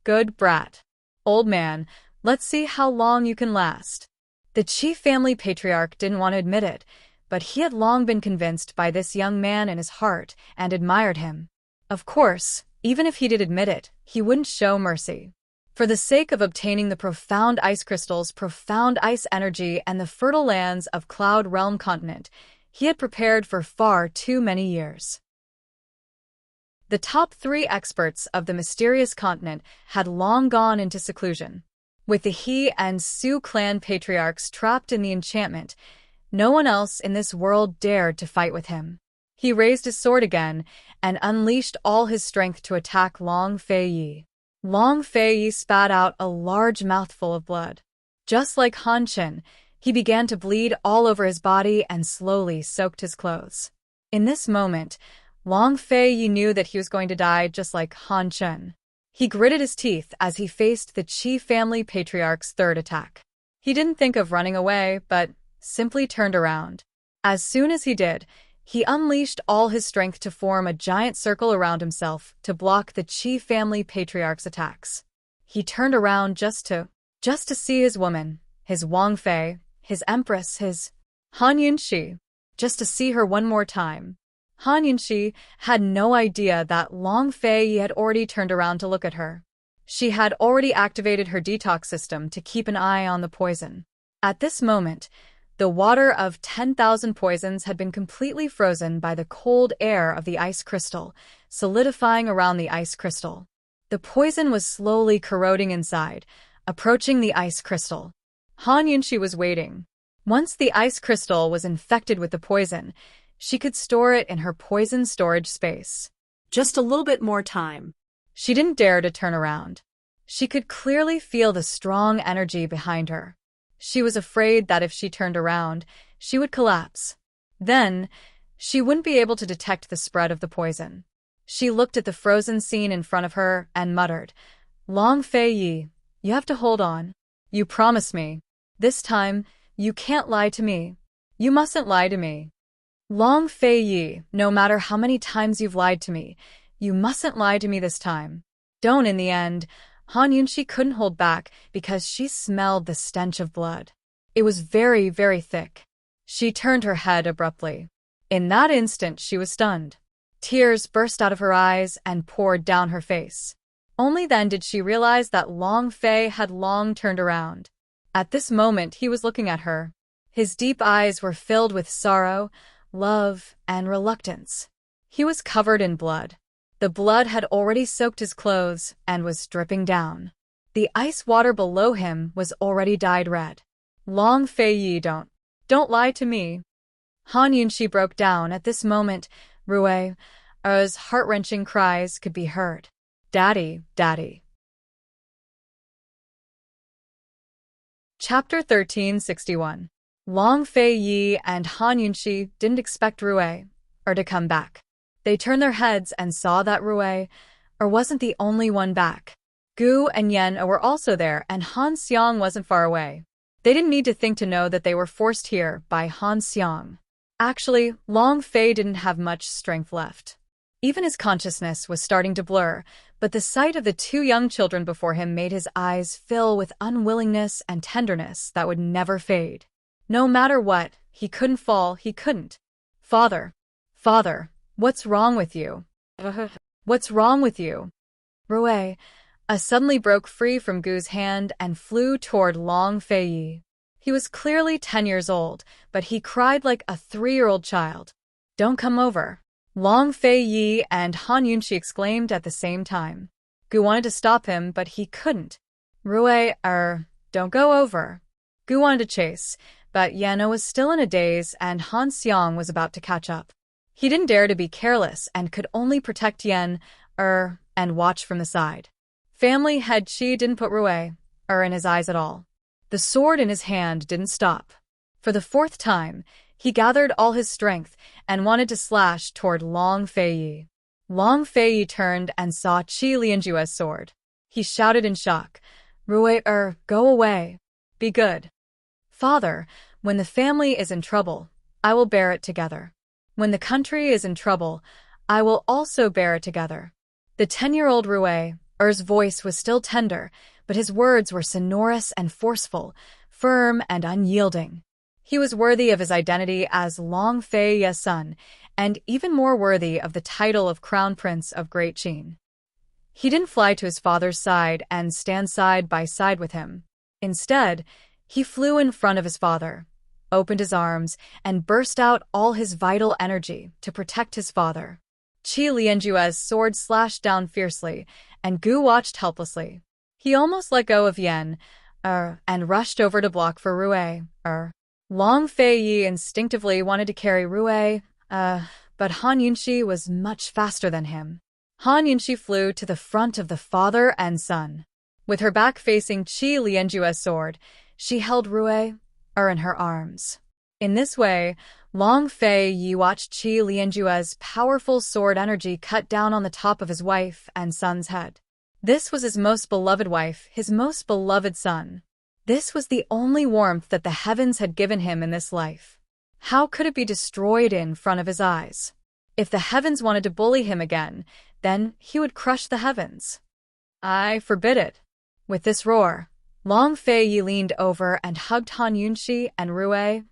Good brat. Old man, let's see how long you can last. The Qi family patriarch didn't want to admit it, but he had long been convinced by this young man in his heart and admired him. Of course, even if he did admit it, he wouldn't show mercy. For the sake of obtaining the profound ice crystals, profound ice energy, and the fertile lands of Cloud Realm continent, he had prepared for far too many years. The top 3 experts of the mysterious continent had long gone into seclusion. With the He and Su clan patriarchs trapped in the enchantment, no one else in this world dared to fight with him. He raised his sword again and unleashed all his strength to attack Long Fei Yi. Long Fei Yi spat out a large mouthful of blood. Just like Han Chen, he began to bleed all over his body and slowly soaked his clothes. In this moment, Long Fei Yi knew that he was going to die just like Han Chen. He gritted his teeth as he faced the Qi family patriarch's 3rd attack. He didn't think of running away, but simply turned around. As soon as he did, he unleashed all his strength to form a giant circle around himself to block the Qi family patriarch's attacks. He turned around just to see his woman, his Wang Fei, his empress, his Han Yunxi, just to see her one more time. Han Yunxi had no idea that Long Fei Yi had already turned around to look at her. She had already activated her detox system to keep an eye on the poison. At this moment, the water of 10,000 poisons had been completely frozen by the cold air of the ice crystal, solidifying around the ice crystal. The poison was slowly corroding inside, approaching the ice crystal. Han Yunxi was waiting. Once the ice crystal was infected with the poison, she could store it in her poison storage space. Just a little bit more time. She didn't dare to turn around. She could clearly feel the strong energy behind her. She was afraid that if she turned around, she would collapse. Then, she wouldn't be able to detect the spread of the poison. She looked at the frozen scene in front of her and muttered, "Long Fei Yi, you have to hold on. You promised me. This time, you can't lie to me. You mustn't lie to me. Long Fei Yi, no matter how many times you've lied to me, you mustn't lie to me this time." Don't. In the end, Han Yunxi couldn't hold back because she smelled the stench of blood. It was very, very thick. She turned her head abruptly. In that instant, she was stunned. Tears burst out of her eyes and poured down her face. Only then did she realize that Long Fei had long turned around. At this moment, he was looking at her. His deep eyes were filled with sorrow, love, and reluctance. He was covered in blood. The blood had already soaked his clothes and was dripping down. The ice water below him was already dyed red. Long Fei Yi, don't lie to me. Han Yunxi broke down at this moment. Rue's heart-wrenching cries could be heard. Daddy, Daddy. Chapter 1361. Long Fei Yi and Han Yunxi didn't expect Rue to come back. They turned their heads and saw that Rue wasn't the only one back. Gu and Yan were also there, and Han Xiang wasn't far away. They didn't need to think to know that they were forced here by Han Xiang. Actually, Long Fei didn't have much strength left. Even his consciousness was starting to blur, but the sight of the two young children before him made his eyes fill with unwillingness and tenderness that would never fade. No matter what, he couldn't fall, he couldn't. Father, what's wrong with you? What's wrong with you? Rue suddenly broke free from Gu's hand and flew toward Long Fei Yi. He was clearly 10 years old, but he cried like a 3-year-old child. Don't come over. Long Fei Yi and Han Yunxi exclaimed at the same time. Gu wanted to stop him, but he couldn't. Rue, don't go over. Gu wanted to chase, but Yan was still in a daze and Han Xiang was about to catch up. He didn't dare to be careless and could only protect Yan, and watch from the side. Family head Qi didn't put Rue, in his eyes at all. The sword in his hand didn't stop. For the 4th time, he gathered all his strength and wanted to slash toward Long Fei Yi. Long Fei Yi turned and saw Qi Lianjue's sword. He shouted in shock, Rue, go away. Be good. Father, when the family is in trouble, I will bear it together. When the country is in trouble, I will also bear it together. The 10-year-old Rue's voice was still tender, but his words were sonorous and forceful, firm and unyielding. He was worthy of his identity as Long Fei Yi's son, and even more worthy of the title of Crown Prince of Great Qin. He didn't fly to his father's side and stand side by side with him. Instead, he flew in front of his father, opened his arms, and burst out all his vital energy to protect his father. Qi Lianjue's sword slashed down fiercely, and Gu watched helplessly. He almost let go of Yan, and rushed over to block for Rue, Long Fei Yi instinctively wanted to carry Rue, but Han Yunxi was much faster than him. Han Yunxi flew to the front of the father and son. With her back facing Qi Lianjue's sword, she held Rue, in her arms. In this way, Long Fei Yi watched Qi Lianjue's powerful sword energy cut down on the top of his wife and son's head. This was his most beloved wife, his most beloved son. This was the only warmth that the heavens had given him in this life. How could it be destroyed in front of his eyes? If the heavens wanted to bully him again, then he would crush the heavens. I forbid it. With this roar, Long Fei Yi leaned over and hugged Han Yunxi and Rue.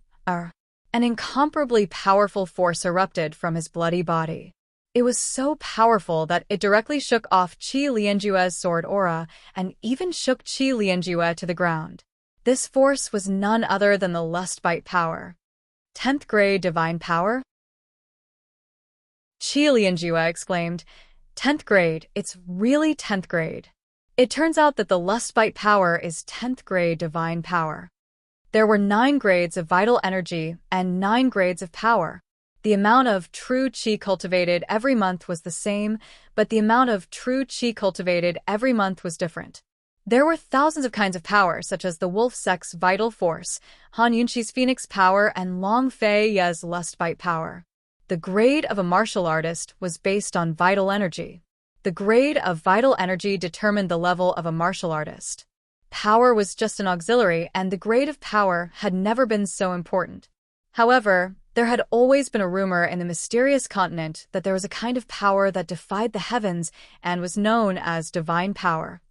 An incomparably powerful force erupted from his bloody body. It was so powerful that it directly shook off Qi Lianjue's sword aura and even shook Qi Lianjue to the ground. This force was none other than the Lust Bite power. 10th grade divine power? Qi Lianjue exclaimed, 10th grade, it's really 10th grade. It turns out that the lust-bite power is 10th grade divine power. There were 9 grades of vital energy and 9 grades of power. The amount of true qi cultivated every month was the same, but the amount of true qi cultivated every month was different. There were thousands of kinds of power, such as the wolf sex vital force, Han Yunqi's phoenix power, and Long Fei Ye's lust-bite power. The grade of a martial artist was based on vital energy. The grade of vital energy determined the level of a martial artist. Power was just an auxiliary, and the grade of power had never been so important. However, there had always been a rumor in the mysterious continent that there was a kind of power that defied the heavens and was known as divine power.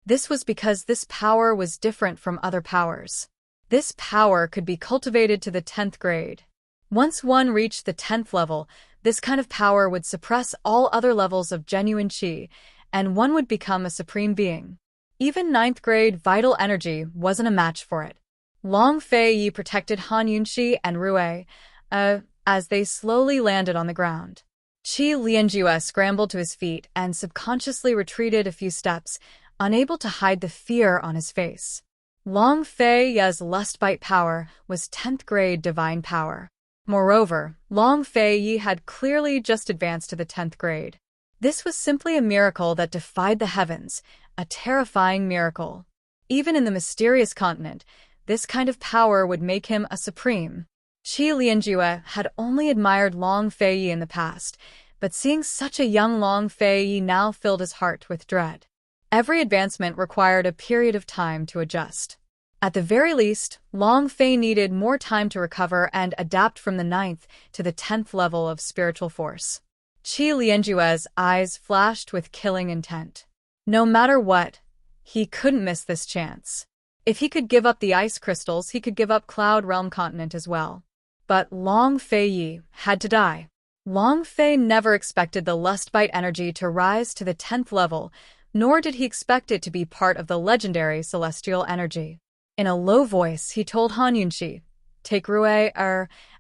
This was because this power was different from other powers. This power could be cultivated to the 10th grade. Once one reached the 10th level, this kind of power would suppress all other levels of genuine qi, and one would become a supreme being. Even 9th grade vital energy wasn't a match for it. Long Fei Yi protected Han Yunqi and Rui, as they slowly landed on the ground. Qi Lianjue scrambled to his feet and subconsciously retreated a few steps, unable to hide the fear on his face. Long Fei Ye's lust-bite power was 10th grade divine power. Moreover, Long Fei Yi had clearly just advanced to the 10th grade. This was simply a miracle that defied the heavens, a terrifying miracle. Even in the mysterious continent, this kind of power would make him a supreme. Qi Lianjue had only admired Long Fei Yi in the past, but seeing such a young Long Fei Yi now filled his heart with dread. Every advancement required a period of time to adjust. At the very least, Long Fei needed more time to recover and adapt from the 9th to the 10th level of spiritual force. Qi Lianjue's eyes flashed with killing intent. No matter what, he couldn't miss this chance. If he could give up the ice crystals, he could give up Cloud Realm Continent as well. But Long Fei Yi had to die. Long Fei never expected the lust-bite energy to rise to the 10th level, nor did he expect it to be part of the legendary celestial energy. In a low voice, he told Han Yunqi, "Take Rui,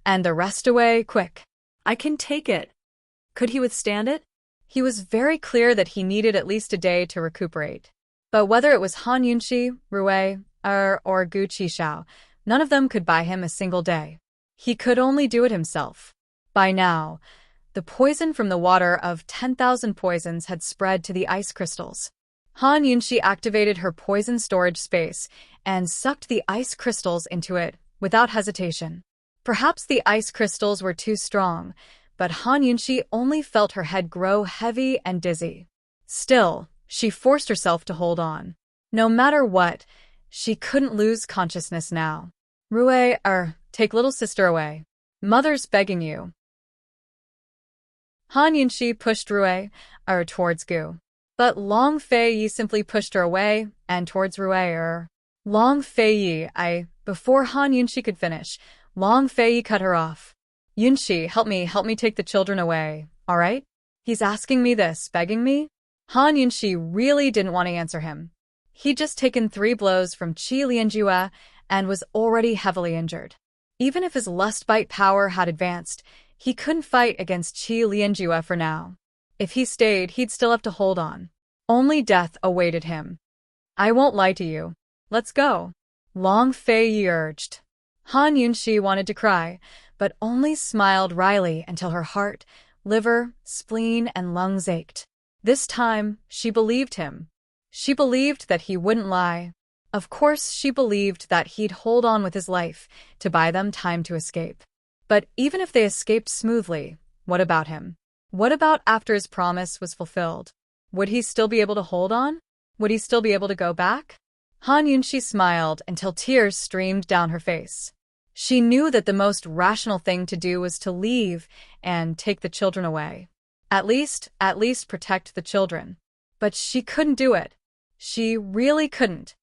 and the rest away, quick." I can take it. Could he withstand it? He was very clear that he needed at least a day to recuperate. But whether it was Han Yunqi, Rui, or Gu Qishao, none of them could buy him a single day. He could only do it himself. By now, the poison from the water of 10,000 poisons had spread to the ice crystals. Han Yunqi activated her poison storage space and sucked the ice crystals into it without hesitation. Perhaps the ice crystals were too strong, but Han Yunqi only felt her head grow heavy and dizzy. Still, she forced herself to hold on. No matter what, she couldn't lose consciousness now. Rui, take little sister away. Mother's begging you. Han Yunqi pushed Rui, towards Gu. But Long Fei Yi simply pushed her away and towards Rui. Long Fei Yi, before Han Yunqi could finish, Long Fei Yi cut her off. Yunqi, help me take the children away, alright? He's asking me this, begging me? Han Yunqi really didn't want to answer him. He'd just taken 3 blows from Qi Lianjue and was already heavily injured. Even if his lust-bite power had advanced, he couldn't fight against Qi Lianjue for now. If he stayed, he'd still have to hold on. Only death awaited him. I won't lie to you. Let's go. Long Fei Yi urged. Han Yunqi wanted to cry, but only smiled wryly until her heart, liver, spleen, and lungs ached. This time, she believed him. She believed that he wouldn't lie. Of course, she believed that he'd hold on with his life to buy them time to escape. But even if they escaped smoothly, what about him? What about after his promise was fulfilled? Would he still be able to hold on? Would he still be able to go back? Han Yunqi smiled until tears streamed down her face. She knew that the most rational thing to do was to leave and take the children away. At least protect the children. But she couldn't do it. She really couldn't.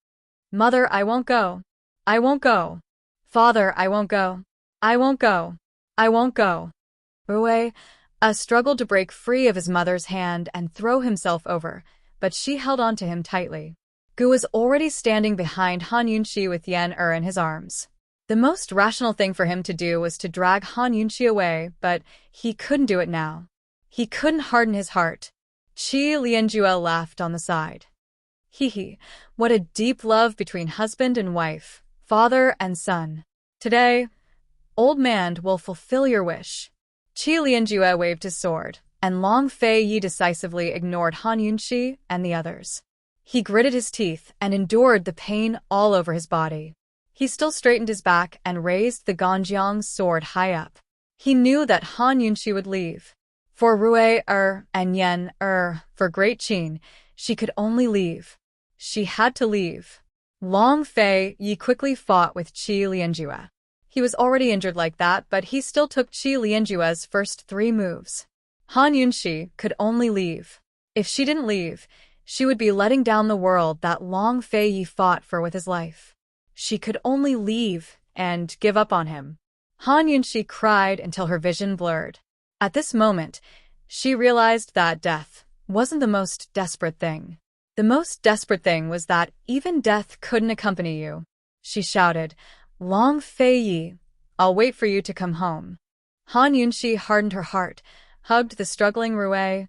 Mother, I won't go. I won't go. Father, I won't go. I won't go. I won't go. Rui struggled to break free of his mother's hand and throw himself over, but she held on to him tightly. Gu was already standing behind Han Yunqi with Yan in his arms. The most rational thing for him to do was to drag Han Yunqi away, but he couldn't do it now. He couldn't harden his heart. Qi Lianjue laughed on the side. Hee hee, what a deep love between husband and wife, father and son. Today, old man will fulfill your wish. Qi Lianjue waved his sword, and Long Fei Yi decisively ignored Han Yunxi and the others. He gritted his teeth and endured the pain all over his body. He still straightened his back and raised the Ganjiang's sword high up. He knew that Han Yunxi would leave. For Rui and Yen for Great Qin, she could only leave. She had to leave. Long Fei Yi quickly fought with Qi Lianjue. He was already injured like that, but he still took Qi Lianjue's first 3 moves. Han Yunxi could only leave. If she didn't leave, she would be letting down the world that Long Fei Yi fought for with his life. She could only leave and give up on him. Han Yunxi cried until her vision blurred. At this moment, she realized that death wasn't the most desperate thing. The most desperate thing was that even death couldn't accompany you. She shouted, "Long Fei Yi, I'll wait for you to come home." Han Yunxi hardened her heart, hugged the struggling Rui,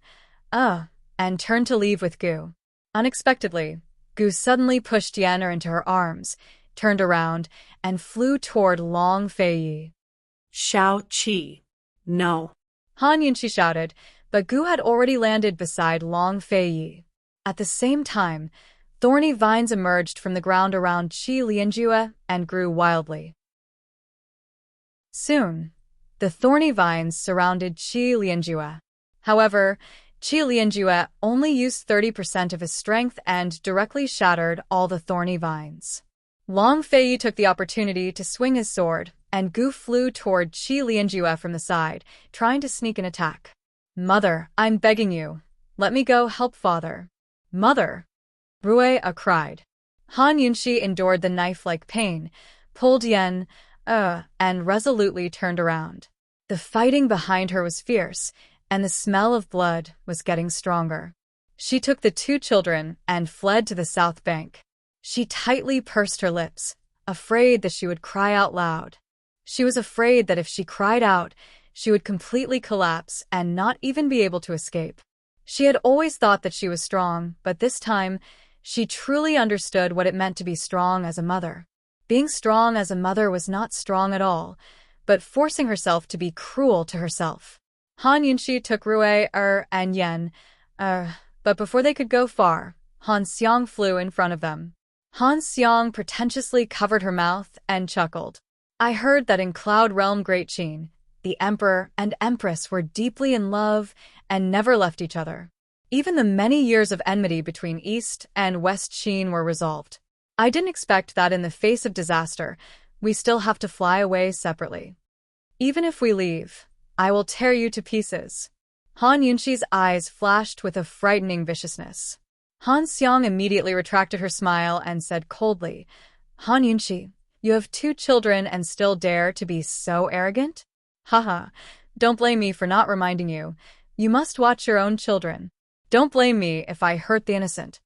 and turned to leave with Gu. Unexpectedly, Gu suddenly pushed Yen'er into her arms, turned around, and flew toward Long Fei Yi. Shao Qi. No. Han Yunxi shouted, but Gu had already landed beside Long Fei Yi. At the same time, thorny vines emerged from the ground around Qi Lianjue and grew wildly. Soon, the thorny vines surrounded Qi Lianjue. However, Qi Lianjue only used 30% of his strength and directly shattered all the thorny vines. Long Fei Yi took the opportunity to swing his sword, and Gu flew toward Qi Lianjue from the side, trying to sneak an attack. "Mother, I'm begging you. Let me go help father." "Mother!" Rui cried. Han Yunxi endured the knife-like pain, pulled Yen, and resolutely turned around. The fighting behind her was fierce, and the smell of blood was getting stronger. She took the 2 children and fled to the south bank. She tightly pursed her lips, afraid that she would cry out loud. She was afraid that if she cried out, she would completely collapse and not even be able to escape. She had always thought that she was strong, but this time, she truly understood what it meant to be strong as a mother. Being strong as a mother was not strong at all, but forcing herself to be cruel to herself. Han Yunxi took Rui and Yen, but before they could go far, Han Xiang flew in front of them. Han Xiang pretentiously covered her mouth and chuckled. "I heard that in Cloud Realm Great Qin, the Emperor and Empress were deeply in love and never left each other. Even the many years of enmity between East and West Qin were resolved. I didn't expect that in the face of disaster, we still have to fly away separately. Even if we leave, I will tear you to pieces." Han Yunxi's eyes flashed with a frightening viciousness. Han Xiang immediately retracted her smile and said coldly, "Han Yunxi, you have 2 children and still dare to be so arrogant? Haha, don't blame me for not reminding you. You must watch your own children. Don't blame me if I hurt the innocent."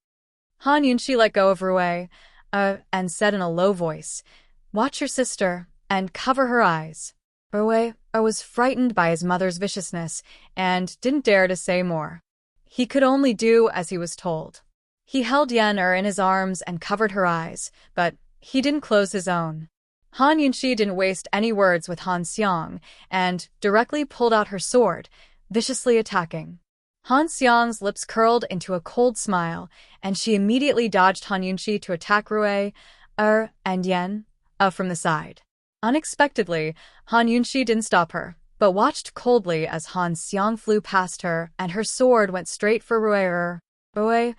Han Yunxi let go of Rui, and said in a low voice, "Watch your sister and cover her eyes." Rui was frightened by his mother's viciousness and didn't dare to say more. He could only do as he was told. He held Yen'er in his arms and covered her eyes, but he didn't close his own. Han Yunxi didn't waste any words with Han Xiang and directly pulled out her sword, viciously attacking. Han Xiang's lips curled into a cold smile, and she immediately dodged Han Yunxi to attack Rui, and Yen, from the side. Unexpectedly, Han Yunxi didn't stop her, but watched coldly as Han Xiang flew past her and her sword went straight for Rui. Rui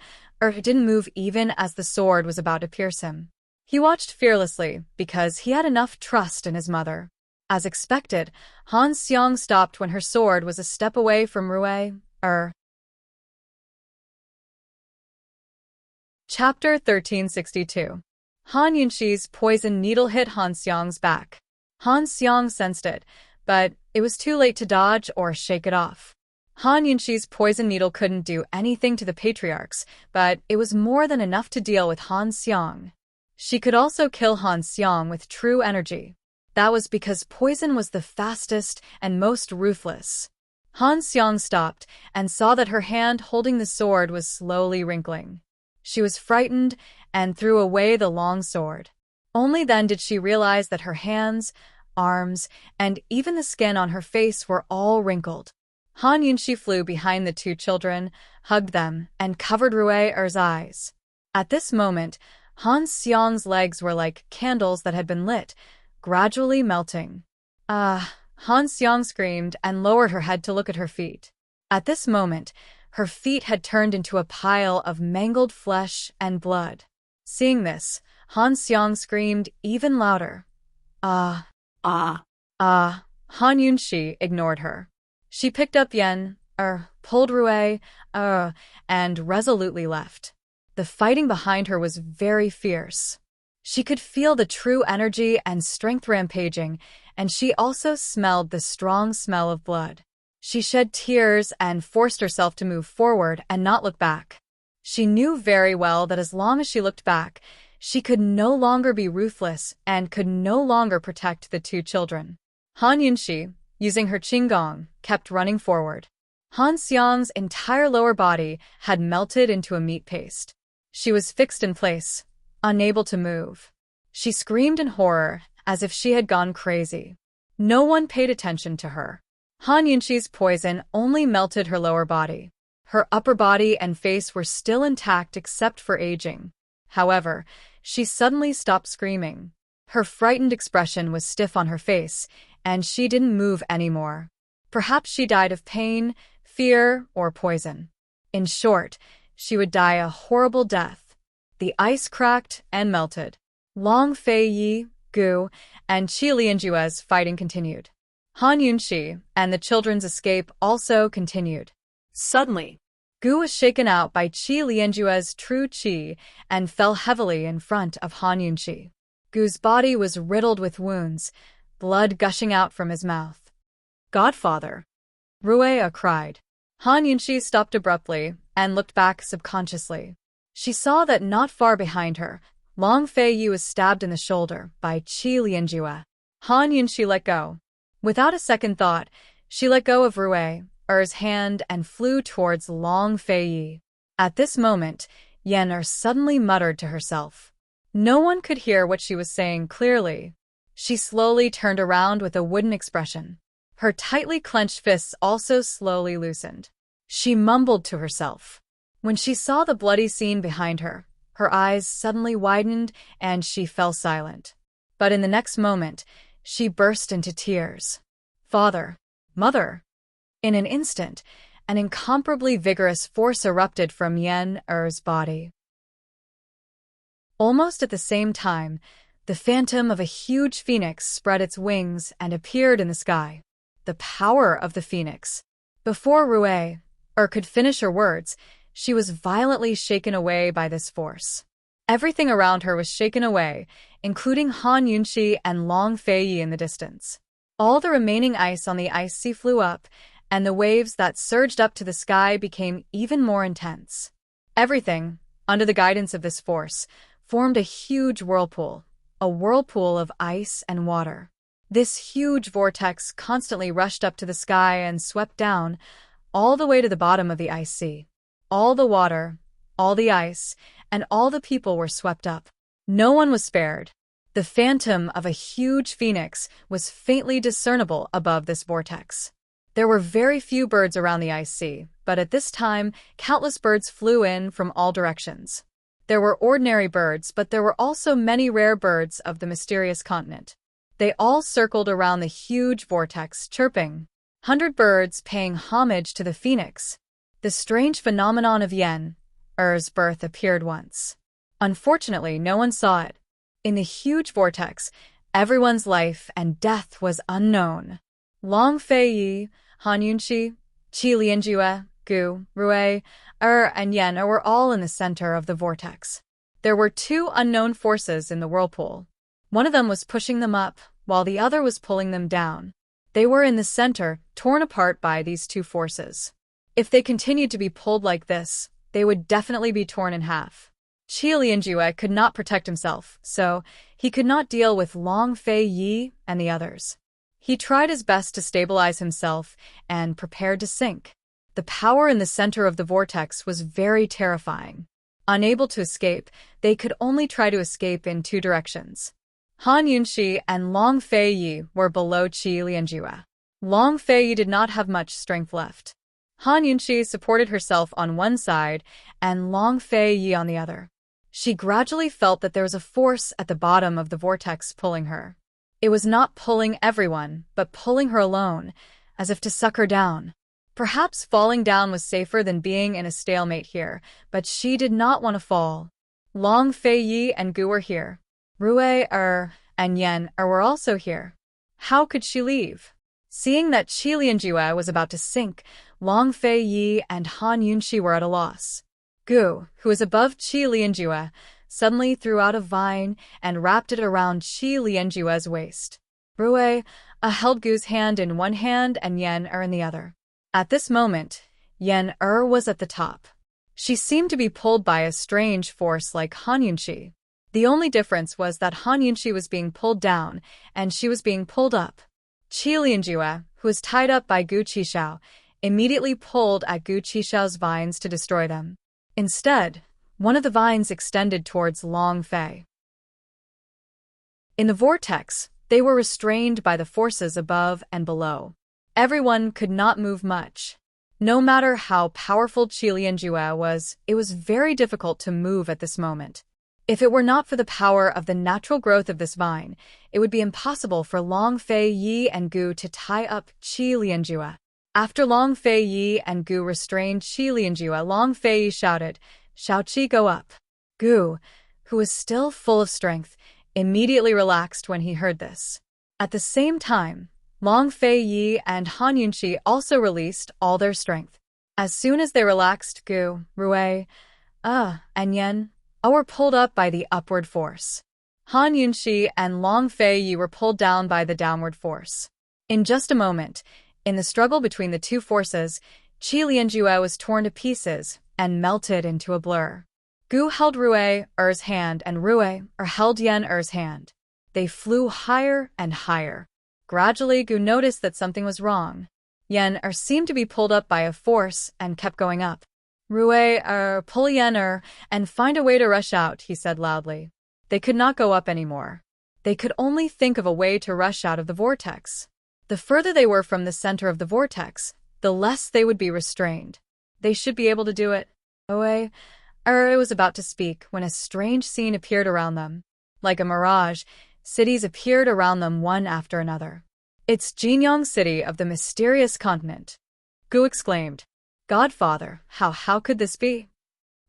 didn't move even as the sword was about to pierce him. He watched fearlessly because he had enough trust in his mother. As expected, Han Xiang stopped when her sword was a step away from Rui. Chapter 1362. Han Yunxi's poison needle hit Han Xiang's back. Han Xiang sensed it, but it was too late to dodge or shake it off. Han Yunxi's poison needle couldn't do anything to the patriarchs, but it was more than enough to deal with Han Xiang. She could also kill Han Xiang with true energy. That was because poison was the fastest and most ruthless. Han Xiang stopped and saw that her hand holding the sword was slowly wrinkling. She was frightened and threw away the long sword. Only then did she realize that her hands, arms, and even the skin on her face were all wrinkled. Han Yunxi flew behind the two children, hugged them, and covered Rui's eyes. At this moment, Han Xiang's legs were like candles that had been lit, gradually melting. Han Xiang screamed and lowered her head to look at her feet. At this moment, her feet had turned into a pile of mangled flesh and blood. Seeing this, Han Xiang screamed even louder. Han Yunxi ignored her. She picked up pulled Rui, and resolutely left. The fighting behind her was very fierce. She could feel the true energy and strength rampaging, and she also smelled the strong smell of blood. She shed tears and forced herself to move forward and not look back. She knew very well that as long as she looked back, she could no longer be ruthless and could no longer protect the two children. Han Yunxi, using her qinggong, kept running forward. Han Xiang's entire lower body had melted into a meat paste. She was fixed in place, unable to move. She screamed in horror, as if she had gone crazy. No one paid attention to her. Han Yunxi's poison only melted her lower body. Her upper body and face were still intact except for aging. However, she suddenly stopped screaming. Her frightened expression was stiff on her face, and she didn't move anymore. Perhaps she died of pain, fear, or poison. In short, she would die a horrible death. The ice cracked and melted. Long Fei Yi, Gu, and Qi Lianjue's fighting continued. Han Yunxi and the children's escape also continued. Suddenly, Gu was shaken out by Qi Lianjue's true qi and fell heavily in front of Han Yunxi. Gu's body was riddled with wounds, blood gushing out from his mouth. Godfather! Rui cried. Han Yunxi stopped abruptly and looked back subconsciously. She saw that not far behind her, Long Fei Yi was stabbed in the shoulder by Qi Lianjue. Han Yunxi let go. Without a second thought, she let go of Rui's hand and flew towards Long Fei Yi. At this moment, Yen suddenly muttered to herself. No one could hear what she was saying clearly. She slowly turned around with a wooden expression. Her tightly clenched fists also slowly loosened. She mumbled to herself. When she saw the bloody scene behind her, her eyes suddenly widened and she fell silent. But in the next moment, she burst into tears. Father, mother. In an instant, an incomparably vigorous force erupted from Yen's body. Almost at the same time, the phantom of a huge phoenix spread its wings and appeared in the sky. The power of the phoenix. Before Rui could finish her words, she was violently shaken away by this force. Everything around her was shaken away, including Han Yunxi and Long Fei Yi in the distance. All the remaining ice on the ice sea flew up, and the waves that surged up to the sky became even more intense. Everything, under the guidance of this force, formed a huge whirlpool, a whirlpool of ice and water. This huge vortex constantly rushed up to the sky and swept down, all the way to the bottom of the ice sea. All the water, all the ice, and all the people were swept up. No one was spared. The phantom of a huge phoenix was faintly discernible above this vortex. There were very few birds around the ice sea, but at this time, countless birds flew in from all directions. There were ordinary birds, but there were also many rare birds of the mysterious continent. They all circled around the huge vortex, chirping. 100 birds paying homage to the phoenix. The strange phenomenon of Yen's birth appeared once. Unfortunately, no one saw it. In the huge vortex, everyone's life and death was unknown. Long Fei Yi, Han Yunxi, Qi Lianjue, Gu, Rui, and Yen were all in the center of the vortex. There were two unknown forces in the whirlpool. One of them was pushing them up, while the other was pulling them down. They were in the center, torn apart by these two forces. If they continued to be pulled like this, they would definitely be torn in half. Qi Lianjue could not protect himself, so he could not deal with Long Fei Yi and the others. He tried his best to stabilize himself and prepared to sink. The power in the center of the vortex was very terrifying. Unable to escape, they could only try to escape in two directions. Han Yunxi and Long Feiyi were below Qi Lianjue. Long Feiyi did not have much strength left. Han Yunxi supported herself on one side and Long Feiyi on the other. She gradually felt that there was a force at the bottom of the vortex pulling her. It was not pulling everyone, but pulling her alone, as if to suck her down. Perhaps falling down was safer than being in a stalemate here, but she did not want to fall. Long Feiyi and Gu were here. Rue and Yan were also here. How could she leave? Seeing that Qi Lianjue was about to sink, Long Feiyi and Han Yunxi were at a loss. Gu, who was above Qi Lianjue, suddenly threw out a vine and wrapped it around Qi Lianjue's waist. Rue held Gu's hand in one hand and Yan in the other. At this moment, Yan was at the top. She seemed to be pulled by a strange force like Han Yunxi. The only difference was that Han Yunxi was being pulled down, and she was being pulled up. Qi Lianjue, who was tied up by Gu Qishao, immediately pulled at Gu Qishao's vines to destroy them. Instead, one of the vines extended towards Long Fei. In the vortex, they were restrained by the forces above and below. Everyone could not move much. No matter how powerful Qi Lianjue was, it was very difficult to move at this moment. If it were not for the power of the natural growth of this vine, it would be impossible for Long Feiyi and Gu to tie up Qi Lianjue. After Long Feiyi and Gu restrained Qi Lianjue, Long Feiyi shouted, "Shao Qi, go up." Gu, who was still full of strength, immediately relaxed when he heard this. At the same time, Long Feiyi and Han Yunxi also released all their strength. As soon as they relaxed, Gu, Rue, and Yan were pulled up by the upward force. Han Yunxi and Long Feiyi were pulled down by the downward force. In just a moment, in the struggle between the two forces, Qi Lianjue was torn to pieces and melted into a blur. Gu held Rue's hand and Rue held Yan's hand. They flew higher and higher. Gradually, Gu noticed that something was wrong. Yan seemed to be pulled up by a force and kept going up. Rue, pull Yan and find a way to rush out, he said loudly. They could not go up anymore. They could only think of a way to rush out of the vortex. The further they were from the center of the vortex, the less they would be restrained. They should be able to do it. Rue was about to speak when a strange scene appeared around them. Like a mirage, cities appeared around them one after another. It's Jinyang City of the mysterious continent. Gu exclaimed. Godfather, how could this be?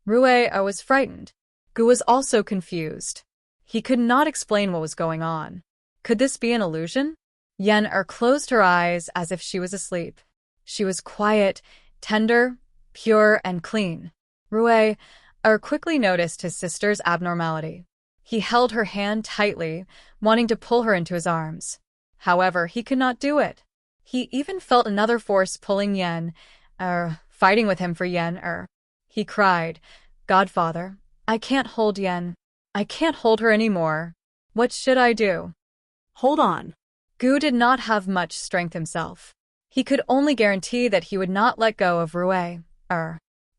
Rue was frightened. Gu was also confused. He could not explain what was going on. Could this be an illusion? Yan closed her eyes as if she was asleep. She was quiet, tender, pure, and clean. Rue quickly noticed his sister's abnormality. He held her hand tightly, wanting to pull her into his arms. However, he could not do it. He even felt another force pulling Yan, fighting with him for Yan. He cried, Godfather, I can't hold Yan. I can't hold her anymore. What should I do? Hold on. Gu did not have much strength himself. He could only guarantee that he would not let go of Rue.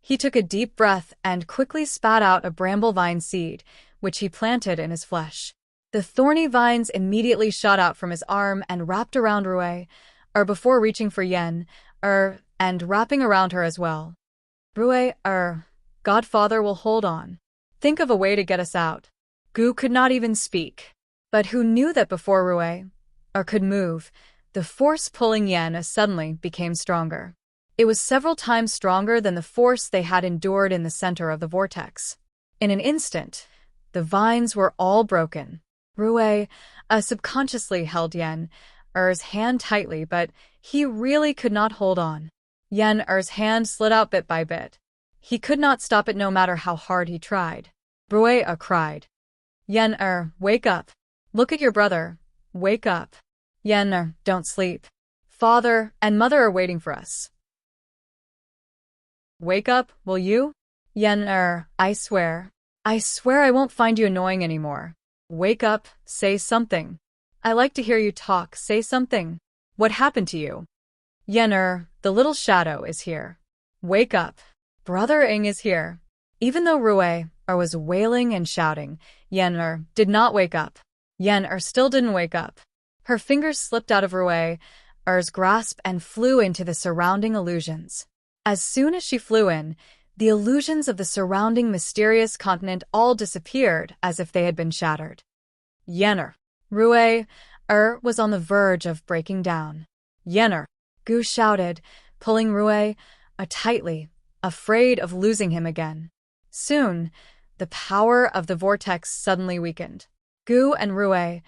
He took a deep breath and quickly spat out a bramble vine seed, which he planted in his flesh. The thorny vines immediately shot out from his arm and wrapped around Rue, before reaching for Yan, and wrapping around her as well. Rue, Godfather will hold on. Think of a way to get us out. Gu could not even speak. But who knew that before Rue, could move, the force pulling Yan suddenly became stronger. It was several times stronger than the force they had endured in the center of the vortex. In an instant, the vines were all broken. Rue subconsciously held Yan's hand tightly, but he really could not hold on. Yan's hand slid out bit by bit. He could not stop it no matter how hard he tried. Rue cried. Yan, wake up. Look at your brother. Wake up. Yan, don't sleep. Father and mother are waiting for us. Wake up, will you? Yan, I swear I won't find you annoying anymore. Wake up, say something. I like to hear you talk, say something. What happened to you? Yen'er, the little shadow, is here. Wake up. Brother Ing is here. Even though Rui was wailing and shouting, Yen'er did not wake up. Yen'er still didn't wake up. Her fingers slipped out of Rui's grasp and flew into the surrounding illusions. As soon as she flew in, the illusions of the surrounding mysterious continent all disappeared as if they had been shattered. Yen'er. Rui was on the verge of breaking down. Yen'er. Gu shouted, pulling Rui tightly, afraid of losing him again. Soon, the power of the vortex suddenly weakened. Gu and Rui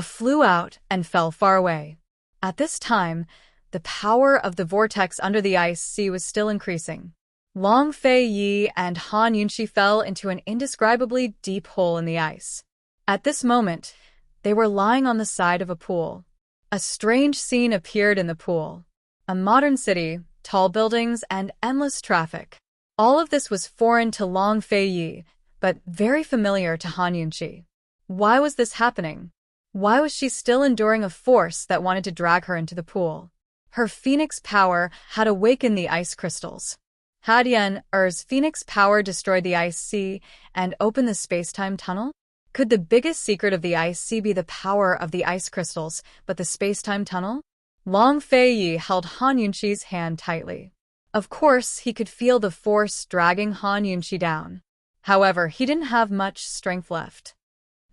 flew out and fell far away. At this time, the power of the vortex under the ice sea was still increasing. Long Fei Yi and Han Yunxi fell into an indescribably deep hole in the ice. At this moment, they were lying on the side of a pool. A strange scene appeared in the pool. A modern city, tall buildings, and endless traffic. All of this was foreign to Long Fei Yi, but very familiar to Han Yunxi. Why was this happening? Why was she still enduring a force that wanted to drag her into the pool? Her phoenix power had awakened the ice crystals. Had Yen'er's phoenix power destroyed the ice sea and opened the space-time tunnel? Could the biggest secret of the ice sea be the power of the ice crystals, but the space-time tunnel? Long Fei Yi held Han Yunxi's hand tightly. Of course, he could feel the force dragging Han Yunxi down. However, he didn't have much strength left.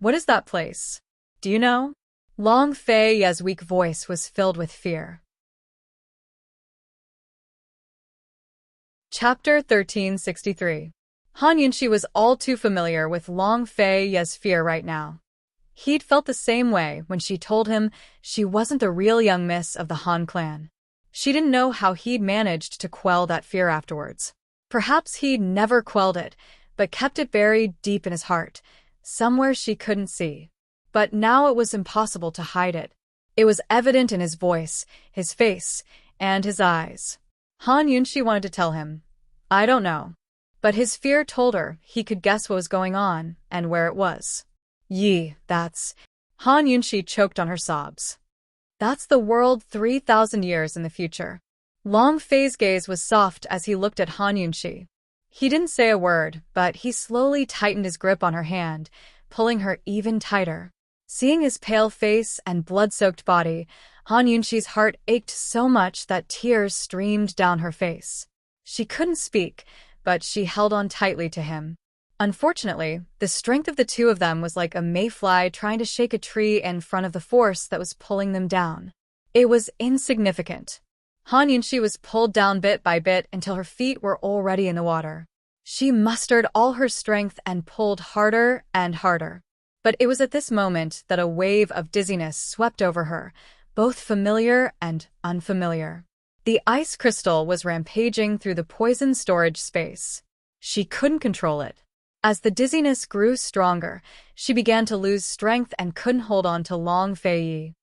What is that place? Do you know? Long Fei Yi's weak voice was filled with fear. Chapter 1363. Han Yunxi was all too familiar with Long Fei Yi's fear right now. He'd felt the same way when she told him she wasn't the real young miss of the Han clan. She didn't know how he'd managed to quell that fear afterwards. Perhaps he'd never quelled it, but kept it buried deep in his heart, somewhere she couldn't see. But now it was impossible to hide it. It was evident in his voice, his face, and his eyes. Han Yunxi wanted to tell him, "I don't know." But his fear told her he could guess what was going on and where it was. That's... Han Yunxi choked on her sobs. That's the world 3,000 years in the future. Long Fei's gaze was soft as he looked at Han Yunxi. He didn't say a word, but he slowly tightened his grip on her hand, pulling her even tighter. Seeing his pale face and blood-soaked body, Han Yunxi's heart ached so much that tears streamed down her face. She couldn't speak, but she held on tightly to him. Unfortunately, the strength of the two of them was like a mayfly trying to shake a tree in front of the force that was pulling them down. It was insignificant. Han Yunxi was pulled down bit by bit until her feet were already in the water. She mustered all her strength and pulled harder and harder. But it was at this moment that a wave of dizziness swept over her, both familiar and unfamiliar. The ice crystal was rampaging through the poison storage space. She couldn't control it. As the dizziness grew stronger, she began to lose strength and couldn't hold on to Long Fei Yi.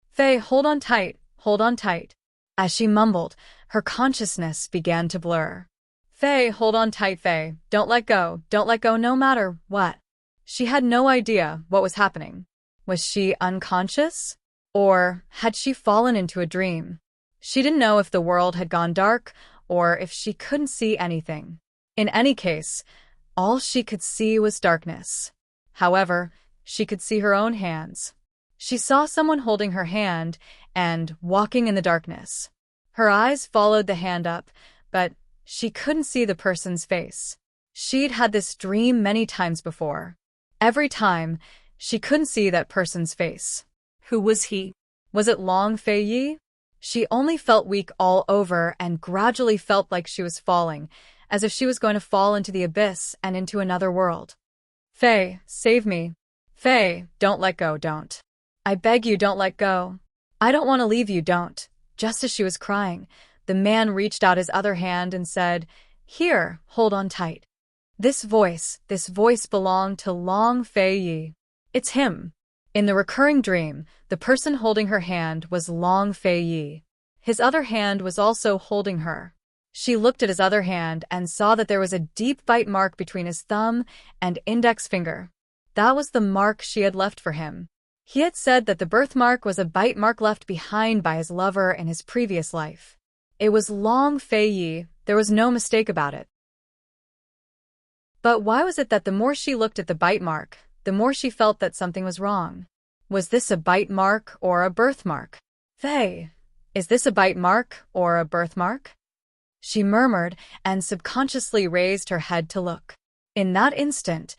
"Fei, hold on tight, hold on tight." As she mumbled, her consciousness began to blur. "Fei, hold on tight, Fei, don't let go no matter what." She had no idea what was happening. Was she unconscious? Or had she fallen into a dream? She didn't know if the world had gone dark or if she couldn't see anything. In any case, all she could see was darkness. However, she could see her own hands. She saw someone holding her hand and walking in the darkness. Her eyes followed the hand up, but she couldn't see the person's face. She'd had this dream many times before. Every time, she couldn't see that person's face. Who was he? Was it Long Fei Yi? She only felt weak all over and gradually felt like she was falling, as if she was going to fall into the abyss and into another world. "Fei, save me. Fei, don't let go, don't. I beg you, don't let go. I don't want to leave you, don't." Just as she was crying, the man reached out his other hand and said, "Here, hold on tight." This voice belonged to Long Fei Yi. It's him. In the recurring dream, the person holding her hand was Long Fei Yi. His other hand was also holding her. She looked at his other hand and saw that there was a deep bite mark between his thumb and index finger. That was the mark she had left for him. He had said that the birthmark was a bite mark left behind by his lover in his previous life. It was Long Fei Yi, there was no mistake about it. But why was it that the more she looked at the bite mark, the more she felt that something was wrong? Was this a bite mark or a birthmark? Fei, is this a bite mark or a birthmark? She murmured and subconsciously raised her head to look. In that instant,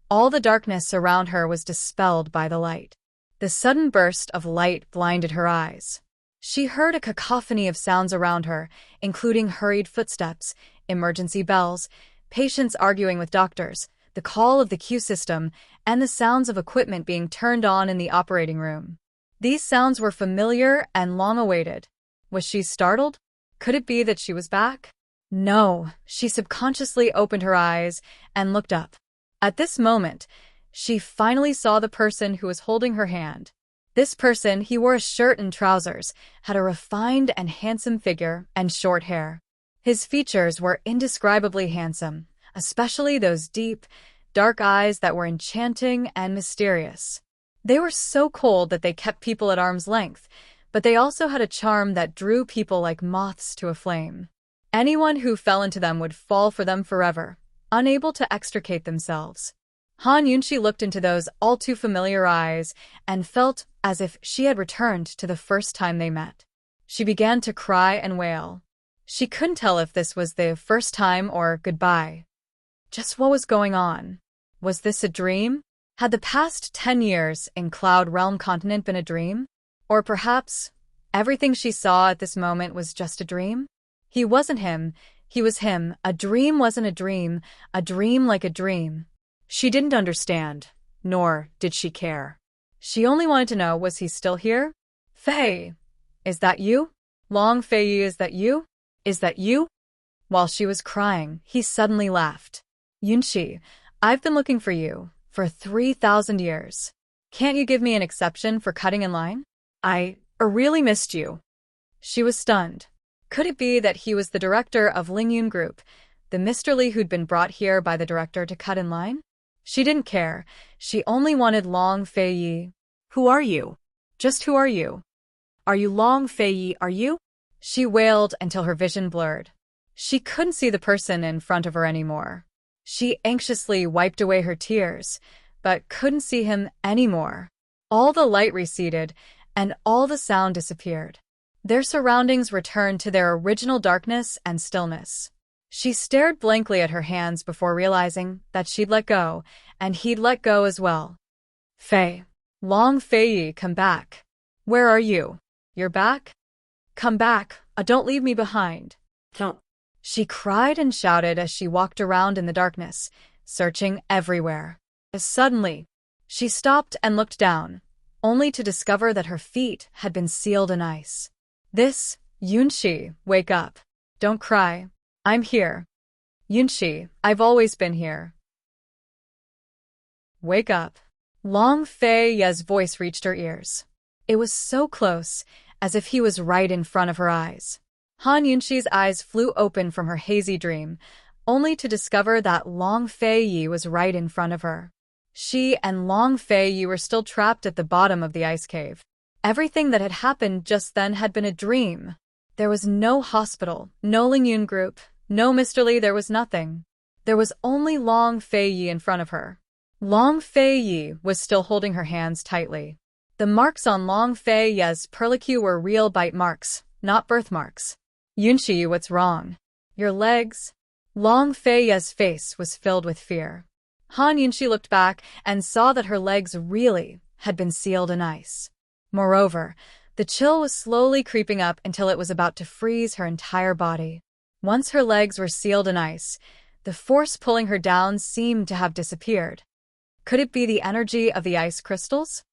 all the darkness around her was dispelled by the light. The sudden burst of light blinded her eyes. She heard a cacophony of sounds around her, including hurried footsteps, emergency bells, patients arguing with doctors, the call of the queue system, and the sounds of equipment being turned on in the operating room. These sounds were familiar and long-awaited. Was she startled? Could it be that she was back? No, she subconsciously opened her eyes and looked up. At this moment, she finally saw the person who was holding her hand. This person, he wore a shirt and trousers, had a refined and handsome figure and short hair. His features were indescribably handsome, especially those deep, dark eyes that were enchanting and mysterious. They were so cold that they kept people at arm's length, but they also had a charm that drew people like moths to a flame. Anyone who fell into them would fall for them forever, unable to extricate themselves. Han Yunxi looked into those all-too-familiar eyes and felt as if she had returned to the first time they met. She began to cry and wail. She couldn't tell if this was the first time or goodbye. Just what was going on? Was this a dream? Had the past 10 years in Cloud Realm Continent been a dream? Or perhaps everything she saw at this moment was just a dream? He wasn't him, he was him. A dream wasn't a dream like a dream. She didn't understand, nor did she care. She only wanted to know, was he still here? Fei, is that you? Long Fei Yi, is that you? Is that you? While she was crying, he suddenly laughed. Yunxi, I've been looking for you for 3,000 years. Can't you give me an exception for cutting in line? I really missed you. She was stunned. Could it be that he was the director of Lingyun Group, the Mr. Li who'd been brought here by the director to cut in line? She didn't care. She only wanted Long Fei Yi. Who are you? Just who are you? Are you Long Fei Yi, are you? She wailed until her vision blurred. She couldn't see the person in front of her anymore. She anxiously wiped away her tears, but couldn't see him anymore. All the light receded, and all the sound disappeared. Their surroundings returned to their original darkness and stillness. She stared blankly at her hands before realizing that she'd let go, and he'd let go as well. Fei. Long Fei Yi, come back. Where are you? You're back? Come back, don't leave me behind. Don't. She cried and shouted as she walked around in the darkness, searching everywhere. Suddenly, she stopped and looked down, only to discover that her feet had been sealed in ice. This, Yunxi, wake up. Don't cry. I'm here. Yunxi, I've always been here. Wake up. Long Fei Yi's voice reached her ears. It was so close, as if he was right in front of her eyes. Han Yunxi's eyes flew open from her hazy dream, only to discover that Long Fei Yi was right in front of her. She and Long Fei Yi were still trapped at the bottom of the ice cave. Everything that had happened just then had been a dream. There was no hospital, no Lingyun Group, no Mr. Li, there was nothing. There was only Long Fei Yi in front of her. Long Fei Yi was still holding her hands tightly. The marks on Long Fei Yi's perlicue were real bite marks, not birthmarks. Yunxi, what's wrong? Your legs? Long Fei Yi's face was filled with fear. Han Yunxi looked back and saw that her legs really had been sealed in ice. Moreover, the chill was slowly creeping up until it was about to freeze her entire body. Once her legs were sealed in ice, the force pulling her down seemed to have disappeared. Could it be the energy of the ice crystals?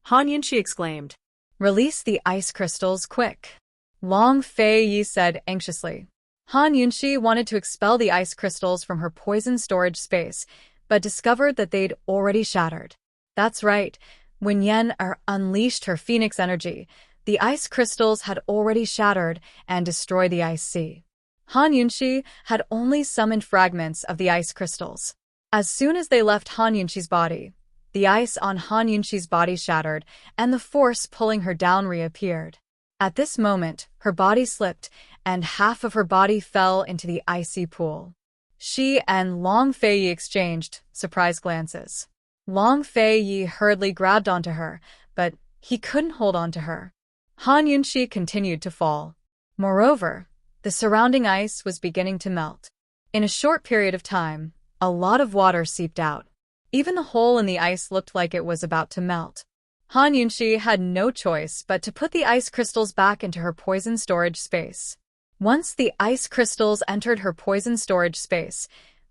Han Yunxi exclaimed. Release the ice crystals, quick. Long Fei Yi said anxiously. Han Yunxi wanted to expel the ice crystals from her poison storage space, but discovered that they'd already shattered. That's right. When Yen unleashed her phoenix energy, the ice crystals had already shattered and destroyed the ice sea. Han Yunxi had only summoned fragments of the ice crystals. As soon as they left Han Yunxi's body, The ice on Han Yunxi's body shattered, and the force pulling her down reappeared. At this moment, her body slipped, and half of her body fell into the icy pool. She and Long Feiyi exchanged surprised glances. Long Feiyi hurriedly grabbed onto her, but he couldn't hold on to her. Han Yunxi continued to fall. Moreover, the surrounding ice was beginning to melt. In a short period of time, a lot of water seeped out. Even the hole in the ice looked like it was about to melt. Han Yunxi had no choice but to put the ice crystals back into her poison storage space. Once the ice crystals entered her poison storage space,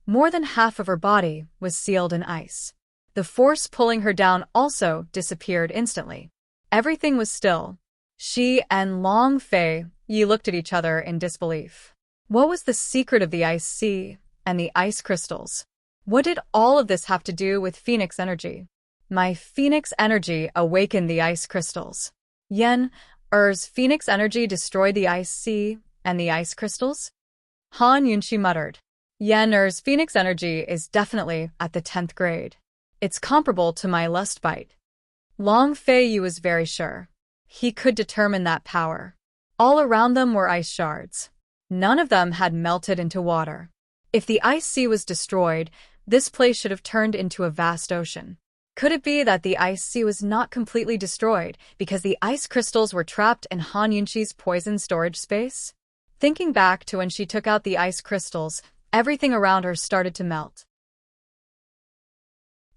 more than half of her body was sealed in ice. The force pulling her down also disappeared instantly. Everything was still. She and Long Feiyi looked at each other in disbelief. What was the secret of the ice sea and the ice crystals? What did all of this have to do with Phoenix energy? My Phoenix energy awakened the ice crystals. Yen's Phoenix energy destroyed the ice sea and the ice crystals? Han Yunxi muttered. Yen's Phoenix energy is definitely at the 10th grade. It's comparable to my lust bite. Long Feiyi was very sure. He could determine that power. All around them were ice shards. None of them had melted into water. If the ice sea was destroyed, this place should have turned into a vast ocean. Could it be that the ice sea was not completely destroyed because the ice crystals were trapped in Han Yunxi's poison storage space? Thinking back to when she took out the ice crystals, everything around her started to melt.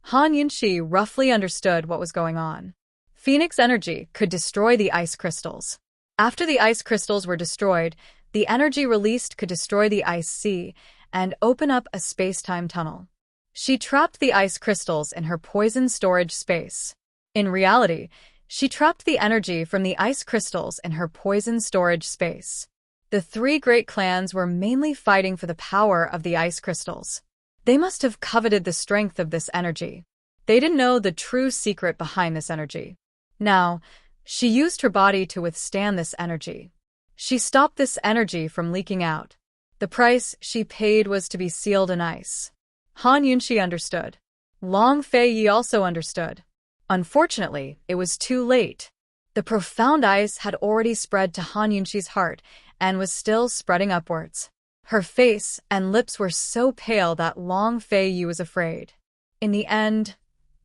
Han Yunxi roughly understood what was going on. Phoenix energy could destroy the ice crystals. After the ice crystals were destroyed, the energy released could destroy the ice sea and open up a space-time tunnel. She trapped the ice crystals in her poison storage space. In reality, she trapped the energy from the ice crystals in her poison storage space. The three great clans were mainly fighting for the power of the ice crystals. They must have coveted the strength of this energy. They didn't know the true secret behind this energy. Now, she used her body to withstand this energy. She stopped this energy from leaking out. The price she paid was to be sealed in ice. Han Yunxi understood. Long Feiyi also understood. Unfortunately, it was too late. The profound ice had already spread to Han Yunxi's heart and was still spreading upwards. Her face and lips were so pale that Long Feiyi was afraid. In the end,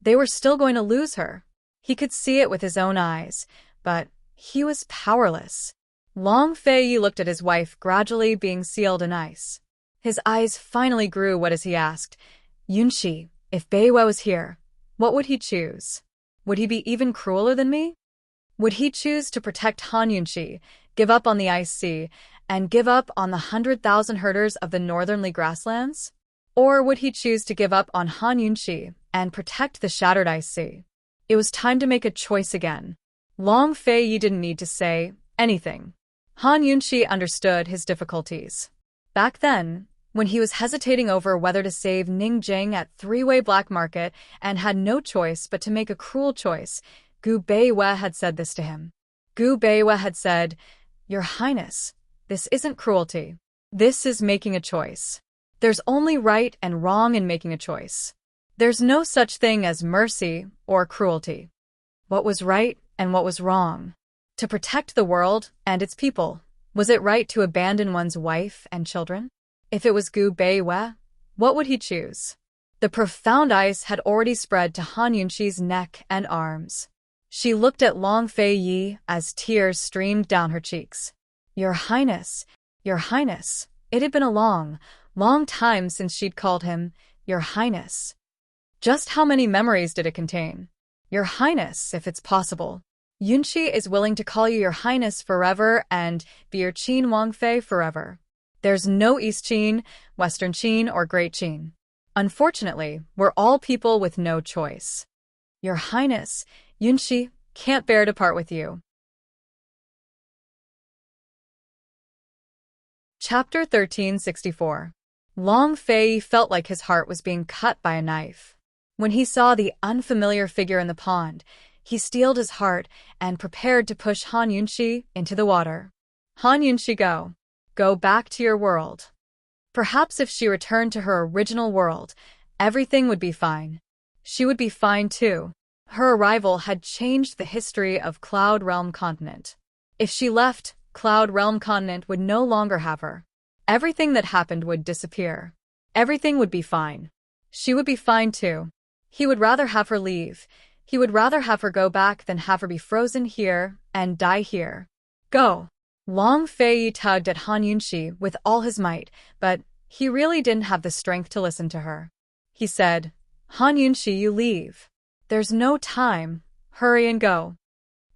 they were still going to lose her. He could see it with his own eyes, but he was powerless. Long Feiyi looked at his wife gradually being sealed in ice. His eyes finally grew wet as he asked, Yunxi, if Beiwei was here, what would he choose? Would he be even crueler than me? Would he choose to protect Han Yunxi, give up on the ice sea, and give up on the 100,000 herders of the northernly grasslands? Or would he choose to give up on Han Yunxi and protect the shattered ice sea? It was time to make a choice again. Long Feiyi didn't need to say anything. Han Yunxi understood his difficulties. Back then, when he was hesitating over whether to save Ningjing at three-way black market and had no choice but to make a cruel choice, Gu Beiwei had said this to him. Gu Beiwei had said, Your Highness, this isn't cruelty. This is making a choice. There's only right and wrong in making a choice. There's no such thing as mercy or cruelty. What was right and what was wrong? To protect the world and its people, was it right to abandon one's wife and children? If it was Gu Beiwei, what would he choose? The profound ice had already spread to Han Yunxi's neck and arms. She looked at Long Feiyi as tears streamed down her cheeks. Your Highness, it had been a long, long time since she'd called him, Your Highness. Just how many memories did it contain? Your Highness, if it's possible. Yunxi is willing to call you Your Highness forever and be your Qin Wangfei forever. There's no East Qin, Western Qin, or Great Qin. Unfortunately, we're all people with no choice. Your Highness, Yunxi can't bear to part with you. Chapter 1364. Long Fei felt like his heart was being cut by a knife. When he saw the unfamiliar figure in the pond, he steeled his heart and prepared to push Han Yunxi into the water. Han Yunxi, go. Go back to your world. Perhaps if she returned to her original world, everything would be fine. She would be fine too. Her arrival had changed the history of Cloud Realm Continent. If she left, Cloud Realm Continent would no longer have her. Everything that happened would disappear. Everything would be fine. She would be fine too. He would rather have her leave. He would rather have her go back than have her be frozen here and die here. Go. Long Fei tugged at Han Yunxi with all his might, but he really didn't have the strength to listen to her. He said, Han Yunxi, you leave. There's no time. Hurry and go.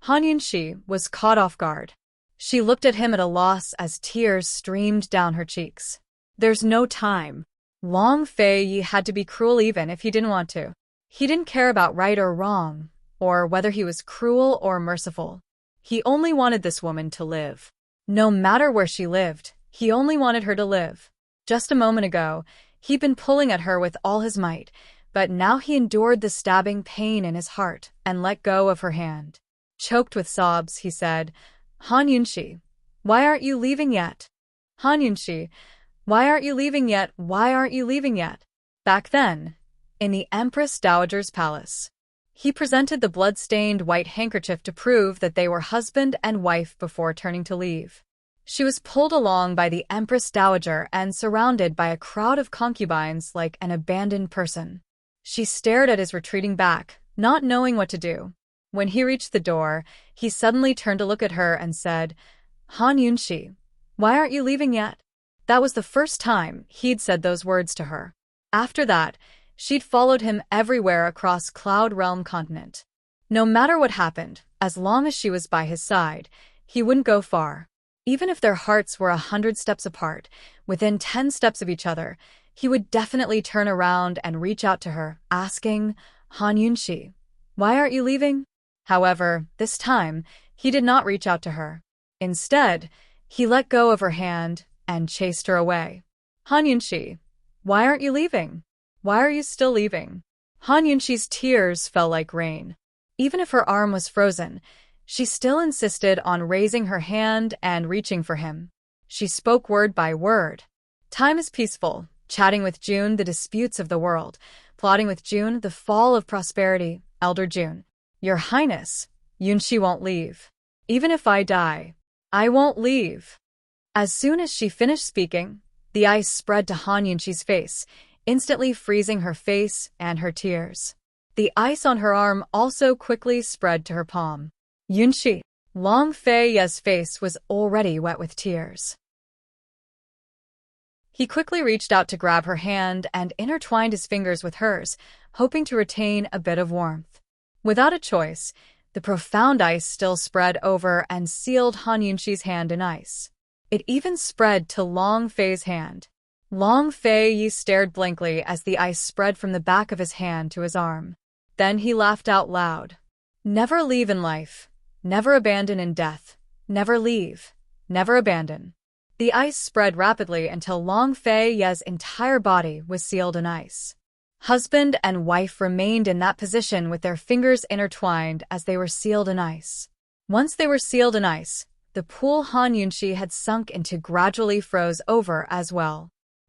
Han Yunxi was caught off guard. She looked at him at a loss as tears streamed down her cheeks. There's no time. Long Fei had to be cruel even if he didn't want to. He didn't care about right or wrong, or whether he was cruel or merciful. He only wanted this woman to live. No matter where she lived, he only wanted her to live. Just a moment ago, he'd been pulling at her with all his might, but now he endured the stabbing pain in his heart and let go of her hand. Choked with sobs, he said, Han Yunxi, why aren't you leaving yet? Han Yunxi, why aren't you leaving yet? Why aren't you leaving yet? Back then, in the Empress Dowager's palace, he presented the blood-stained white handkerchief to prove that they were husband and wife before turning to leave. She was pulled along by the Empress Dowager and surrounded by a crowd of concubines like an abandoned person. She stared at his retreating back, not knowing what to do. When he reached the door, he suddenly turned to look at her and said, Han Yunxi, why aren't you leaving yet? That was the first time he'd said those words to her. After that, she'd followed him everywhere across Cloud Realm Continent. No matter what happened, as long as she was by his side, he wouldn't go far. Even if their hearts were 100 steps apart, within 10 steps of each other, he would definitely turn around and reach out to her, asking, Han Yunxi, why aren't you leaving? However, this time, he did not reach out to her. Instead, he let go of her hand and chased her away. Han Yunxi, why aren't you leaving? Why are you still leaving? Han Yunxi's tears fell like rain. Even if her arm was frozen, she still insisted on raising her hand and reaching for him. She spoke word by word. Time is peaceful, chatting with June the disputes of the world, plotting with June the fall of prosperity, Elder June. Your Highness, Yunxi won't leave. Even if I die, I won't leave. As soon as she finished speaking, the ice spread to Han Yunxi's face, instantly freezing her face and her tears. The ice on her arm also quickly spread to her palm. Yunxi, Long Fei's face was already wet with tears. He quickly reached out to grab her hand and intertwined his fingers with hers, hoping to retain a bit of warmth. Without a choice, the profound ice still spread over and sealed Han Yunxi's hand in ice. It even spread to Long Fei's hand. Long Fei stared blankly as the ice spread from the back of his hand to his arm. Then he laughed out loud. Never leave in life. Never abandon in death. Never leave. Never abandon. The ice spread rapidly until Long Fei's entire body was sealed in ice. Husband and wife remained in that position with their fingers intertwined as they were sealed in ice. Once they were sealed in ice, the pool Han Yunxi had sunk into gradually froze over as well.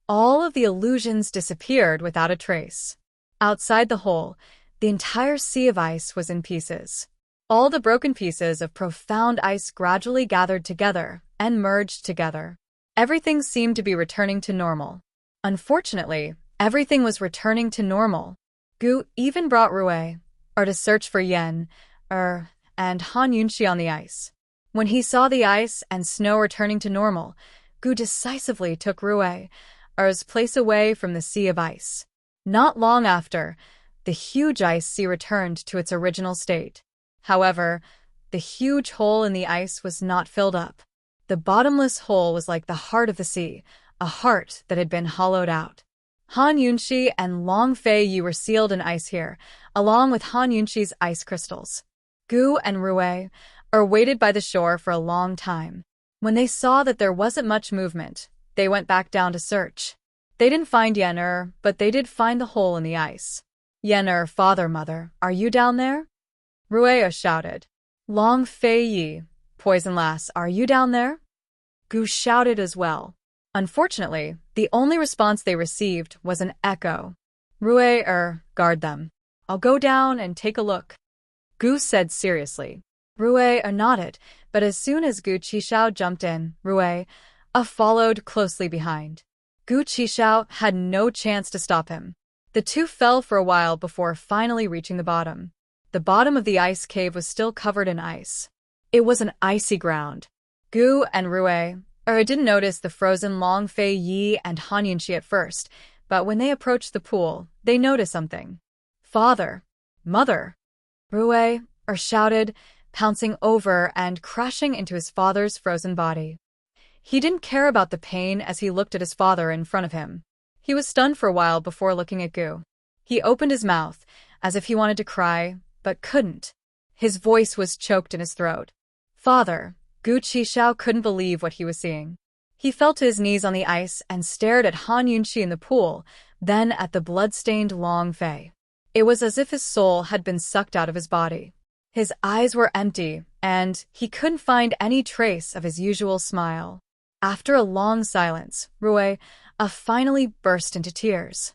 All of the illusions disappeared without a trace. Outside the hole, the entire sea of ice was in pieces. All the broken pieces of profound ice gradually gathered together and merged together. Everything seemed to be returning to normal. Unfortunately, everything was returning to normal. Gu even brought Rui, to search for Yen, and Han Yunxi on the ice. When he saw the ice and snow returning to normal, Gu decisively took Rui's place away from the sea of ice. Not long after, the huge ice sea returned to its original state. However, the huge hole in the ice was not filled up. The bottomless hole was like the heart of the sea, a heart that had been hollowed out. Han Yunxi and Long Fei were sealed in ice here, along with Han Yunxi's ice crystals. Gu and Rui waited by the shore for a long time. When they saw that there wasn't much movement, they went back down to search. They didn't find Yen, but they did find the hole in the ice. Yen, father, mother, are you down there? Rui shouted. Long Fei, poison lass, are you down there? Gu shouted as well. Unfortunately, the only response they received was an echo. Rui, guard them. I'll go down and take a look, Gu said seriously. Rue nodded, but as soon as Gu Qishao jumped in, Rue followed closely behind. Gu Qishao had no chance to stop him. The two fell for a while before finally reaching the bottom. The bottom of the ice cave was still covered in ice. It was an icy ground. Gu and Rue didn't notice the frozen Long Fei Yi and Han Yunqi at first, but when they approached the pool, they noticed something. Father! Mother! Rue shouted, pouncing over and crashing into his father's frozen body. He didn't care about the pain as he looked at his father in front of him. He was stunned for a while before looking at Gu. He opened his mouth, as if he wanted to cry, but couldn't. His voice was choked in his throat. Father! Gu Qishao couldn't believe what he was seeing. He fell to his knees on the ice and stared at Han Yunqi in the pool, then at the blood-stained Long Fei. It was as if his soul had been sucked out of his body. His eyes were empty, and he couldn't find any trace of his usual smile. After a long silence, Rue finally burst into tears.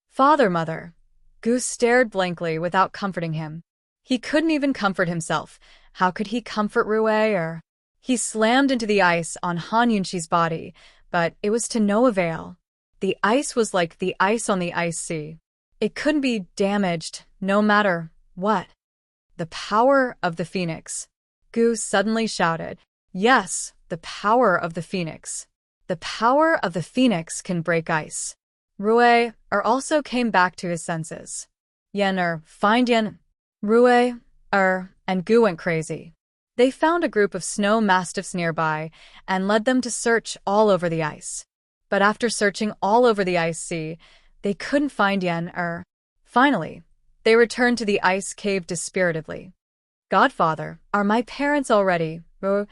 Father, mother! Gu stared blankly without comforting him. He couldn't even comfort himself. How could he comfort Rue? He slammed into the ice on Han Yunqi's body, but it was to no avail. The ice was like the ice on the ice sea. It couldn't be damaged, no matter what. The power of the Phoenix. Gu suddenly shouted. Yes, the power of the Phoenix. The power of the Phoenix can break ice. Rue also came back to his senses. Find Yen. Rue and Gu went crazy. They found a group of snow mastiffs nearby and led them to search all over the ice. But after searching all over the ice sea, they couldn't find Yen. Finally, they returned to the ice cave dispiritedly. Godfather, are my parents already? Rue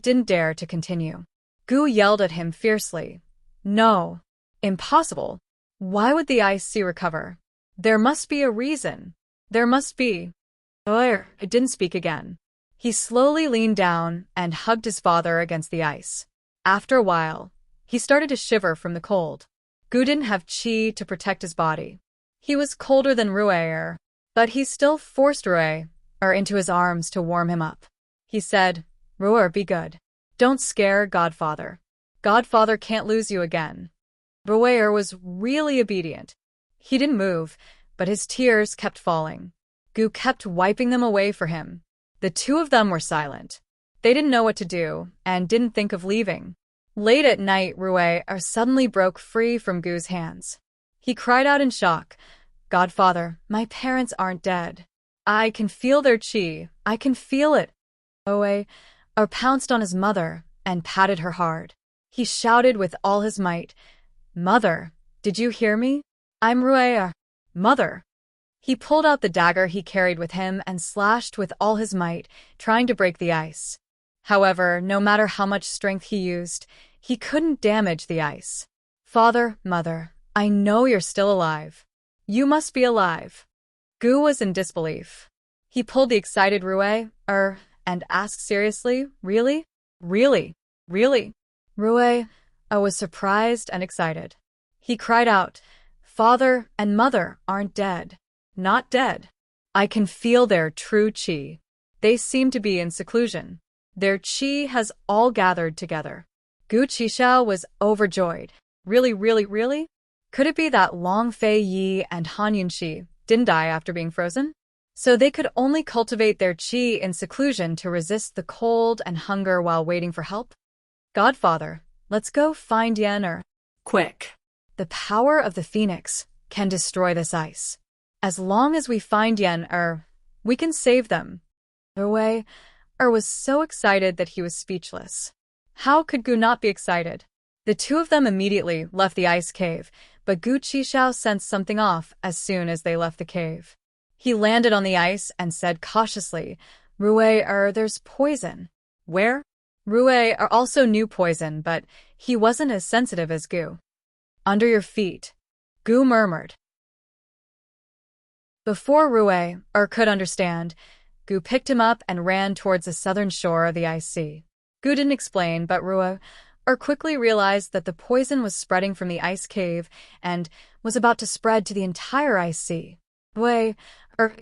didn't dare to continue. Gu yelled at him fiercely. No. Impossible. Why would the ice sea recover? There must be a reason. There must be. It didn't speak again. He slowly leaned down and hugged his father against the ice. After a while, he started to shiver from the cold. Gu didn't have qi to protect his body. He was colder than Rue, but he still forced Rue into his arms to warm him up. He said, Rue, be good. Don't scare Godfather. Godfather can't lose you again. Rue was really obedient. He didn't move, but his tears kept falling. Gu kept wiping them away for him. The two of them were silent. They didn't know what to do and didn't think of leaving. Late at night, Rue suddenly broke free from Gu's hands. He cried out in shock, Godfather, my parents aren't dead. I can feel their qi. I can feel it. Rue pounced on his mother and patted her hard. He shouted with all his might, Mother, did you hear me? I'm Rue. Mother. He pulled out the dagger he carried with him and slashed with all his might, trying to break the ice. However, no matter how much strength he used, he couldn't damage the ice. Father, mother, I know you're still alive. You must be alive. Gu was in disbelief. He pulled the excited Rue, and asked seriously, Really? Really? Really? Rue was surprised and excited. He cried out, Father and mother aren't dead. Not dead. I can feel their true qi. They seem to be in seclusion. Their qi has all gathered together. Gu Qishao was overjoyed. Really, really, really? Could it be that Long Fei Yi and Han Yunqi didn't die after being frozen? So they could only cultivate their qi in seclusion to resist the cold and hunger while waiting for help? Godfather, let's go find Yen. Quick. The power of the Phoenix can destroy this ice. As long as we find Yen, we can save them. Rue was so excited that he was speechless. How could Gu not be excited? The two of them immediately left the ice cave, but Gu Qishao sensed something off as soon as they left the cave. He landed on the ice and said cautiously, Rue, there's poison. Where? Rue also knew poison, but he wasn't as sensitive as Gu. Under your feet. Gu murmured. Before Rue could understand, Gu picked him up and ran towards the southern shore of the ice sea. Gu didn't explain, but Rue quickly realized that the poison was spreading from the ice cave and was about to spread to the entire ice sea. Rui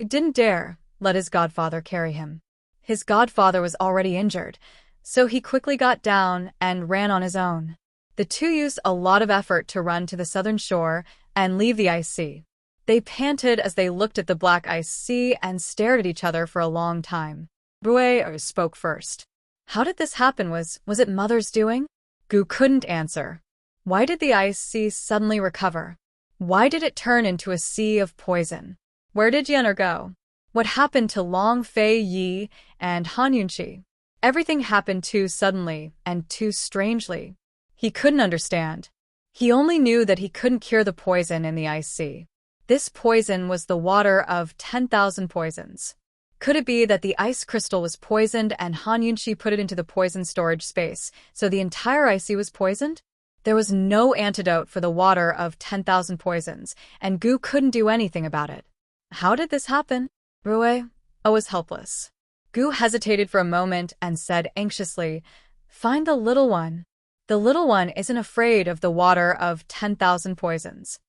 didn't dare let his godfather carry him. His godfather was already injured, so he quickly got down and ran on his own. The two used a lot of effort to run to the southern shore and leave the ice sea. They panted as they looked at the black ice sea and stared at each other for a long time. Rui spoke first. How did this happen? Was it Mother's doing? Gu couldn't answer. Why did the ice sea suddenly recover? Why did it turn into a sea of poison? Where did Yen go? What happened to Long Fei Yi and Han Yunqi? Everything happened too suddenly and too strangely. He couldn't understand. He only knew that he couldn't cure the poison in the ice sea. This poison was the water of 10,000 poisons. Could it be that the ice crystal was poisoned and Han Yunqi put it into the poison storage space, so the entire ice sea was poisoned? There was no antidote for the water of 10,000 poisons, and Gu couldn't do anything about it. How did this happen? Rui was helpless. Gu hesitated for a moment and said anxiously, "Find the little one. The little one isn't afraid of the water of 10,000 poisons."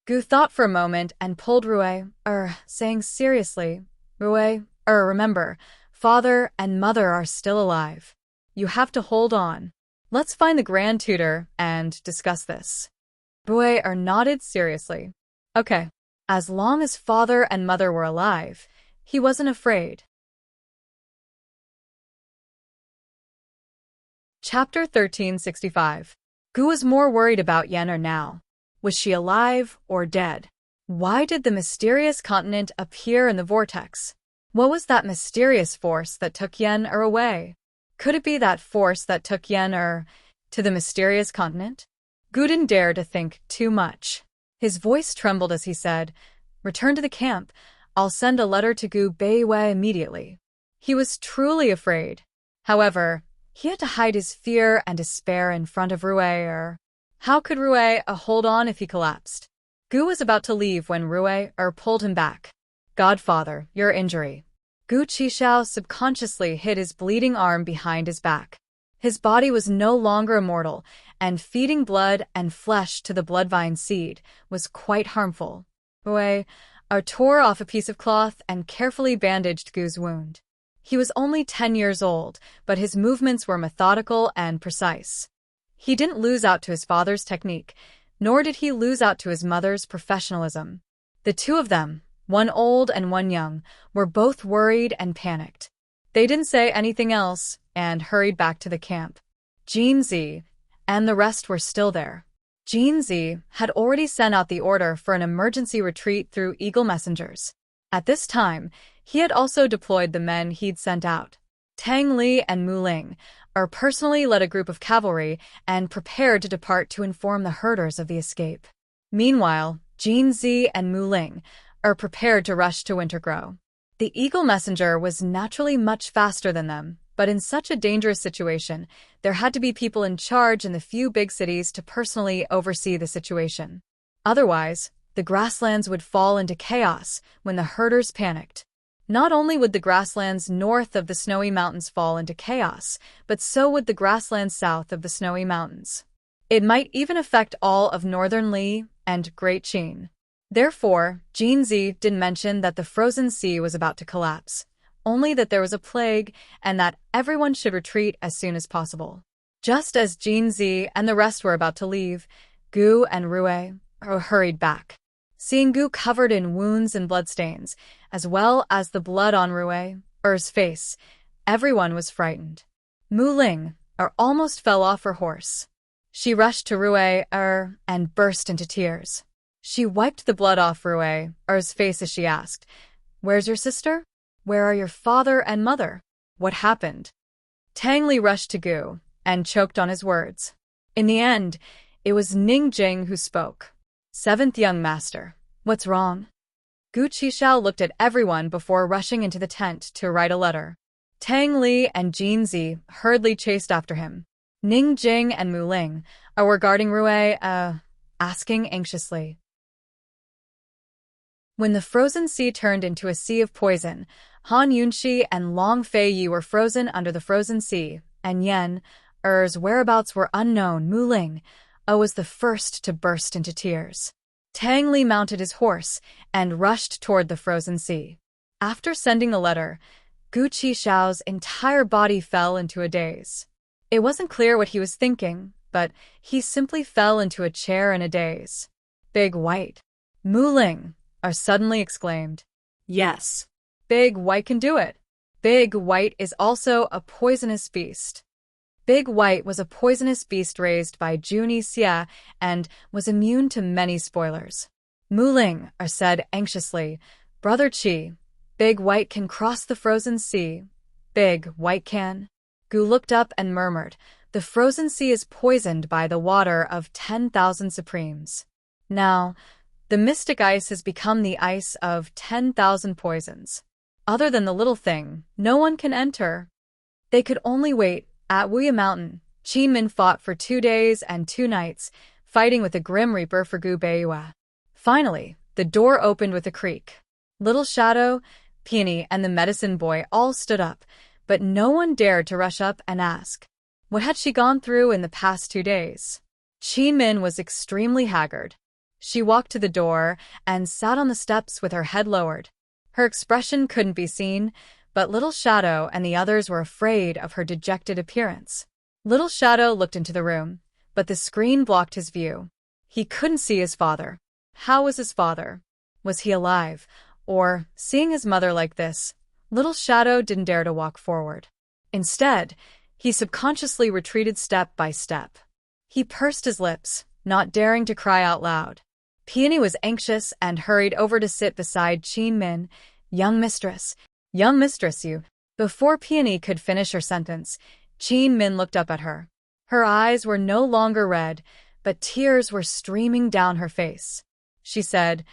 Gu thought for a moment and pulled Rui, saying seriously, "Rui, remember, father and mother are still alive. You have to hold on. Let's find the grand tutor and discuss this." Rui nodded seriously. Okay. As long as father and mother were alive, he wasn't afraid. Chapter 1365. Gu was more worried about Yen now. Was she alive or dead? Why did the mysterious continent appear in the vortex? What was that mysterious force that took Yen away? Could it be that force that took Yen to the mysterious continent? Gu didn't dare to think too much. His voice trembled as he said, "Return to the camp. I'll send a letter to Gu Beiwei immediately." He was truly afraid. However, he had to hide his fear and despair in front of Rui. How could Rui hold on if he collapsed? Gu was about to leave when Rui pulled him back. "Godfather, your injury." Gu Qishao subconsciously hid his bleeding arm behind his back. His body was no longer immortal, and feeding blood and flesh to the bloodvine seed was quite harmful. Rui tore off a piece of cloth and carefully bandaged Gu's wound. He was only 10 years old, but his movements were methodical and precise. He didn't lose out to his father's technique, nor did he lose out to his mother's professionalism. The two of them, one old and one young, were both worried and panicked. They didn't say anything else and hurried back to the camp. Jinzi and the rest were still there. Jinzi had already sent out the order for an emergency retreat through Eagle messengers. At this time, he had also deployed the men he'd sent out. Tang Li and Mu Ling personally led a group of cavalry and prepared to depart to inform the herders of the escape. Meanwhile, Jinzi and Mu Ling prepared to rush to Wintergrow. The Eagle messenger was naturally much faster than them, but in such a dangerous situation, there had to be people in charge in the few big cities to personally oversee the situation. Otherwise, the grasslands would fall into chaos when the herders panicked. Not only would the grasslands north of the Snowy Mountains fall into chaos, but so would the grasslands south of the Snowy Mountains. It might even affect all of northern Li and Great Qin. Therefore, Jinzi didn't mention that the frozen sea was about to collapse, only that there was a plague and that everyone should retreat as soon as possible. Just as Jinzi and the rest were about to leave, Gu and Rui hurried back. Seeing Gu covered in wounds and bloodstains, as well as the blood on Rui's face, everyone was frightened. Mu Ling almost fell off her horse. She rushed to Rui and burst into tears. She wiped the blood off Rui's face as she asked, "Where's your sister? Where are your father and mother? What happened?" Tang Li rushed to Gu and choked on his words. In the end, it was Ning Jing who spoke. "Seventh young master, what's wrong?" Gu Qishao looked at everyone before rushing into the tent to write a letter. Tang Li and Jinzi hurriedly chased after him. Ning Jing and Mu Ling were guarding Rui, asking anxiously. When the frozen sea turned into a sea of poison, Han Yunqi and Long Fei Yi were frozen under the frozen sea, and Yen whereabouts were unknown. Mu Ling was the first to burst into tears. Tang Li mounted his horse and rushed toward the frozen sea. After sending the letter, Gu Qixiao's entire body fell into a daze. It wasn't clear what he was thinking, but he simply fell into a chair in a daze. Big White. Mu Ling suddenly exclaimed. Yes. Big White can do it. Big White is also a poisonous beast. Big White was a poisonous beast raised by Juni Xia and was immune to many spoilers. Mu Ling said anxiously, Brother Qi, Big White can cross the frozen sea. Big White can. Gu looked up and murmured, the frozen sea is poisoned by the water of 10,000 supremes. Now, the mystic ice has become the ice of 10,000 poisons. Other than the little thing, no one can enter. They could only wait. At Wuya Mountain, Qin Min fought for 2 days and 2 nights, fighting with the Grim Reaper for Gu Beiyue. Finally, the door opened with a creak. Little Shadow, Peony, and the medicine boy all stood up, but no one dared to rush up and ask, what had she gone through in the past 2 days? Qin Min was extremely haggard. She walked to the door and sat on the steps with her head lowered. Her expression couldn't be seen, but Little Shadow and the others were afraid of her dejected appearance. Little Shadow looked into the room, but the screen blocked his view. He couldn't see his father. How was his father? Was he alive? Or, seeing his mother like this, Little Shadow didn't dare to walk forward. Instead, he subconsciously retreated step by step. He pursed his lips, not daring to cry out loud. Peony was anxious and hurried over to sit beside Qin Min. Young mistress, you. Before Peony could finish her sentence, Qin Min looked up at her. Her eyes were no longer red, but tears were streaming down her face. She said,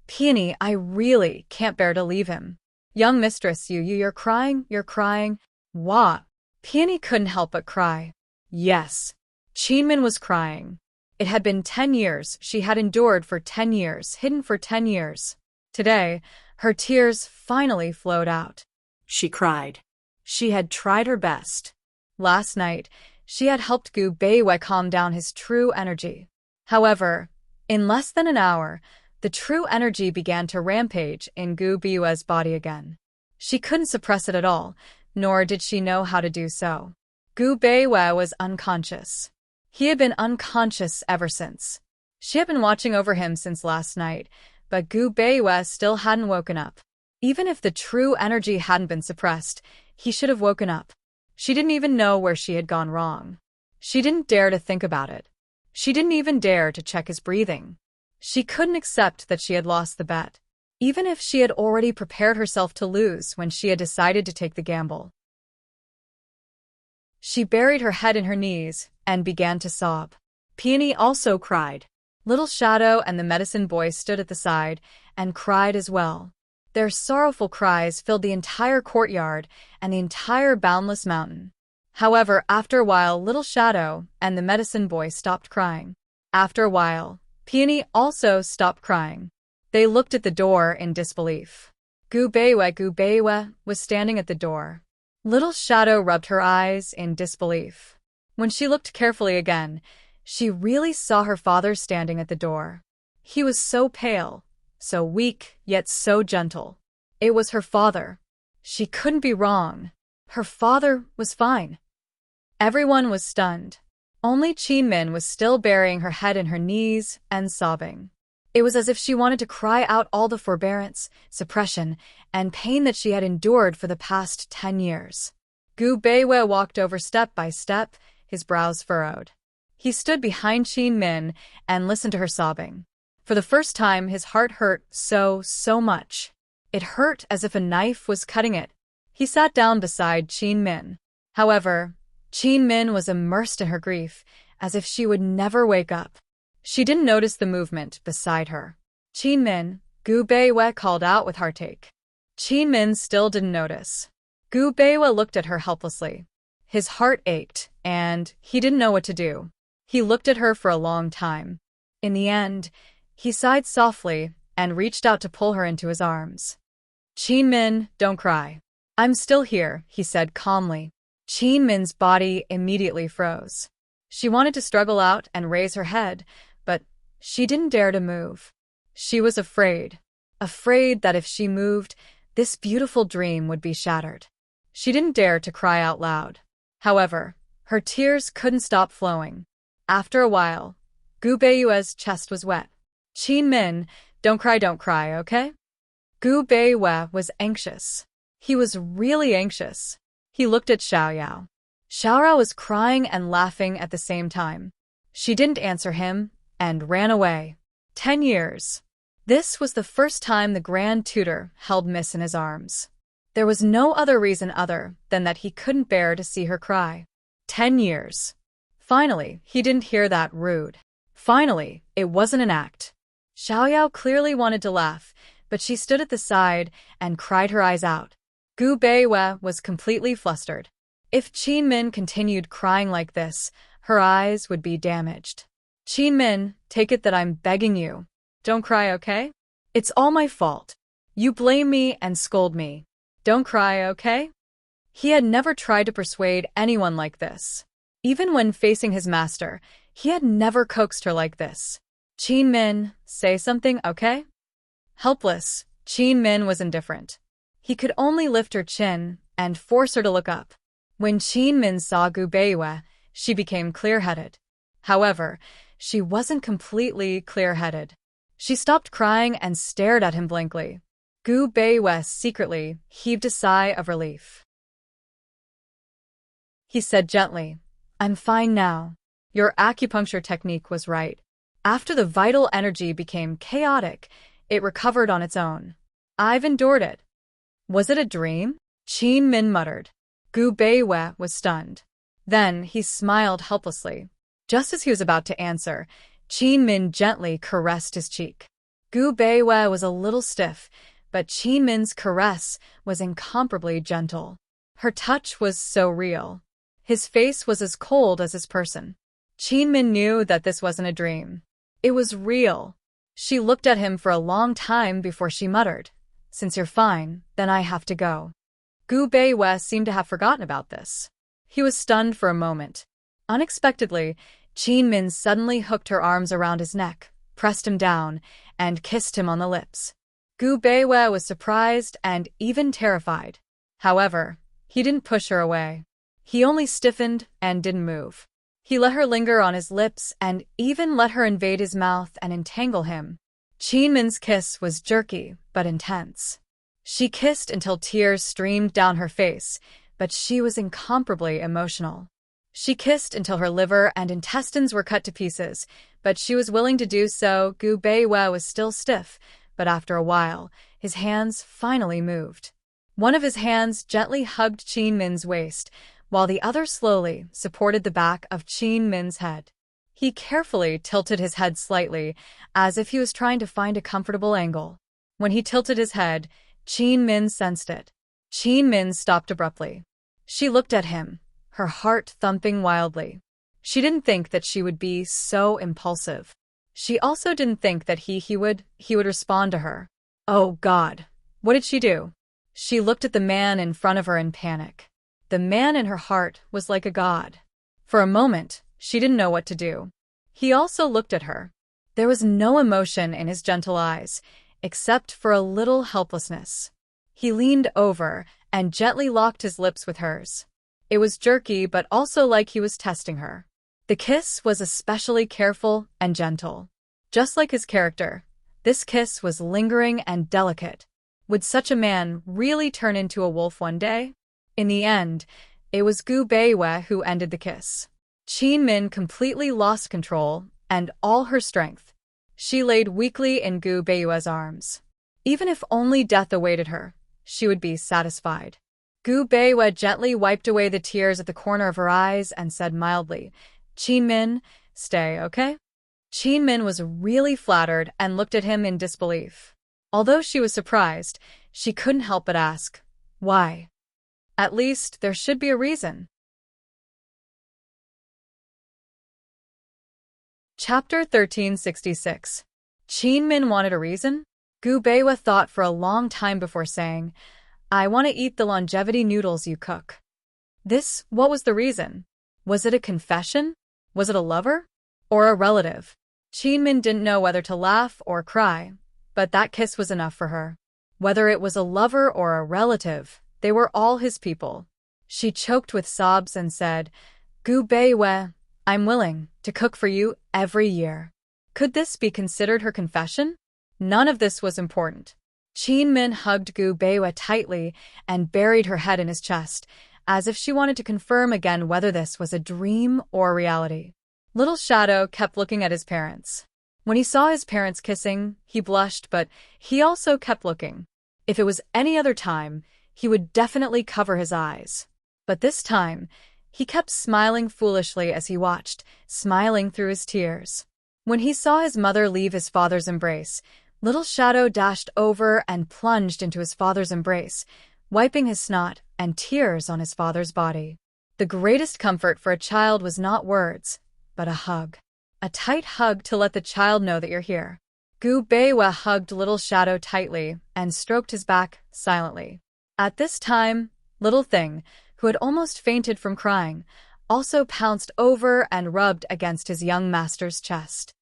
Peony, I really can't bear to leave him. Young mistress, you're crying? What? Peony couldn't help but cry. Yes. Qin Min was crying. It had been 10 years. She had endured for 10 years, hidden for 10 years. Today, her tears finally flowed out. She cried. She had tried her best. Last night, she had helped Gu Beiyue calm down his true energy. However, in less than an hour, the true energy began to rampage in Gu Beiyue's body again. She couldn't suppress it at all, nor did she know how to do so. Gu Beiyue was unconscious. He had been unconscious ever since. She had been watching over him since last night, but Gu Beiyue still hadn't woken up. Even if the true energy hadn't been suppressed, he should have woken up. She didn't even know where she had gone wrong. She didn't dare to think about it. She didn't even dare to check his breathing. She couldn't accept that she had lost the bet, even if she had already prepared herself to lose when she had decided to take the gamble. She buried her head in her knees and began to sob. Peony also cried. Little Shadow and the medicine boy stood at the side and cried as well. Their sorrowful cries filled the entire courtyard and the entire boundless mountain. However, after a while, Little Shadow and the medicine boy stopped crying. After a while, Peony also stopped crying. They looked at the door in disbelief. Gu Beiyue was standing at the door. Little Shadow rubbed her eyes in disbelief. When she looked carefully again, she really saw her father standing at the door. He was so pale, so weak, yet so gentle. It was her father. She couldn't be wrong. Her father was fine. Everyone was stunned. Only Qin Min was still burying her head in her knees and sobbing. It was as if she wanted to cry out all the forbearance, suppression, and pain that she had endured for the past 10 years. Gu Beiyue walked over step by step, his brows furrowed. He stood behind Qin Min and listened to her sobbing. For the first time, his heart hurt so much. It hurt as if a knife was cutting it. He sat down beside Qin Min. However, Qin Min was immersed in her grief, as if she would never wake up. She didn't notice the movement beside her. Qin Min, Gu Beiyue called out with heartache. Qin Min still didn't notice. Gu Beiyue looked at her helplessly. His heart ached, and he didn't know what to do. He looked at her for a long time. In the end, he sighed softly and reached out to pull her into his arms. Qin Min, don't cry. I'm still here, he said calmly. Qin Min's body immediately froze. She wanted to struggle out and raise her head, but she didn't dare to move. She was afraid. Afraid that if she moved, this beautiful dream would be shattered. She didn't dare to cry out loud. However, her tears couldn't stop flowing. After a while, Gu Beiyue's chest was wet. Qin Min, don't cry, okay? Gu Beiyue was anxious. He was really anxious. He looked at Xiaoyao. Xiaoyao was crying and laughing at the same time. She didn't answer him and ran away. 10 years. This was the first time the Grand Tutor held Miss in his arms. There was no other reason other than that he couldn't bear to see her cry. 10 years. Finally, he didn't hear that rude. Finally, it wasn't an act. Xiaoyao clearly wanted to laugh, but she stood at the side and cried her eyes out. Gu Beiyue was completely flustered. If Qin Min continued crying like this, her eyes would be damaged. Qin Min, take it that I'm begging you. Don't cry, okay? It's all my fault. You blame me and scold me. Don't cry, okay? He had never tried to persuade anyone like this. Even when facing his master, he had never coaxed her like this. Qin Min, say something, okay? Helpless, Qin Min was indifferent. He could only lift her chin and force her to look up. When Qin Min saw Gu Beiyue, she became clear-headed. However, she wasn't completely clear-headed. She stopped crying and stared at him blankly. Gu Beiyue secretly heaved a sigh of relief. He said gently, I'm fine now. Your acupuncture technique was right. After the vital energy became chaotic, it recovered on its own. I've endured it. Was it a dream? Qin Min muttered. Gu Beiyue was stunned. Then he smiled helplessly. Just as he was about to answer, Qin Min gently caressed his cheek. Gu Beiyue was a little stiff, but Qin Min's caress was incomparably gentle. Her touch was so real. His face was as cold as his person. Qin Min knew that this wasn't a dream. It was real. She looked at him for a long time before she muttered, Since you're fine, then I have to go. Gu Beiyue seemed to have forgotten about this. He was stunned for a moment. Unexpectedly, Qin Min suddenly hooked her arms around his neck, pressed him down, and kissed him on the lips. Gu Beiyue was surprised and even terrified. However, he didn't push her away. He only stiffened and didn't move. He let her linger on his lips and even let her invade his mouth and entangle him. Qin Min's kiss was jerky but intense. She kissed until tears streamed down her face, but she was incomparably emotional. She kissed until her liver and intestines were cut to pieces, but she was willing to do so. Gu Beiyue was still stiff, but after a while, his hands finally moved. One of his hands gently hugged Qin Min's waist, while the other slowly supported the back of Qin Min's head. He carefully tilted his head slightly, as if he was trying to find a comfortable angle. When he tilted his head, Qin Min sensed it. Qin Min stopped abruptly. She looked at him, her heart thumping wildly. She didn't think that she would be so impulsive. She also didn't think that he would respond to her. Oh God, what did she do? She looked at the man in front of her in panic. The man in her heart was like a god. For a moment, she didn't know what to do. He also looked at her. There was no emotion in his gentle eyes, except for a little helplessness. He leaned over and gently locked his lips with hers. It was jerky, but also like he was testing her. The kiss was especially careful and gentle. Just like his character, this kiss was lingering and delicate. Would such a man really turn into a wolf one day? In the end, it was Gu Beiyue who ended the kiss. Qin Min completely lost control and all her strength. She laid weakly in Gu Beiyue's arms. Even if only death awaited her, she would be satisfied. Gu Beiyue gently wiped away the tears at the corner of her eyes and said mildly, Qin Min, stay, okay? Qin Min was really flattered and looked at him in disbelief. Although she was surprised, she couldn't help but ask, why? At least, there should be a reason. Chapter 1366. Qin Min wanted a reason? Gu Beiyue thought for a long time before saying, I want to eat the longevity noodles you cook. What was the reason? Was it a confession? Was it a lover? Or a relative? Min didn't know whether to laugh or cry, but that kiss was enough for her. Whether it was a lover or a relative, they were all his people. She choked with sobs and said, "Gu Beiwe, I'm willing to cook for you every year." Could this be considered her confession? None of this was important. Min hugged Gu Beiwe tightly and buried her head in his chest, as if she wanted to confirm again whether this was a dream or reality. Little Shadow kept looking at his parents. When he saw his parents kissing, he blushed, but he also kept looking. If it was any other time, he would definitely cover his eyes. But this time, he kept smiling foolishly as he watched, smiling through his tears. When he saw his mother leave his father's embrace, Little Shadow dashed over and plunged into his father's embrace, wiping his snot and tears on his father's body. The greatest comfort for a child was not words, but a hug. A tight hug to let the child know that you're here. Gu Beiwe hugged Little Shadow tightly and stroked his back silently. At this time, Little Thing, who had almost fainted from crying, also pounced over and rubbed against his young master's chest.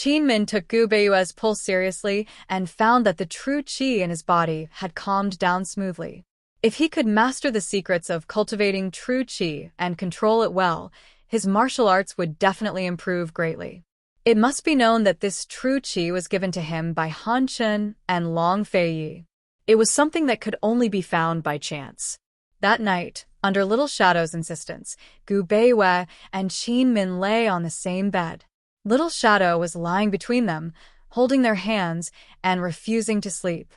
Min took Gu Beiwe's pulse seriously and found that the true qi in his body had calmed down smoothly. If he could master the secrets of cultivating true qi and control it well, his martial arts would definitely improve greatly. It must be known that this true qi was given to him by Han Chen and Long Fei Yi. It was something that could only be found by chance. That night, under Little Shadow's insistence, Gu Beiwe and Min lay on the same bed. Little Shadow was lying between them, holding their hands and refusing to sleep.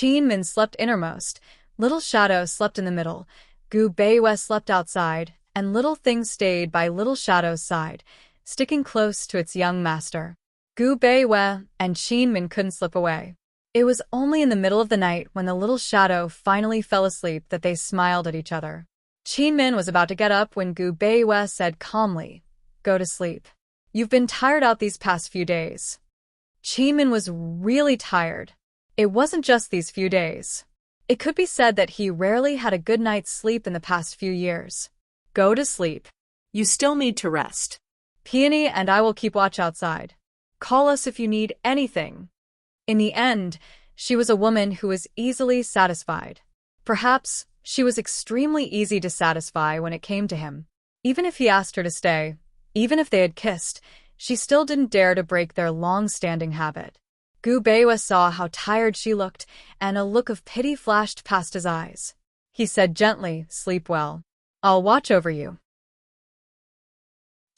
Min slept innermost, Little Shadow slept in the middle, Gu Beiwe slept outside, and Little Thing stayed by Little Shadow's side, sticking close to its young master. Gu Beiwe and Min couldn't slip away. It was only in the middle of the night when the Little Shadow finally fell asleep that they smiled at each other. Min was about to get up when Gu Beiwe said calmly, "Go to sleep. You've been tired out these past few days." Min was really tired. It wasn't just these few days. It could be said that he rarely had a good night's sleep in the past few years. "Go to sleep. You still need to rest. Peony and I will keep watch outside. Call us if you need anything." In the end, she was a woman who was easily satisfied. Perhaps she was extremely easy to satisfy when it came to him. Even if he asked her to stay, even if they had kissed, she still didn't dare to break their long-standing habit. Gu Beiwe saw how tired she looked, and a look of pity flashed past his eyes. He said gently, "Sleep well. I'll watch over you."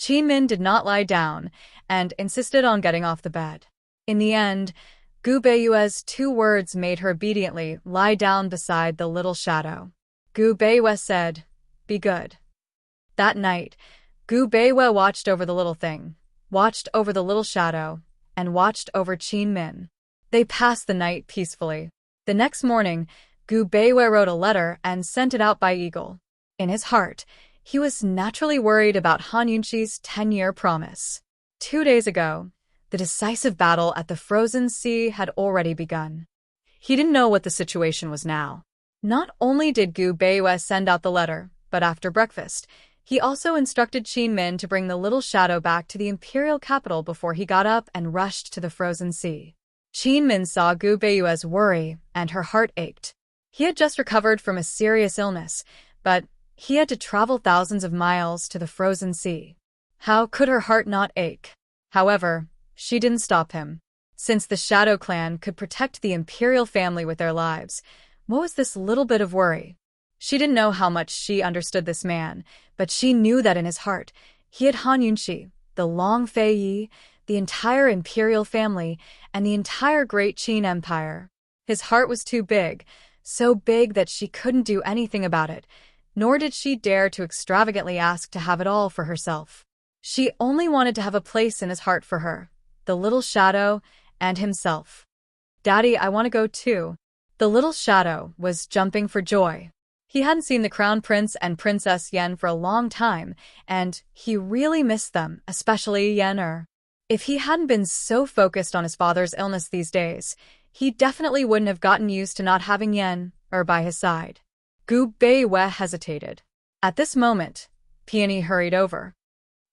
Min did not lie down and insisted on getting off the bed. In the end, Gu Beiwe's 2 words made her obediently lie down beside the Little Shadow. Gu Beiwe said, "Be good." That night, Gu Beiwe watched over the Little Thing, watched over the Little Shadow, and watched over Min. They passed the night peacefully. The next morning, Gu Beiwe wrote a letter and sent it out by Eagle. In his heart, he was naturally worried about Han Yunqi's 10-year promise. 2 days ago, the decisive battle at the Frozen Sea had already begun. He didn't know what the situation was now. Not only did Gu Beiwe send out the letter, but after breakfast, he also instructed Min to bring the Little Shadow back to the imperial capital before he got up and rushed to the Frozen Sea. Min saw Gu Beiwe's worry, and her heart ached. He had just recovered from a serious illness, but he had to travel thousands of miles to the Frozen Sea. How could her heart not ache? However, she didn't stop him. Since the Shadow Clan could protect the imperial family with their lives, what was this little bit of worry? She didn't know how much she understood this man, but she knew that in his heart, he had Han Yunqi, the Long Fei Yi, the entire imperial family, and the entire Great Qin Empire. His heart was too big, so big that she couldn't do anything about it, nor did she dare to extravagantly ask to have it all for herself. She only wanted to have a place in his heart for her, the Little Shadow, and himself. "Daddy, I want to go too." The Little Shadow was jumping for joy. He hadn't seen the Crown Prince and Princess Yen for a long time, and he really missed them, especially Yen. If he hadn't been so focused on his father's illness these days, he definitely wouldn't have gotten used to not having Yen by his side. Gu Beiwe hesitated. At this moment, Peony hurried over.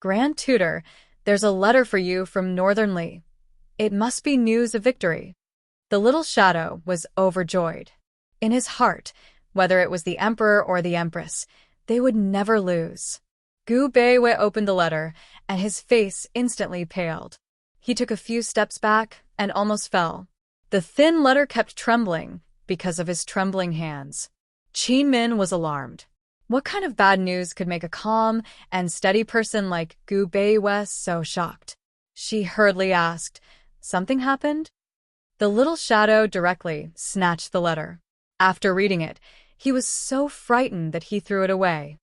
Grand Tutor, there's a letter for you from Northern Lee. It must be news of victory. The little shadow was overjoyed. In his heart, whether it was the Emperor or the Empress, they would never lose. Gu Beiwei opened the letter, and his face instantly paled. He took a few steps back and almost fell. The thin letter kept trembling because of his trembling hands. Qin Min was alarmed. What kind of bad news could make a calm and steady person like Gu Beiwei so shocked? She hurriedly asked, "Something happened?" The little shadow directly snatched the letter. After reading it, he was so frightened that he threw it away.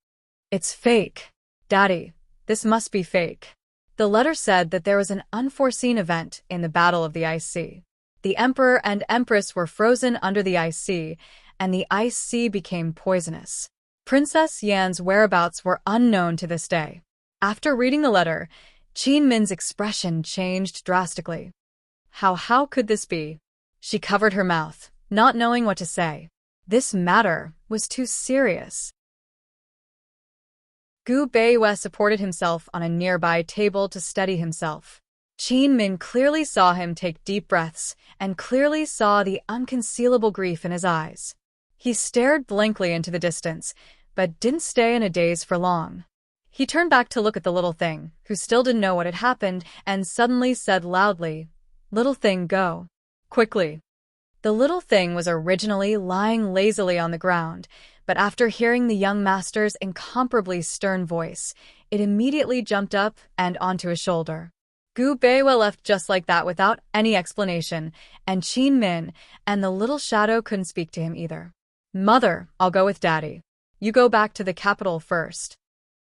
"It's fake. Daddy, this must be fake." The letter said that there was an unforeseen event in the Battle of the Ice Sea. The Emperor and Empress were frozen under the ice sea, and the ice sea became poisonous. Princess Yan's whereabouts were unknown to this day. After reading the letter, Qin Min's expression changed drastically. How could this be? She covered her mouth, not knowing what to say. This matter was too serious. Gu Beiwei supported himself on a nearby table to steady himself. Qin Min clearly saw him take deep breaths and clearly saw the unconcealable grief in his eyes. He stared blankly into the distance, but didn't stay in a daze for long. He turned back to look at the little thing, who still didn't know what had happened, and suddenly said loudly, "Little thing, go. Quickly." The little thing was originally lying lazily on the ground, but after hearing the young master's incomparably stern voice, it immediately jumped up and onto his shoulder. Gu Beiwei left just like that without any explanation, and Qin Min and the little shadow couldn't speak to him either. "Mother, I'll go with Daddy. You go back to the capital first."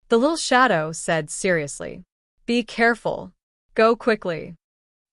The little shadow said seriously. "Be careful. Go quickly."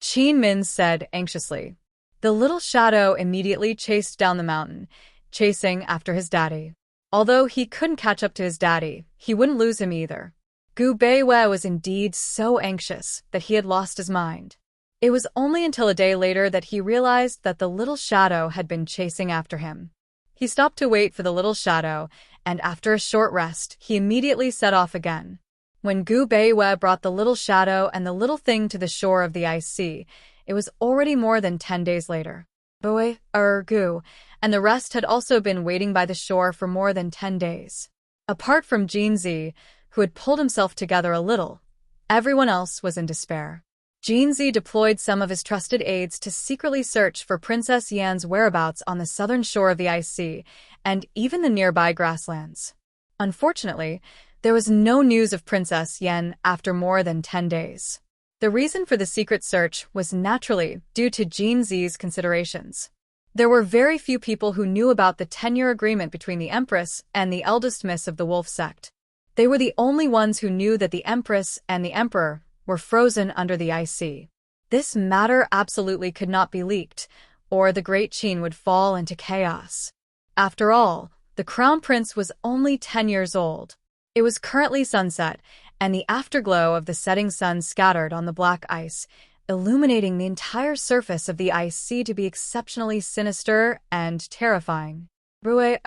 Qin Min said anxiously. The little shadow immediately chased down the mountain, chasing after his daddy. Although he couldn't catch up to his daddy, he wouldn't lose him either. Gu Beiwei was indeed so anxious that he had lost his mind. It was only until a day later that he realized that the little shadow had been chasing after him. He stopped to wait for the little shadow, and after a short rest, he immediately set off again. When Gu Beiwei brought the little shadow and the little thing to the shore of the ice sea, it was already more than 10 days later. Gu, and the rest had also been waiting by the shore for more than 10 days. Apart from Jinzi, who had pulled himself together a little, everyone else was in despair. Jinzi deployed some of his trusted aides to secretly search for Princess Yan's whereabouts on the southern shore of the ice sea, and even the nearby grasslands. Unfortunately, there was no news of Princess Yan after more than 10 days. The reason for the secret search was naturally due to Jinzi's considerations. There were very few people who knew about the 10-year agreement between the Empress and the eldest miss of the Wolf sect. They were the only ones who knew that the Empress and the Emperor were frozen under the ice sea. This matter absolutely could not be leaked, or the Great Qin would fall into chaos. After all, the Crown Prince was only 10 years old. It was currently sunset, and the afterglow of the setting sun scattered on the black ice, illuminating the entire surface of the ice sea to be exceptionally sinister and terrifying. Rui,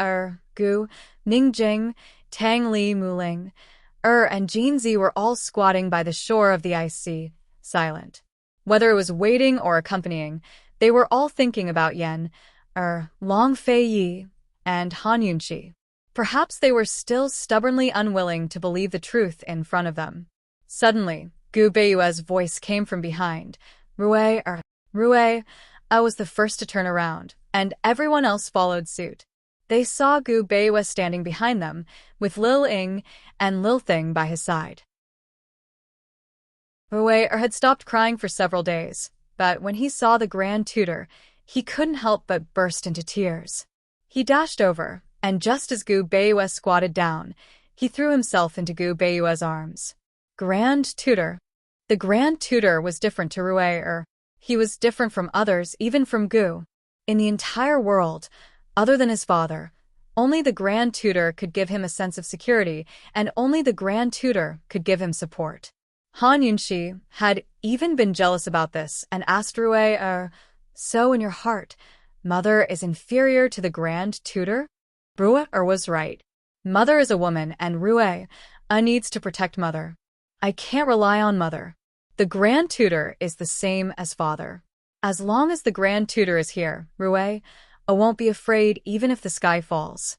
Gu, Ningjing, Tang Li Muling, and Jinzi were all squatting by the shore of the ice sea, silent. Whether it was waiting or accompanying, they were all thinking about Yan, Long Fei Yi, and Han Yunqi. Perhaps they were still stubbornly unwilling to believe the truth in front of them. Suddenly, Gu Beiwei's voice came from behind. Rui. I was the first to turn around, and everyone else followed suit. They saw Gu Beiwei standing behind them, with Lil Ying and Lil Thing by his side. Rui had stopped crying for several days, but when he saw the Grand Tutor, he couldn't help but burst into tears. He dashed over, and just as Gu Beiwei squatted down, he threw himself into Gu Beiwei's arms. Grand Tutor. The Grand Tutor was different to Rui. He was different from others, even from Gu. In the entire world, other than his father, only the Grand Tutor could give him a sense of security, and only the Grand Tutor could give him support. Han Yunqi had even been jealous about this and asked Rui, so in your heart, Mother is inferior to the Grand Tutor? Rui was right. Mother is a woman, and Rue needs to protect Mother. I can't rely on Mother. The Grand Tutor is the same as Father. As long as the Grand Tutor is here, Rue won't be afraid even if the sky falls.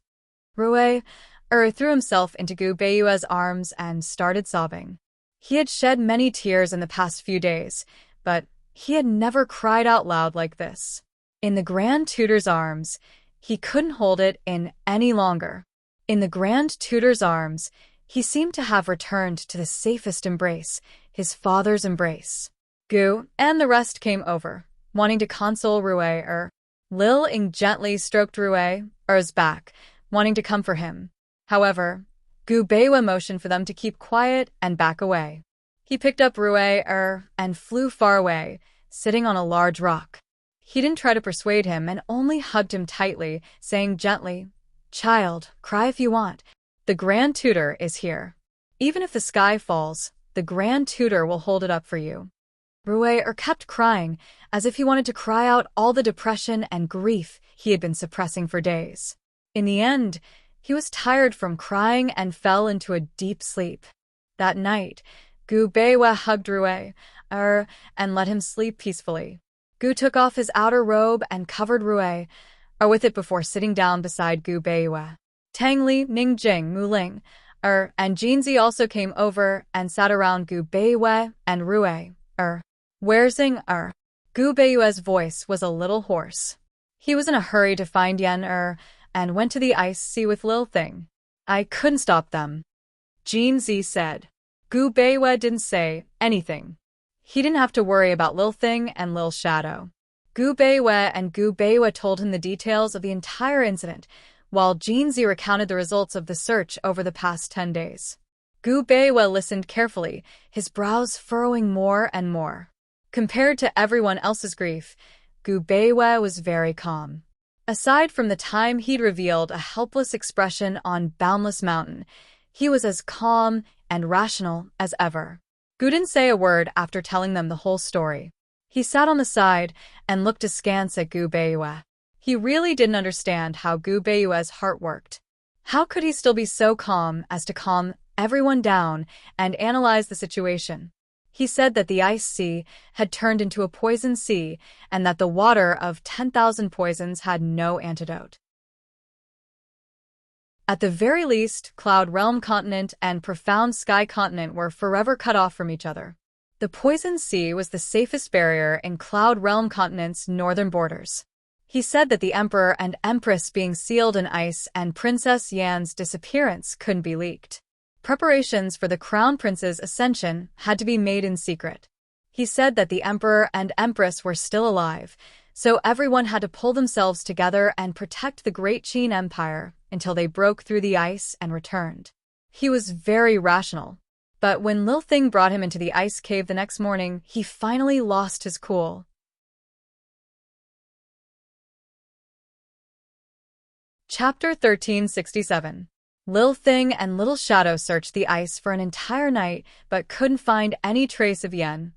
Rue threw himself into Gu Beiyue's arms and started sobbing. He had shed many tears in the past few days, but he had never cried out loud like this. In the Grand Tutor's arms, he couldn't hold it in any longer. In the Grand Tutor's arms, he seemed to have returned to the safest embrace, his father's embrace. Gu and the rest came over, wanting to console Rue. Lil Ying gently stroked Rue's back, wanting to comfort him. However, Gu Beiyue motioned for them to keep quiet and back away. He picked up Rue and flew far away, sitting on a large rock. He didn't try to persuade him and only hugged him tightly, saying gently, "Child, cry if you want. The Grand Tutor is here. Even if the sky falls, the Grand Tutor will hold it up for you." Rue kept crying, as if he wanted to cry out all the depression and grief he had been suppressing for days. In the end, he was tired from crying and fell into a deep sleep. That night, Gu Beiyue hugged Rue and let him sleep peacefully. Gu took off his outer robe and covered Rue with it before sitting down beside Gu Beiyue. Tang Li, Ning Jing, Mu Ling and Jinzi also came over and sat around Gu Beiyue and Rue. Where's Ying? Gu Beiyue's voice was a little hoarse. He was in a hurry to find Yan and went to the ice sea with Lil Thing. I couldn't stop them, Jinzi said. Gu Beiyue didn't say anything. He didn't have to worry about Lil Thing and Lil Shadow. Gu Beiyue told him the details of the entire incident, while Jinzi recounted the results of the search over the past 10 days. Gu Beiyue listened carefully, his brows furrowing more and more. Compared to everyone else's grief, Gu Beiyue was very calm. Aside from the time he'd revealed a helpless expression on Boundless Mountain, he was as calm and rational as ever. Gu didn't say a word after telling them the whole story. He sat on the side and looked askance at Gu Beiyue. He really didn't understand how Gu Beiyue's heart worked. How could he still be so calm as to calm everyone down and analyze the situation? He said that the ice sea had turned into a poison sea and that the water of 10,000 poisons had no antidote. At the very least, Cloud Realm Continent and Profound Sky Continent were forever cut off from each other. The Poison Sea was the safest barrier in Cloud Realm Continent's northern borders. He said that the Emperor and Empress being sealed in ice and Princess Yan's disappearance couldn't be leaked. Preparations for the Crown Prince's ascension had to be made in secret. He said that the Emperor and Empress were still alive, so everyone had to pull themselves together and protect the Great Qin Empire until they broke through the ice and returned. He was very rational. But when Lil Thing brought him into the ice cave the next morning, he finally lost his cool. Chapter 1367. Lil Thing and Little Shadow searched the ice for an entire night but couldn't find any trace of Yan.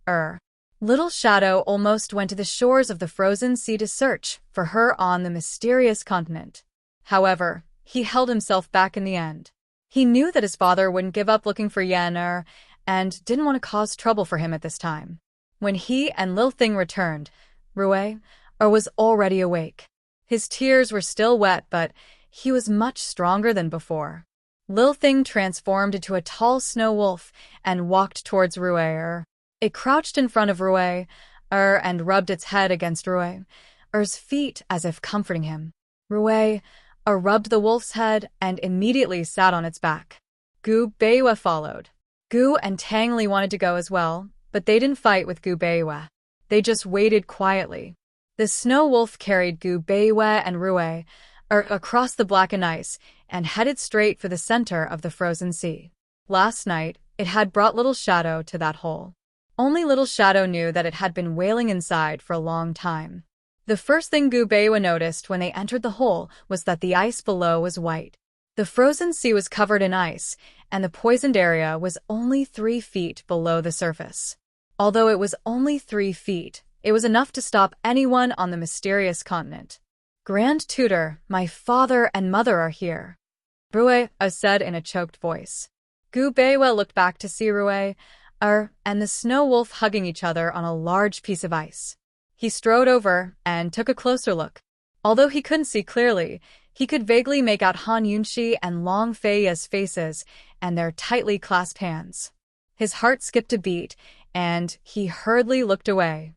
Little Shadow almost went to the shores of the frozen sea to search for her on the mysterious continent. However, he held himself back in the end. He knew that his father wouldn't give up looking for Yan and didn't want to cause trouble for him at this time. When he and Lil Thing returned, Rue was already awake. His tears were still wet, but he was much stronger than before. Lil Thing transformed into a tall snow wolf and walked towards Rue. It crouched in front of Rue and rubbed its head against Rue's feet as if comforting him. Rue rubbed the wolf's head and immediately sat on its back. Gu Beiyue followed. Gu and Tang Li wanted to go as well, but they didn't fight with Gu Beiyue. They just waited quietly. The snow wolf carried Gu Beiyue and Rue across the blackened ice and headed straight for the center of the frozen sea. Last night, it had brought Little Shadow to that hole. Only Little Shadow knew that it had been wailing inside for a long time. The first thing Gu Beiyue noticed when they entered the hole was that the ice below was white. The frozen sea was covered in ice, and the poisoned area was only 3 feet below the surface. Although it was only 3 feet, it was enough to stop anyone on the mysterious continent. Grand Tutor, my father and mother are here. Rue said in a choked voice. Gu Beiwa looked back to see Rue, and the snow wolf hugging each other on a large piece of ice. He strode over and took a closer look. Although he couldn't see clearly, he could vaguely make out Han Yunxi and Long Fei's faces and their tightly clasped hands. His heart skipped a beat, and he hurriedly looked away.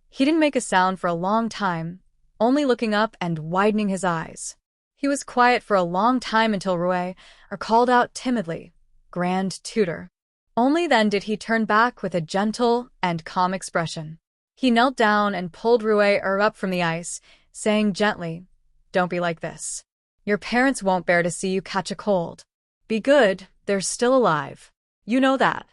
He didn't make a sound for a long time, only looking up and widening his eyes. He was quiet for a long time until Rue called out timidly, "Grand Tutor." Only then did he turn back with a gentle and calm expression. He knelt down and pulled Rue up from the ice, saying gently, "Don't be like this. Your parents won't bear to see you catch a cold. Be good, they're still alive. You know that."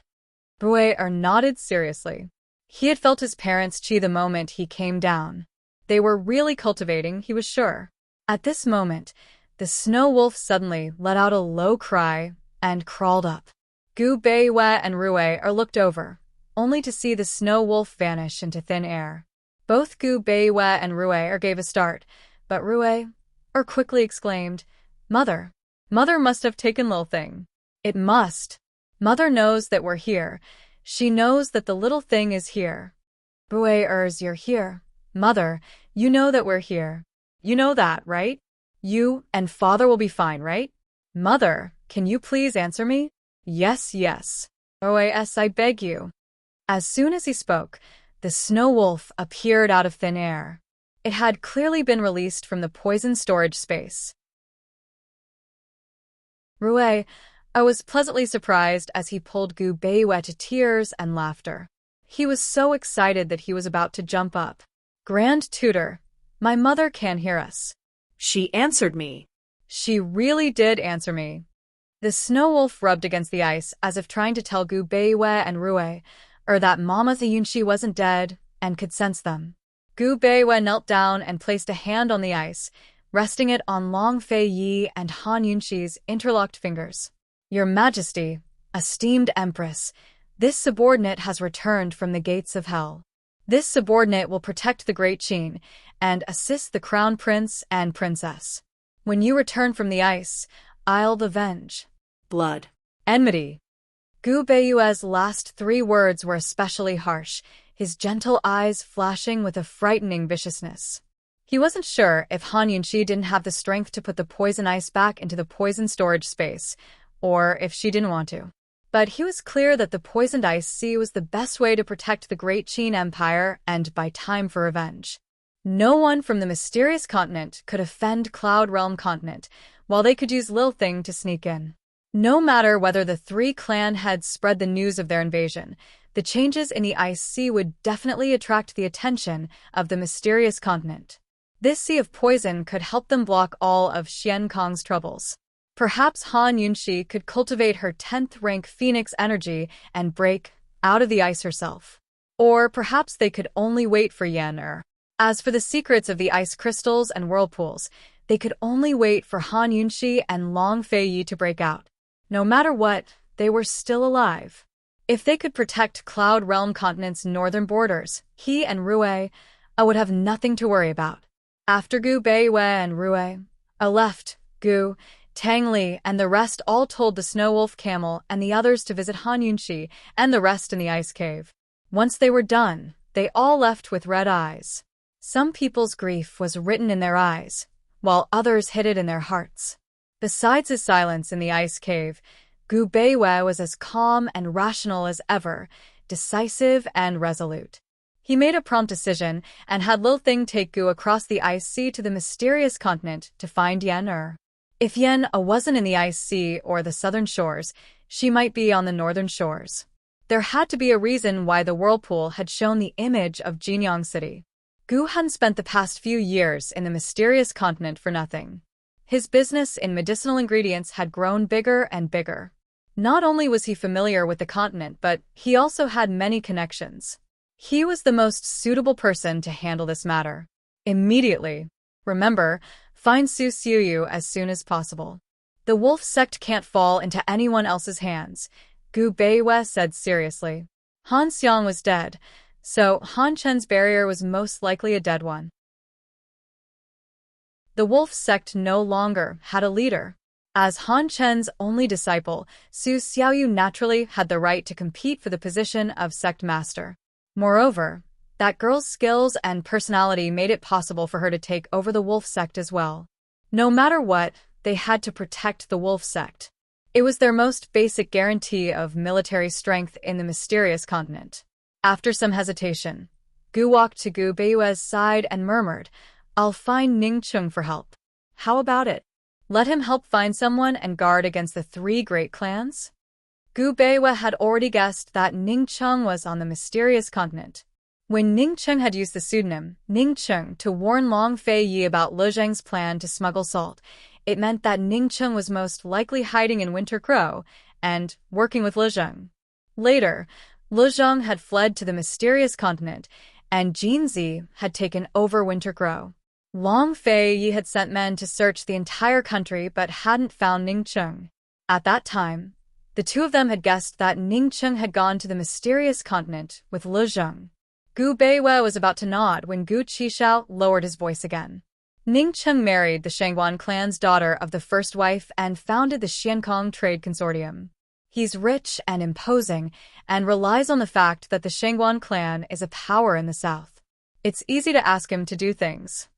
Rue nodded seriously. He had felt his parents' chi the moment he came down. They were really cultivating, he was sure. At this moment, the snow wolf suddenly let out a low cry and crawled up. Gu Beiwa and Rue looked over, only to see the snow wolf vanish into thin air. Both Gu Beiwa and Rue gave a start, but Rue quickly exclaimed, "Mother! Mother must have taken Lil Thing. It must. Mother knows that we're here. She knows that the little thing is here." Rue, you're here. Mother, you know that we're here. You know that, right? You and Father will be fine, right? Mother, can you please answer me? Yes, yes. OAS, I beg you. As soon as he spoke, the snow wolf appeared out of thin air. It had clearly been released from the poison storage space. Rue was pleasantly surprised as he pulled Gu Beiwa to tears and laughter. He was so excited that he was about to jump up. "Grand Tutor, my mother can hear us." She answered me. She really did answer me. The snow wolf rubbed against the ice as if trying to tell Gu Beiwa and Rue that Mama Yunxi wasn't dead and could sense them. Gu Beiwa knelt down and placed a hand on the ice, resting it on Long Fei and Han Yunxi's interlocked fingers. "Your Majesty, esteemed Empress, this subordinate has returned from the gates of hell. This subordinate will protect the Great Qin and assist the Crown Prince and Princess. When you return from the ice, I'll avenge." Blood. Enmity. Gu Beiwa's last 3 words were especially harsh, his gentle eyes flashing with a frightening viciousness. He wasn't sure if Han Yunxi didn't have the strength to put the poison ice back into the poison storage space, or if she didn't want to. But he was clear that the poisoned ice sea was the best way to protect the Great Qin Empire and buy time for revenge. No one from the mysterious continent could offend Cloud Realm Continent, while they could use Lil Thing to sneak in. No matter whether the 3 clan heads spread the news of their invasion, the changes in the ice sea would definitely attract the attention of the mysterious continent. This sea of poison could help them block all of Xian Kong's troubles. Perhaps Han Yunxi could cultivate her 10th rank Phoenix energy and break out of the ice herself. Or perhaps they could only wait for Yan. As for the secrets of the ice crystals and whirlpools, they could only wait for Han Yunxi and Long Fei to break out. No matter what, they were still alive. If they could protect Cloud Realm Continent's northern borders, he and Rue would have nothing to worry about. After Gu Beiwa and Rue left, Gu, Tang Li, and the rest all told the Snow Wolf Camel and the others to visit Han Yunxi and the rest in the ice cave. Once they were done, they all left with red eyes. Some people's grief was written in their eyes, while others hid it in their hearts. Besides his silence in the ice cave, Gu Beiwa was as calm and rational as ever, decisive and resolute. He made a prompt decision and had Lil Thing take Gu across the ice sea to the mysterious continent to find Yan. If Yan wasn't in the ice sea or the southern shores, she might be on the northern shores. There had to be a reason why the whirlpool had shown the image of Jinyang City. Gu hadn't spent the past few years in the mysterious continent for nothing. His business in medicinal ingredients had grown bigger and bigger. Not only was he familiar with the continent, but he also had many connections. He was the most suitable person to handle this matter. Immediately. Remember, find Su Xiuyu as soon as possible. The wolf sect can't fall into anyone else's hands, Gu Beiwa said seriously. Han Xiang was dead, so Han Chen's barrier was most likely a dead one. The wolf sect no longer had a leader. As Han Chen's only disciple, Su Xiaoyu naturally had the right to compete for the position of sect master. Moreover, that girl's skills and personality made it possible for her to take over the wolf sect as well. No matter what, they had to protect the wolf sect. It was their most basic guarantee of military strength in the mysterious continent. After some hesitation, Gu walked to Gu Beiyue's side and murmured, "I'll find Ning Cheng for help. How about it? Let him help find someone and guard against the three great clans?" Gu Beiyue had already guessed that Ning Cheng was on the mysterious continent. When Ning Cheng had used the pseudonym Ning Cheng to warn Long Fei Yi about Le Zheng's plan to smuggle salt, it meant that Ning Cheng was most likely hiding in Winter Crow and working with Le Zheng. Later, Le Zheng had fled to the mysterious continent, and Jinzi had taken over Winter Crow. Long Fei Yi had sent men to search the entire country but hadn't found Ning Cheng. At that time, the two of them had guessed that Ning Cheng had gone to the mysterious continent with Le Zheng. Gu Beiyue was about to nod when Gu Qishao lowered his voice again. Ning Cheng married the Shangguan clan's daughter of the first wife and founded the Xiankong Trade Consortium. He's rich and imposing and relies on the fact that the Shangguan clan is a power in the south. It's easy to ask him to do things.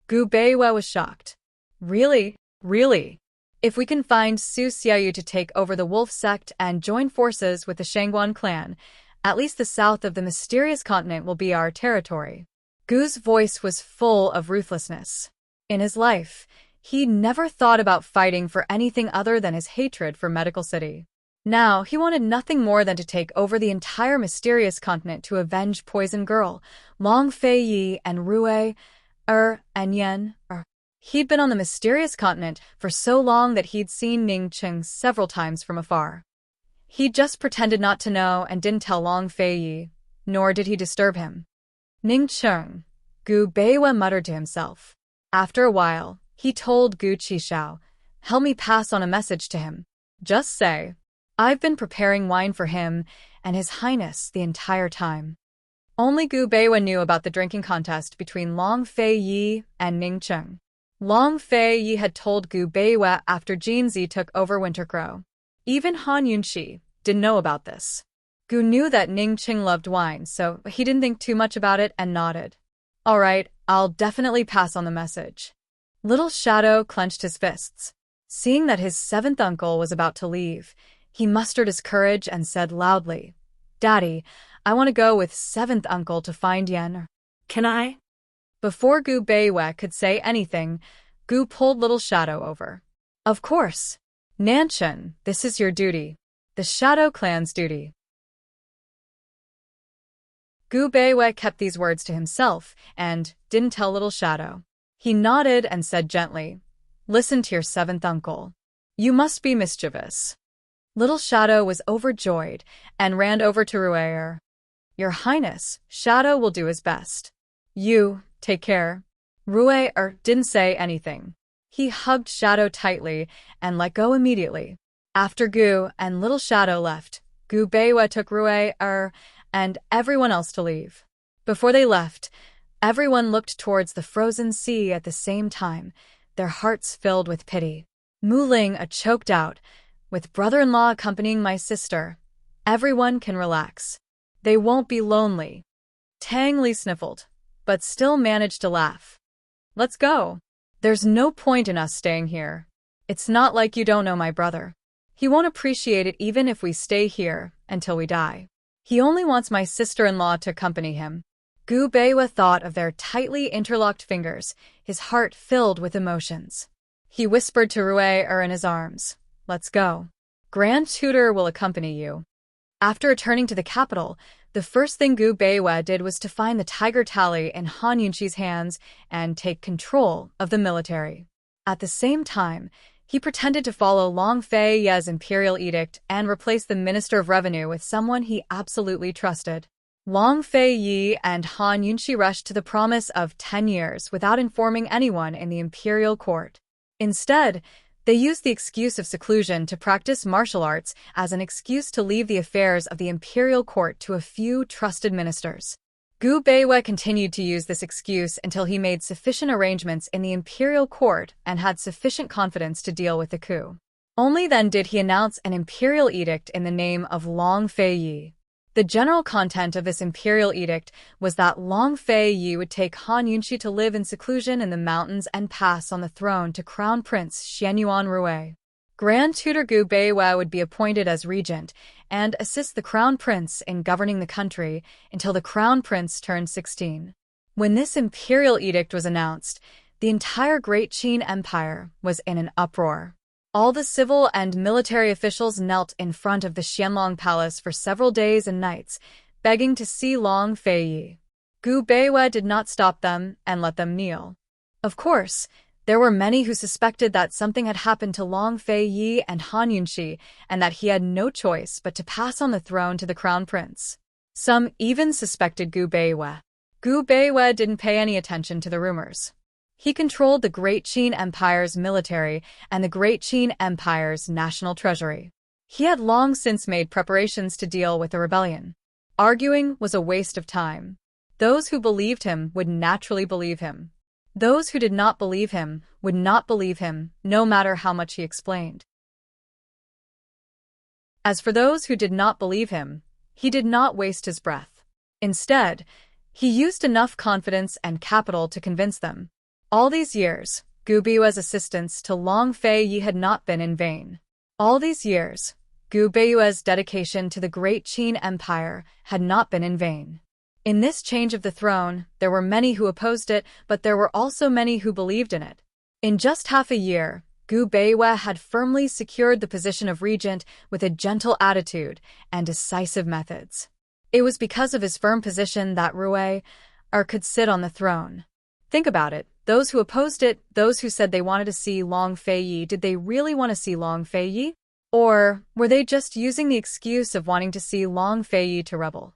Gu Beiyue was shocked. Really? Really? If we can find Su Xiaoyu to take over the wolf sect and join forces with the Shangguan clan, at least the south of the mysterious continent will be our territory. Gu's voice was full of ruthlessness. In his life, he never thought about fighting for anything other than his hatred for Medical City. Now, he wanted nothing more than to take over the entire mysterious continent to avenge Poison Girl, Long Fei Yi, and Rui, and Yen. He'd been on the mysterious continent for so long that he'd seen Ning Cheng several times from afar. He just pretended not to know and didn't tell Long Fei Yi, nor did he disturb him. Ning Cheng, Gu Beiyue muttered to himself. After a while, he told Gu Qishao, "Help me pass on a message to him. Just say, I've been preparing wine for him and His Highness the entire time." Only Gu Beiyue knew about the drinking contest between Long Fei Yi and Ning Cheng. Long Fei Yi had told Gu Beiyue after Jinzi took over Winter Crow. Even Han Yunxi didn't know about this. Gu knew that Ning Cheng loved wine, so he didn't think too much about it and nodded. "All right, I'll definitely pass on the message." Little Shadow clenched his fists. Seeing that his seventh uncle was about to leave, he mustered his courage and said loudly, "Daddy, I want to go with seventh uncle to find Yen." Can I? Before Gu Beiyue could say anything, Gu pulled Little Shadow over. "Of course. Nanchen, this is your duty. The Shadow Clan's duty." Gu Beiyue kept these words to himself and didn't tell Little Shadow. He nodded and said gently, "Listen to your seventh uncle. You must be mischievous." Little Shadow was overjoyed and ran over to Ruer. "Your Highness, Shadow will do his best. You, take care." Ruer didn't say anything. He hugged Shadow tightly and let go immediately. After Gu and Little Shadow left, Gu Beiyue took Ruer and everyone else to leave. Before they left, everyone looked towards the frozen sea at the same time, their hearts filled with pity. Mu Ling choked out, "With brother-in-law accompanying my sister, everyone can relax. They won't be lonely." Tang Li sniffled, but still managed to laugh. "Let's go. There's no point in us staying here. It's not like you don't know my brother. He won't appreciate it even if we stay here until we die. He only wants my sister-in-law to accompany him." Gu Beiyue thought of their tightly interlocked fingers, his heart filled with emotions. He whispered to Ruer in his arms, "Let's go. Grand Tutor will accompany you." After returning to the capital, the first thing Gu Beiyue did was to find the tiger tally in Han Yunxi's hands and take control of the military. At the same time, he pretended to follow Long Fei Yi's imperial edict and replace the Minister of Revenue with someone he absolutely trusted. Long Fei Yi and Han Yunxi rushed to the promise of 10 years without informing anyone in the imperial court. Instead, they used the excuse of seclusion to practice martial arts as an excuse to leave the affairs of the imperial court to a few trusted ministers. Gu Beiyue continued to use this excuse until he made sufficient arrangements in the imperial court and had sufficient confidence to deal with the coup. Only then did he announce an imperial edict in the name of Long Fei Yi. The general content of this imperial edict was that Long Fei Yi would take Han Yunxi to live in seclusion in the mountains and pass on the throne to Crown Prince Xianyuan Rui. Grand Tutor Gu Beiwei would be appointed as regent and assist the Crown Prince in governing the country until the Crown Prince turned 16. When this imperial edict was announced, the entire Great Qin Empire was in an uproar. All the civil and military officials knelt in front of the Xianlong Palace for several days and nights, begging to see Long Fei Yi. Gu Beiwei did not stop them and let them kneel. Of course, there were many who suspected that something had happened to Long Fei Yi and Han Yunxi, and that he had no choice but to pass on the throne to the crown prince. Some even suspected Gu Beiwei. Gu Beiwei didn't pay any attention to the rumors. He controlled the Great Qin Empire's military and the Great Qin Empire's national treasury. He had long since made preparations to deal with the rebellion. Arguing was a waste of time. Those who believed him would naturally believe him. Those who did not believe him would not believe him, no matter how much he explained. As for those who did not believe him, he did not waste his breath. Instead, he used enough confidence and capital to convince them. All these years, Gu Beiwei's assistance to Long Fei Yi had not been in vain. All these years, Gu Beiwei's dedication to the Great Qin Empire had not been in vain. In this change of the throne, there were many who opposed it, but there were also many who believed in it. In just half a year, Gu Beiwei had firmly secured the position of regent with a gentle attitude and decisive methods. It was because of his firm position that Rui could sit on the throne. Think about it. Those who opposed it, those who said they wanted to see Long Fei Yi, did they really want to see Long Fei Yi? Or were they just using the excuse of wanting to see Long Fei Yi to rebel?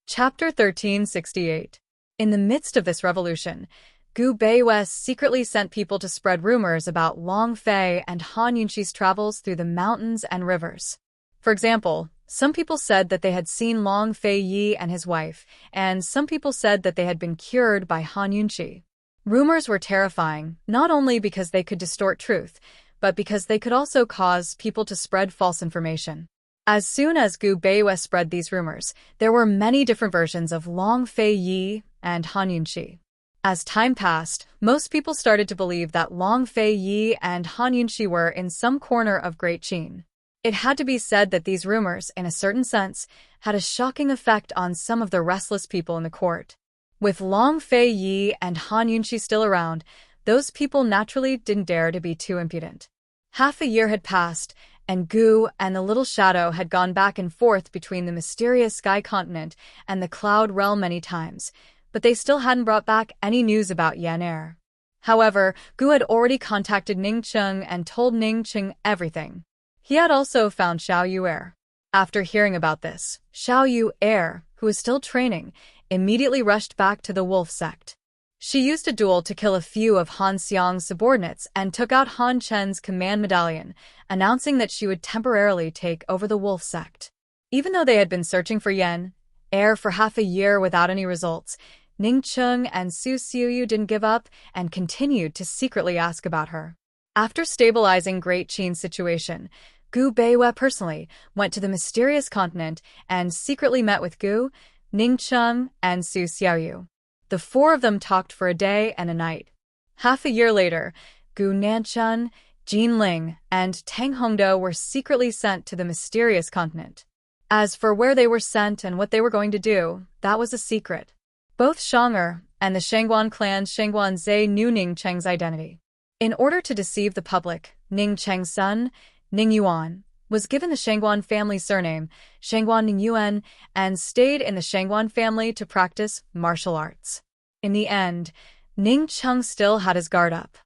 Chapter 1368. In the midst of this revolution, Gu Beiwei secretly sent people to spread rumors about Long Fei and Han Yunxi's travels through the mountains and rivers. For example, some people said that they had seen Long Fei Yi and his wife, and some people said that they had been cured by Han Yunxi. Rumors were terrifying, not only because they could distort truth, but because they could also cause people to spread false information. As soon as Gu Beiwei spread these rumors, there were many different versions of Long Fei Yi and Han Yunxi. As time passed, most people started to believe that Long Fei Yi and Han Yunxi were in some corner of Great Qin. It had to be said that these rumors, in a certain sense, had a shocking effect on some of the restless people in the court. With Long Fei Yi and Han Yunxi still around, those people naturally didn't dare to be too impudent. Half a year had passed, and Gu and the little shadow had gone back and forth between the mysterious sky continent and the cloud realm many times, but they still hadn't brought back any news about Yan Er. However, Gu had already contacted Ning Cheng and told Ning Cheng everything. He had also found Xiao Yu'er. After hearing about this, Xiao Yu'er, who was still training, immediately rushed back to the wolf sect. She used a duel to kill a few of Han Xiang's subordinates and took out Han Chen's command medallion, announcing that she would temporarily take over the wolf sect. Even though they had been searching for Yan Er for half a year without any results, Ning Cheng and Su Xiuyu didn't give up and continued to secretly ask about her. After stabilizing Great Qin's situation, Gu Beiwei personally went to the mysterious continent and secretly met with Gu, Ning Cheng, and Su Xiaoyu. The four of them talked for a day and a night. Half a year later, Gu Nanchun, Jin Ling, and Tang Hongdo were secretly sent to the mysterious continent. As for where they were sent and what they were going to do, that was a secret. Both Shang'er and the Shangguan clan's Shangguan Zhe knew Ning Cheng's identity. In order to deceive the public, Ning Cheng's son, Ning Yuan, was given the Shangguan family surname, Shangguan Ningyuan, and stayed in the Shangguan family to practice martial arts. In the end, Ning Cheng still had his guard up.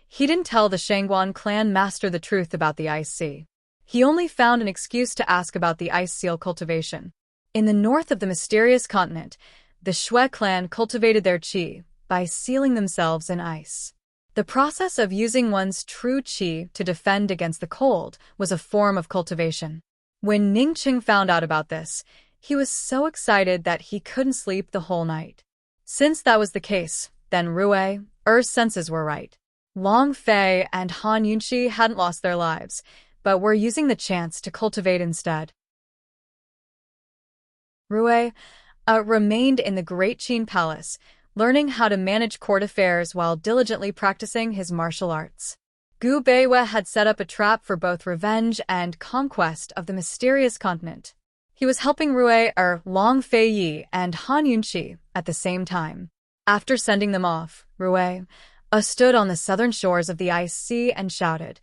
He didn't tell the Shangguan clan master the truth about the ice sea. He only found an excuse to ask about the ice seal cultivation. In the north of the mysterious continent, the Shui clan cultivated their qi by sealing themselves in ice. The process of using one's true qi to defend against the cold was a form of cultivation. When Ning Cheng found out about this, he was so excited that he couldn't sleep the whole night. Since that was the case, then Rue's senses were right. Long Fei and Han Yunxi hadn't lost their lives, but were using the chance to cultivate instead. Rue remained in the Great Qin Palace, learning how to manage court affairs while diligently practicing his martial arts. Gu Beiwei had set up a trap for both revenge and conquest of the mysterious continent. He was helping Long Fei Yi and Han Yunxi at the same time. After sending them off, Rue stood on the southern shores of the Ice Sea and shouted,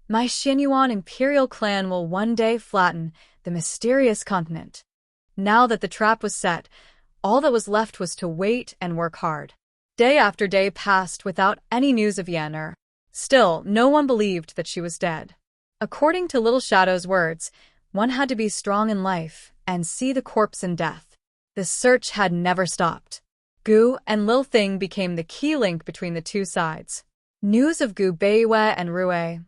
"My Xianyuan imperial clan will one day flatten the mysterious continent." Now that the trap was set, all that was left was to wait and work hard. Day after day passed without any news of Yan. Still, no one believed that she was dead. According to Little Shadow's words, one had to be strong in life and see the corpse in death. The search had never stopped. Gu and Lil Thing became the key link between the two sides. News of Gu Beiwei and Rue,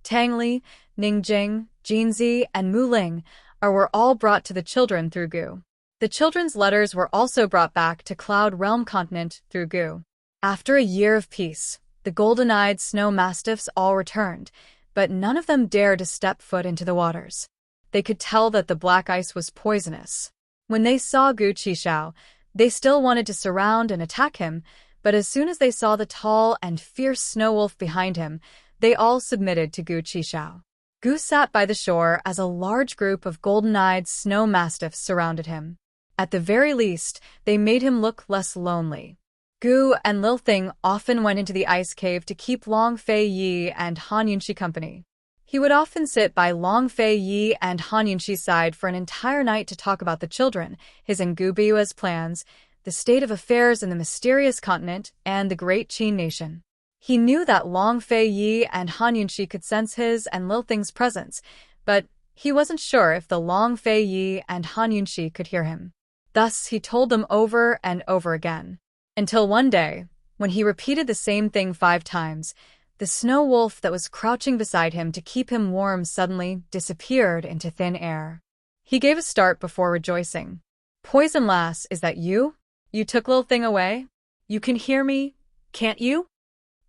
Tangli, Ningjing, Jinzi, and Muling were all brought to the children through Gu. The children's letters were also brought back to Cloud Realm Continent through Gu. After a year of peace, the golden-eyed snow mastiffs all returned, but none of them dared to step foot into the waters. They could tell that the black ice was poisonous. When they saw Gu Qishao, they still wanted to surround and attack him, but as soon as they saw the tall and fierce snow wolf behind him, they all submitted to Gu Qishao. Gu sat by the shore as a large group of golden-eyed snow mastiffs surrounded him. At the very least, they made him look less lonely. Gu and Lil Thing often went into the ice cave to keep Long Fei Yi and Han Yunxi company. He would often sit by Long Fei Yi and Han Yunxi's side for an entire night to talk about the children, his and Gu Beiwei's plans, the state of affairs in the mysterious continent, and the Great Qin nation. He knew that Long Fei Yi and Han Yunxi could sense his and Lil Thing's presence, but he wasn't sure if the Long Fei Yi and Han Yunxi could hear him. Thus, he told them over and over again. Until one day, when he repeated the same thing 5 times, the snow wolf that was crouching beside him to keep him warm suddenly disappeared into thin air. He gave a start before rejoicing. "Poison Lass, is that you? You took Lil Thing away? You can hear me, can't you?"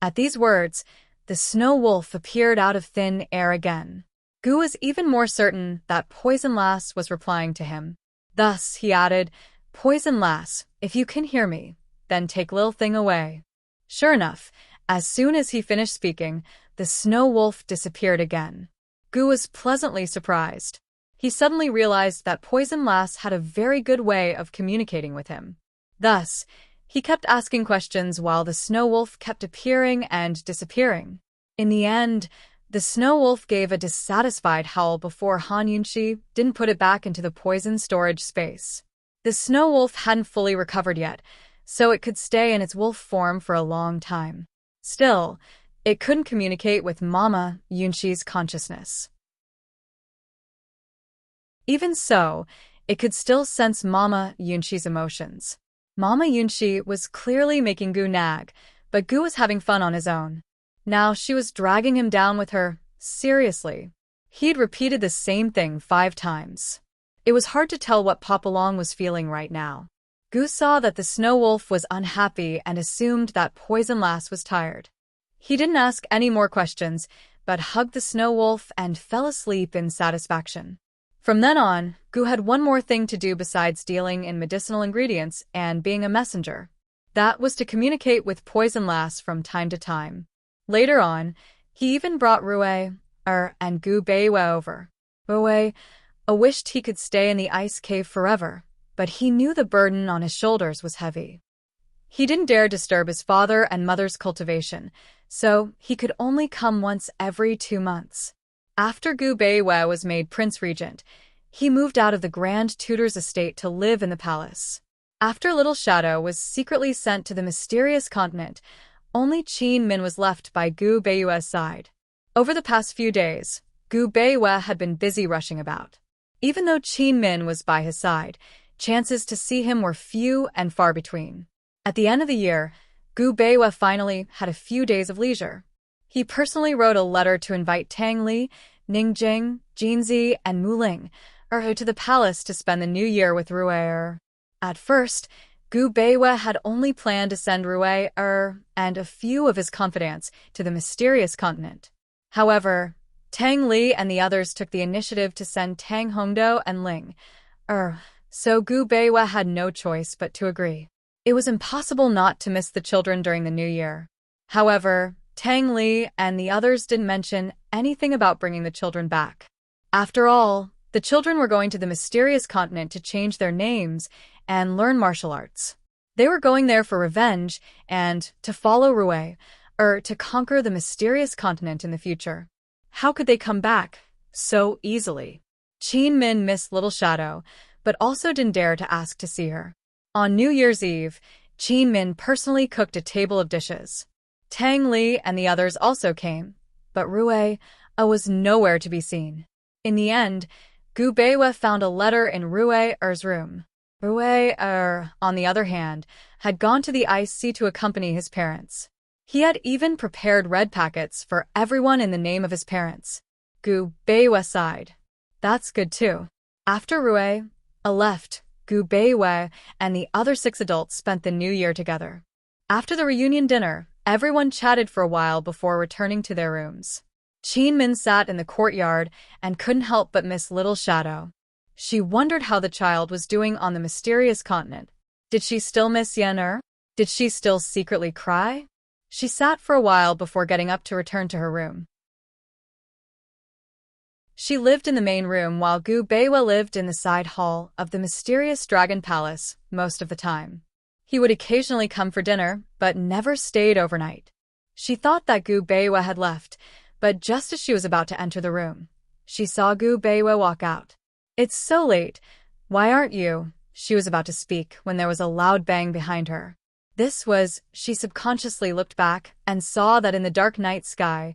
At these words, the snow wolf appeared out of thin air again. Gu was even more certain that Poison Lass was replying to him. Thus, he added, "Poison Lass, if you can hear me, then take Lil Thing away." Sure enough, as soon as he finished speaking, the snow wolf disappeared again. Gu was pleasantly surprised. He suddenly realized that Poison Lass had a very good way of communicating with him. Thus, he kept asking questions while the snow wolf kept appearing and disappearing. In the end, the snow wolf gave a dissatisfied howl before Han Yunxi didn't put it back into the poison storage space. The snow wolf hadn't fully recovered yet, so it could stay in its wolf form for a long time. Still, it couldn't communicate with Mama Yunxi's consciousness. Even so, it could still sense Mama Yunxi's emotions. Mama Yunxi was clearly making Gu nag, but Gu was having fun on his own. Now she was dragging him down with her, seriously. He'd repeated the same thing 5 times. It was hard to tell what Papalong was feeling right now. Gu saw that the snow wolf was unhappy and assumed that Poison Lass was tired. He didn't ask any more questions, but hugged the snow wolf and fell asleep in satisfaction. From then on, Gu had one more thing to do besides dealing in medicinal ingredients and being a messenger. That was to communicate with Poison Lass from time to time. Later on, he even brought Rue and Gu Beiwei over. Rue wished he could stay in the ice cave forever, but he knew the burden on his shoulders was heavy. He didn't dare disturb his father and mother's cultivation, so he could only come once every 2 months. After Gu Beiwei was made Prince Regent, he moved out of the Grand Tutor's estate to live in the palace. After Little Shadow was secretly sent to the mysterious continent, only Qin Min was left by Gu Beiwei's side. Over the past few days, Gu Beiwei had been busy rushing about. Even though Qin Min was by his side, chances to see him were few and far between. At the end of the year, Gu Beiwei finally had a few days of leisure. He personally wrote a letter to invite Tangli, Ningjing, Jinzi, and Muling to the palace to spend the new year with Rue. At first, Gu Beiwe had only planned to send Rui and a few of his confidants to the mysterious continent. However, Tang Li and the others took the initiative to send Tang Hongdo and Ling so Gu Beiwe had no choice but to agree. It was impossible not to miss the children during the new year. However, Tang Li and the others didn't mention anything about bringing the children back. After all, the children were going to the mysterious continent to change their names and learn martial arts. They were going there for revenge and to follow Rui, to conquer the mysterious continent in the future. How could they come back so easily? Qin Min missed Little Shadow, but also didn't dare to ask to see her. On New Year's Eve, Qin Min personally cooked a table of dishes. Tang Li and the others also came, but Rui was nowhere to be seen. In the end, Gu Beiwe found a letter in Rui's room. Rui, on the other hand, had gone to the ice sea to accompany his parents. He had even prepared red packets for everyone in the name of his parents. Gu Beiwe sighed. That's good too. After Rui left, Gu Beiwe and the other 6 adults spent the new year together. After the reunion dinner, everyone chatted for a while before returning to their rooms. Qin Min sat in the courtyard and couldn't help but miss Little Shadow. She wondered how the child was doing on the mysterious continent. Did she still miss Yen? Did she still secretly cry? She sat for a while before getting up to return to her room. She lived in the main room while Gu Beiwe lived in the side hall of the mysterious Dragon Palace most of the time. He would occasionally come for dinner, but never stayed overnight. She thought that Gu Beiwe had left, but just as she was about to enter the room, she saw Gu Beiwe walk out. It's so late. Why aren't you? She was about to speak when there was a loud bang behind her. She subconsciously looked back and saw that in the dark night sky,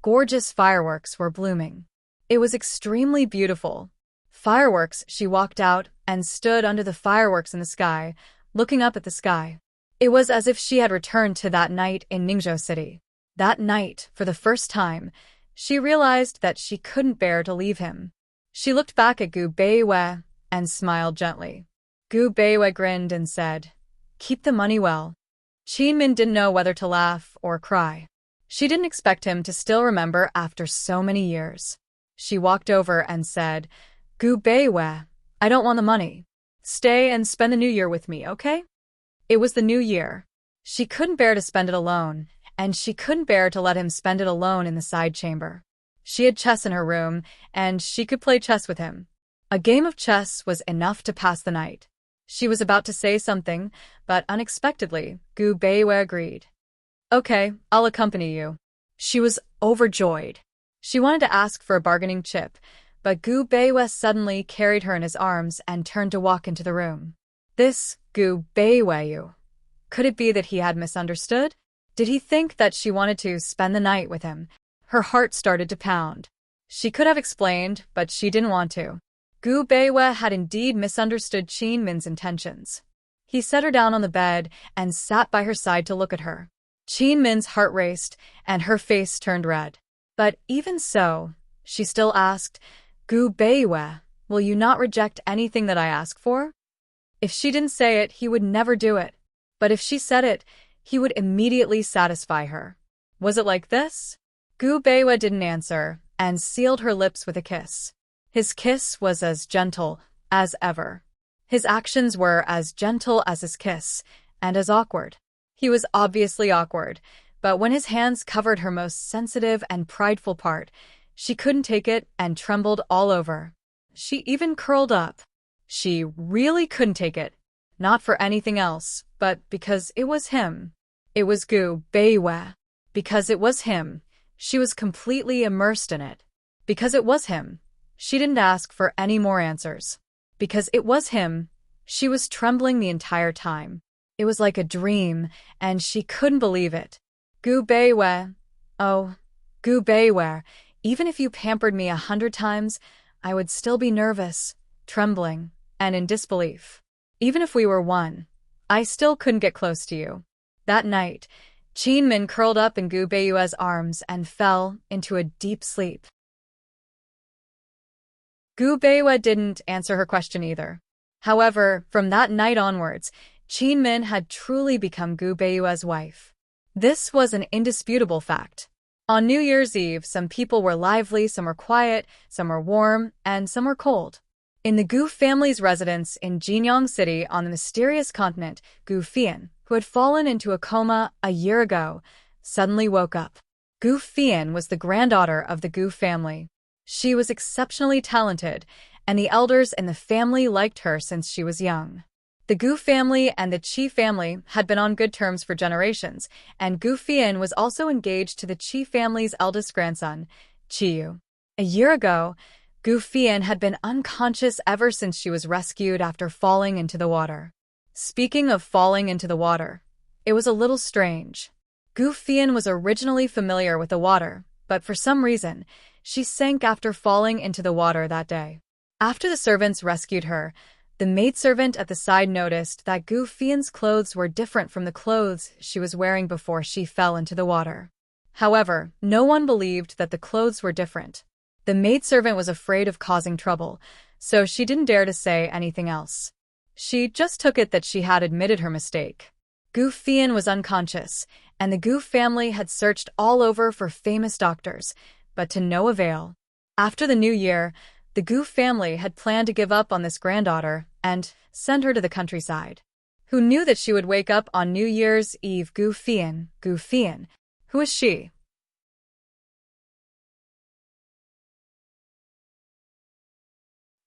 gorgeous fireworks were blooming. It was extremely beautiful. Fireworks, she walked out and stood under the fireworks in the sky, looking up at the sky. It was as if she had returned to that night in Ningzhou City. That night, for the first time, she realized that she couldn't bear to leave him. She looked back at Gu Beiwe and smiled gently. Gu Beiwe grinned and said, "Keep the money well." Qin Min didn't know whether to laugh or cry. She didn't expect him to still remember after so many years. She walked over and said, "Gu Beiwe, I don't want the money. Stay and spend the new year with me, okay?" It was the new year. She couldn't bear to spend it alone, and she couldn't bear to let him spend it alone in the side chamber. She had chess in her room, and she could play chess with him. A game of chess was enough to pass the night. She was about to say something, but unexpectedly, Gu Beiwe agreed. "Okay, I'll accompany you." She was overjoyed. She wanted to ask for a bargaining chip, but Gu Beiwe suddenly carried her in his arms and turned to walk into the room. This Gu Beiwe. Could it be that he had misunderstood? Did he think that she wanted to spend the night with him? Her heart started to pound. She could have explained, but she didn't want to. Gu Beiwe had indeed misunderstood Qin Min's intentions. He set her down on the bed and sat by her side to look at her. Qin Min's heart raced, and her face turned red. But even so, she still asked, "Gu Beiwe, will you not reject anything that I ask for?" If she didn't say it, he would never do it. But if she said it, he would immediately satisfy her. Was it like this? Gu Beiwe didn't answer, and sealed her lips with a kiss. His kiss was as gentle as ever. His actions were as gentle as his kiss, and as awkward. He was obviously awkward, but when his hands covered her most sensitive and prideful part, she couldn't take it and trembled all over. She even curled up. She really couldn't take it. Not for anything else, but because it was him. It was Gu Beiwe. Because it was him, she was completely immersed in it. Because it was him, she didn't ask for any more answers. Because it was him, she was trembling the entire time. It was like a dream, and she couldn't believe it. Gu Beiwe. Oh, Gu Beiwe, even if you pampered me 100 times, I would still be nervous, trembling, and in disbelief. Even if we were one, I still couldn't get close to you. That night, Qin Min curled up in Gu Beiwe's arms and fell into a deep sleep. Gu Beiwe didn't answer her question either. However, from that night onwards, Qin Min had truly become Gu Beiyue's wife. This was an indisputable fact. On New Year's Eve, some people were lively, some were quiet, some were warm, and some were cold. In the Gu family's residence in Jinyang City on the mysterious continent, Gu Fian, who had fallen into a coma a year ago, suddenly woke up. Gu Fian was the granddaughter of the Gu family. She was exceptionally talented, and the elders in the family liked her since she was young. The Gu family and the Qi family had been on good terms for generations, and Gu Fian was also engaged to the Qi family's eldest grandson, Qiyu. A year ago, Gu Fian had been unconscious ever since she was rescued after falling into the water. Speaking of falling into the water, it was a little strange. Gu Fian was originally familiar with the water, but for some reason, she sank after falling into the water that day. After the servants rescued her, the maidservant at the side noticed that Gu Fian's clothes were different from the clothes she was wearing before she fell into the water. However, no one believed that the clothes were different. The maidservant was afraid of causing trouble, so she didn't dare to say anything else. She just took it that she had admitted her mistake. Gu Fian was unconscious, and the Gu family had searched all over for famous doctors, but to no avail. After the new year, the Gu family had planned to give up on this granddaughter and send her to the countryside. Who knew that she would wake up on New Year's Eve? Gu Fian. Who is she?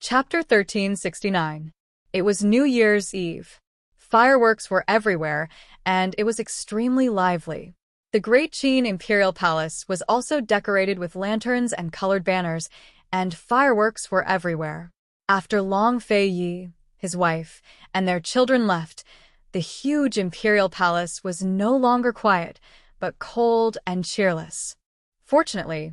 Chapter 1369. It was New Year's Eve. Fireworks were everywhere, and it was extremely lively. The Great Qin Imperial Palace was also decorated with lanterns and colored banners, and fireworks were everywhere. After Long Fei Yi, his wife, and their children left, the huge imperial palace was no longer quiet, but cold and cheerless. Fortunately,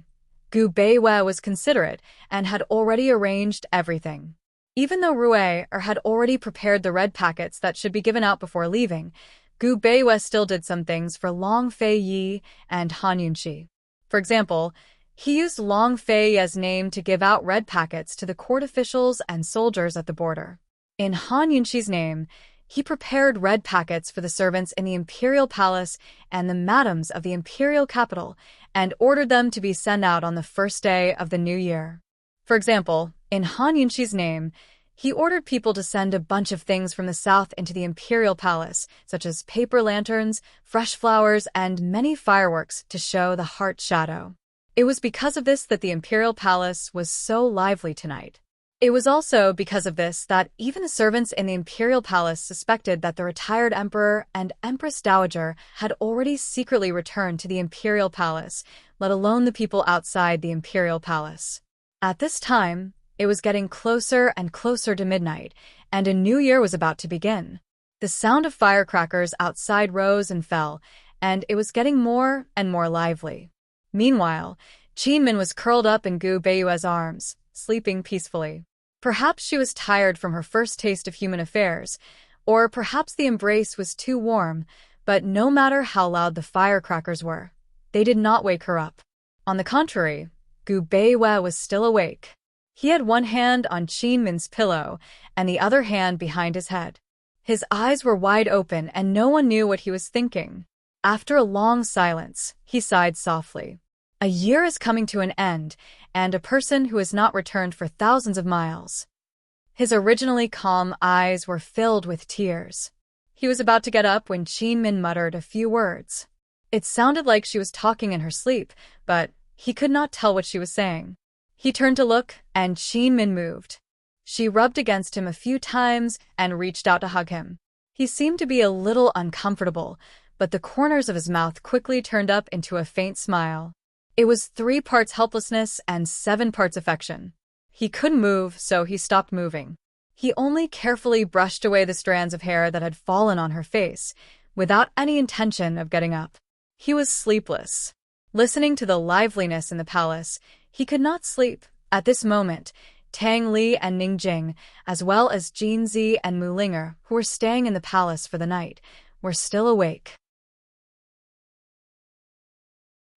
Gu Beiyue was considerate and had already arranged everything. Even though Rue had already prepared the red packets that should be given out before leaving, Gu Beiyue still did some things for Long Fei Yi and Han Yunxi. For example, he used Long Fei Yi's name to give out red packets to the court officials and soldiers at the border. In Han Yunxi's name, he prepared red packets for the servants in the imperial palace and the madams of the imperial capital and ordered them to be sent out on the first day of the new year. For example, in Han Yunxi's name, he ordered people to send a bunch of things from the south into the imperial palace, such as paper lanterns, fresh flowers, and many fireworks to show the heart shadow. It was because of this that the imperial palace was so lively tonight. It was also because of this that even the servants in the imperial palace suspected that the retired emperor and empress dowager had already secretly returned to the imperial palace, let alone the people outside the imperial palace. At this time, it was getting closer and closer to midnight, and a new year was about to begin. The sound of firecrackers outside rose and fell, and it was getting more and more lively. Meanwhile, Qin Min was curled up in Gu Beiyue's arms, sleeping peacefully. Perhaps she was tired from her first taste of human affairs, or perhaps the embrace was too warm, but no matter how loud the firecrackers were, they did not wake her up. On the contrary, Gu Beiyue was still awake. He had one hand on Qin Min's pillow and the other hand behind his head. His eyes were wide open and no one knew what he was thinking. After a long silence, he sighed softly. A year is coming to an end, and a person who has not returned for thousands of miles. His originally calm eyes were filled with tears. He was about to get up when Qin Min muttered a few words. It sounded like she was talking in her sleep, but he could not tell what she was saying. He turned to look, and Qin Min moved. She rubbed against him a few times and reached out to hug him. He seemed to be a little uncomfortable, but the corners of his mouth quickly turned up into a faint smile. It was 3 parts helplessness and 7 parts affection. He couldn't move, so he stopped moving. He only carefully brushed away the strands of hair that had fallen on her face, without any intention of getting up. He was sleepless. Listening to the liveliness in the palace, he could not sleep. At this moment, Tang Li and Ning Jing, as well as Jin Zi and Mu Linger, who were staying in the palace for the night, were still awake.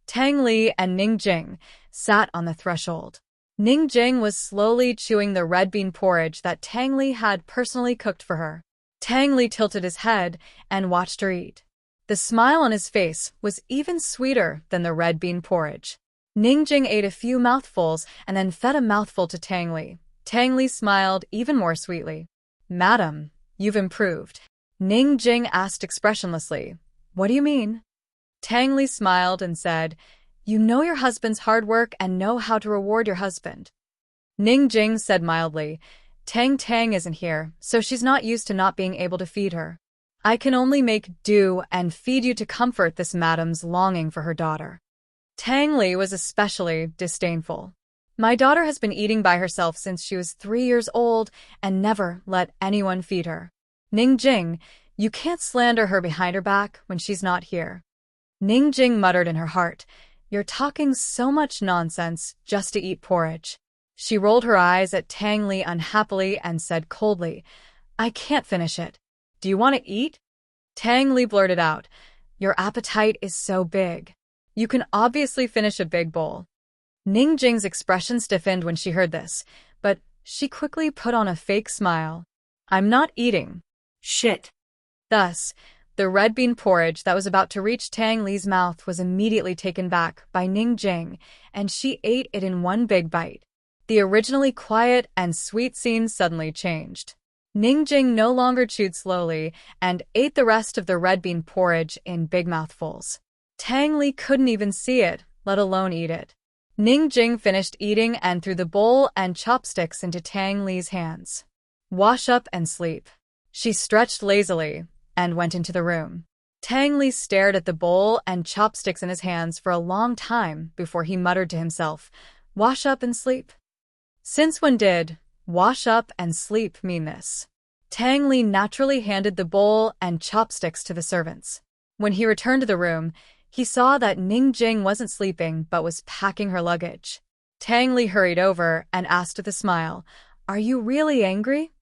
Tang Li and Ning Jing sat on the threshold. Ning Jing was slowly chewing the red bean porridge that Tang Li had personally cooked for her. Tang Li tilted his head and watched her eat. The smile on his face was even sweeter than the red bean porridge. Ningjing ate a few mouthfuls and then fed a mouthful to Tang Li. Tang Li smiled even more sweetly. "Madam, you've improved." Ningjing asked expressionlessly, "What do you mean?" Tang Li smiled and said, "You know your husband's hard work and know how to reward your husband." Ningjing said mildly, "Tang Tang isn't here, so she's not used to not being able to feed her. I can only make do and feed you to comfort this madam's longing for her daughter." Tang Li was especially disdainful. "My daughter has been eating by herself since she was 3 years old and never let anyone feed her. Ningjing, you can't slander her behind her back when she's not here." Ningjing muttered in her heart, "You're talking so much nonsense just to eat porridge." She rolled her eyes at Tang Li unhappily and said coldly, "I can't finish it. Do you want to eat?" Tang Li blurted out, "Your appetite is so big. You can obviously finish a big bowl." Ningjing's expression stiffened when she heard this, but she quickly put on a fake smile. "I'm not eating." Shit. Thus, the red bean porridge that was about to reach Tang Li's mouth was immediately taken back by Ningjing, and she ate it in one big bite. The originally quiet and sweet scene suddenly changed. Ningjing no longer chewed slowly and ate the rest of the red bean porridge in big mouthfuls. Tang Li couldn't even see it, let alone eat it. Ningjing finished eating and threw the bowl and chopsticks into Tang Li's hands. "Wash up and sleep." She stretched lazily and went into the room. Tang Li stared at the bowl and chopsticks in his hands for a long time before he muttered to himself, "Wash up and sleep? Since when did wash up and sleep mean this?" Tang Li naturally handed the bowl and chopsticks to the servants. When he returned to the room, he saw that Ningjing wasn't sleeping but was packing her luggage. Tang Li hurried over and asked with a smile, "Are you really angry?"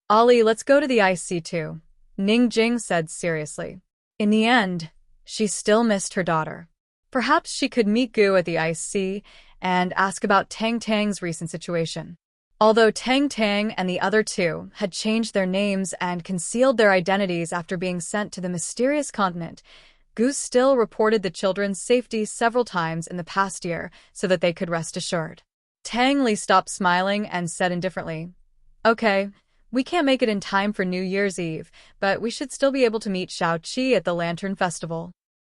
"Ollie, let's go to the IC2," Ningjing said seriously. In the end, she still missed her daughter. Perhaps she could meet Gu at the IC and ask about Tang Tang's recent situation. Although Tang Tang and the other two had changed their names and concealed their identities after being sent to the mysterious continent, Gu still reported the children's safety several times in the past year so that they could rest assured. Tang Li stopped smiling and said indifferently, "Okay, we can't make it in time for New Year's Eve, but we should still be able to meet Xiao Qi at the Lantern Festival."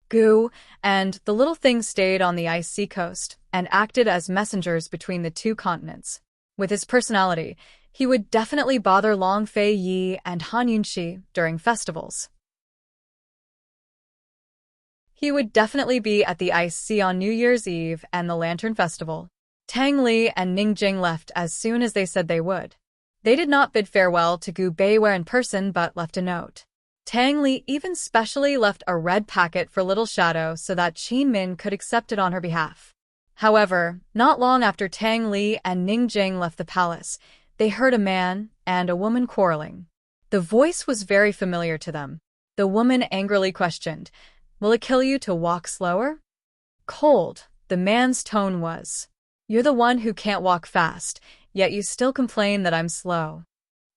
Gu and the little thing stayed on the icy coast and acted as messengers between the two continents. With his personality, he would definitely bother Long Fei Yi and Han Yunxi during festivals. He would definitely be at the IC on New Year's Eve and the Lantern Festival. Tang Li and Ningjing left as soon as they said they would. They did not bid farewell to Gu Beiwei in person but left a note. Tang Li even specially left a red packet for Little Shadow so that Qin Min could accept it on her behalf. However, not long after Tang Li and Ningjing left the palace, they heard a man and a woman quarreling. The voice was very familiar to them. The woman angrily questioned, "Will it kill you to walk slower?" Cold, the man's tone was. "You're the one who can't walk fast, yet you still complain that I'm slow."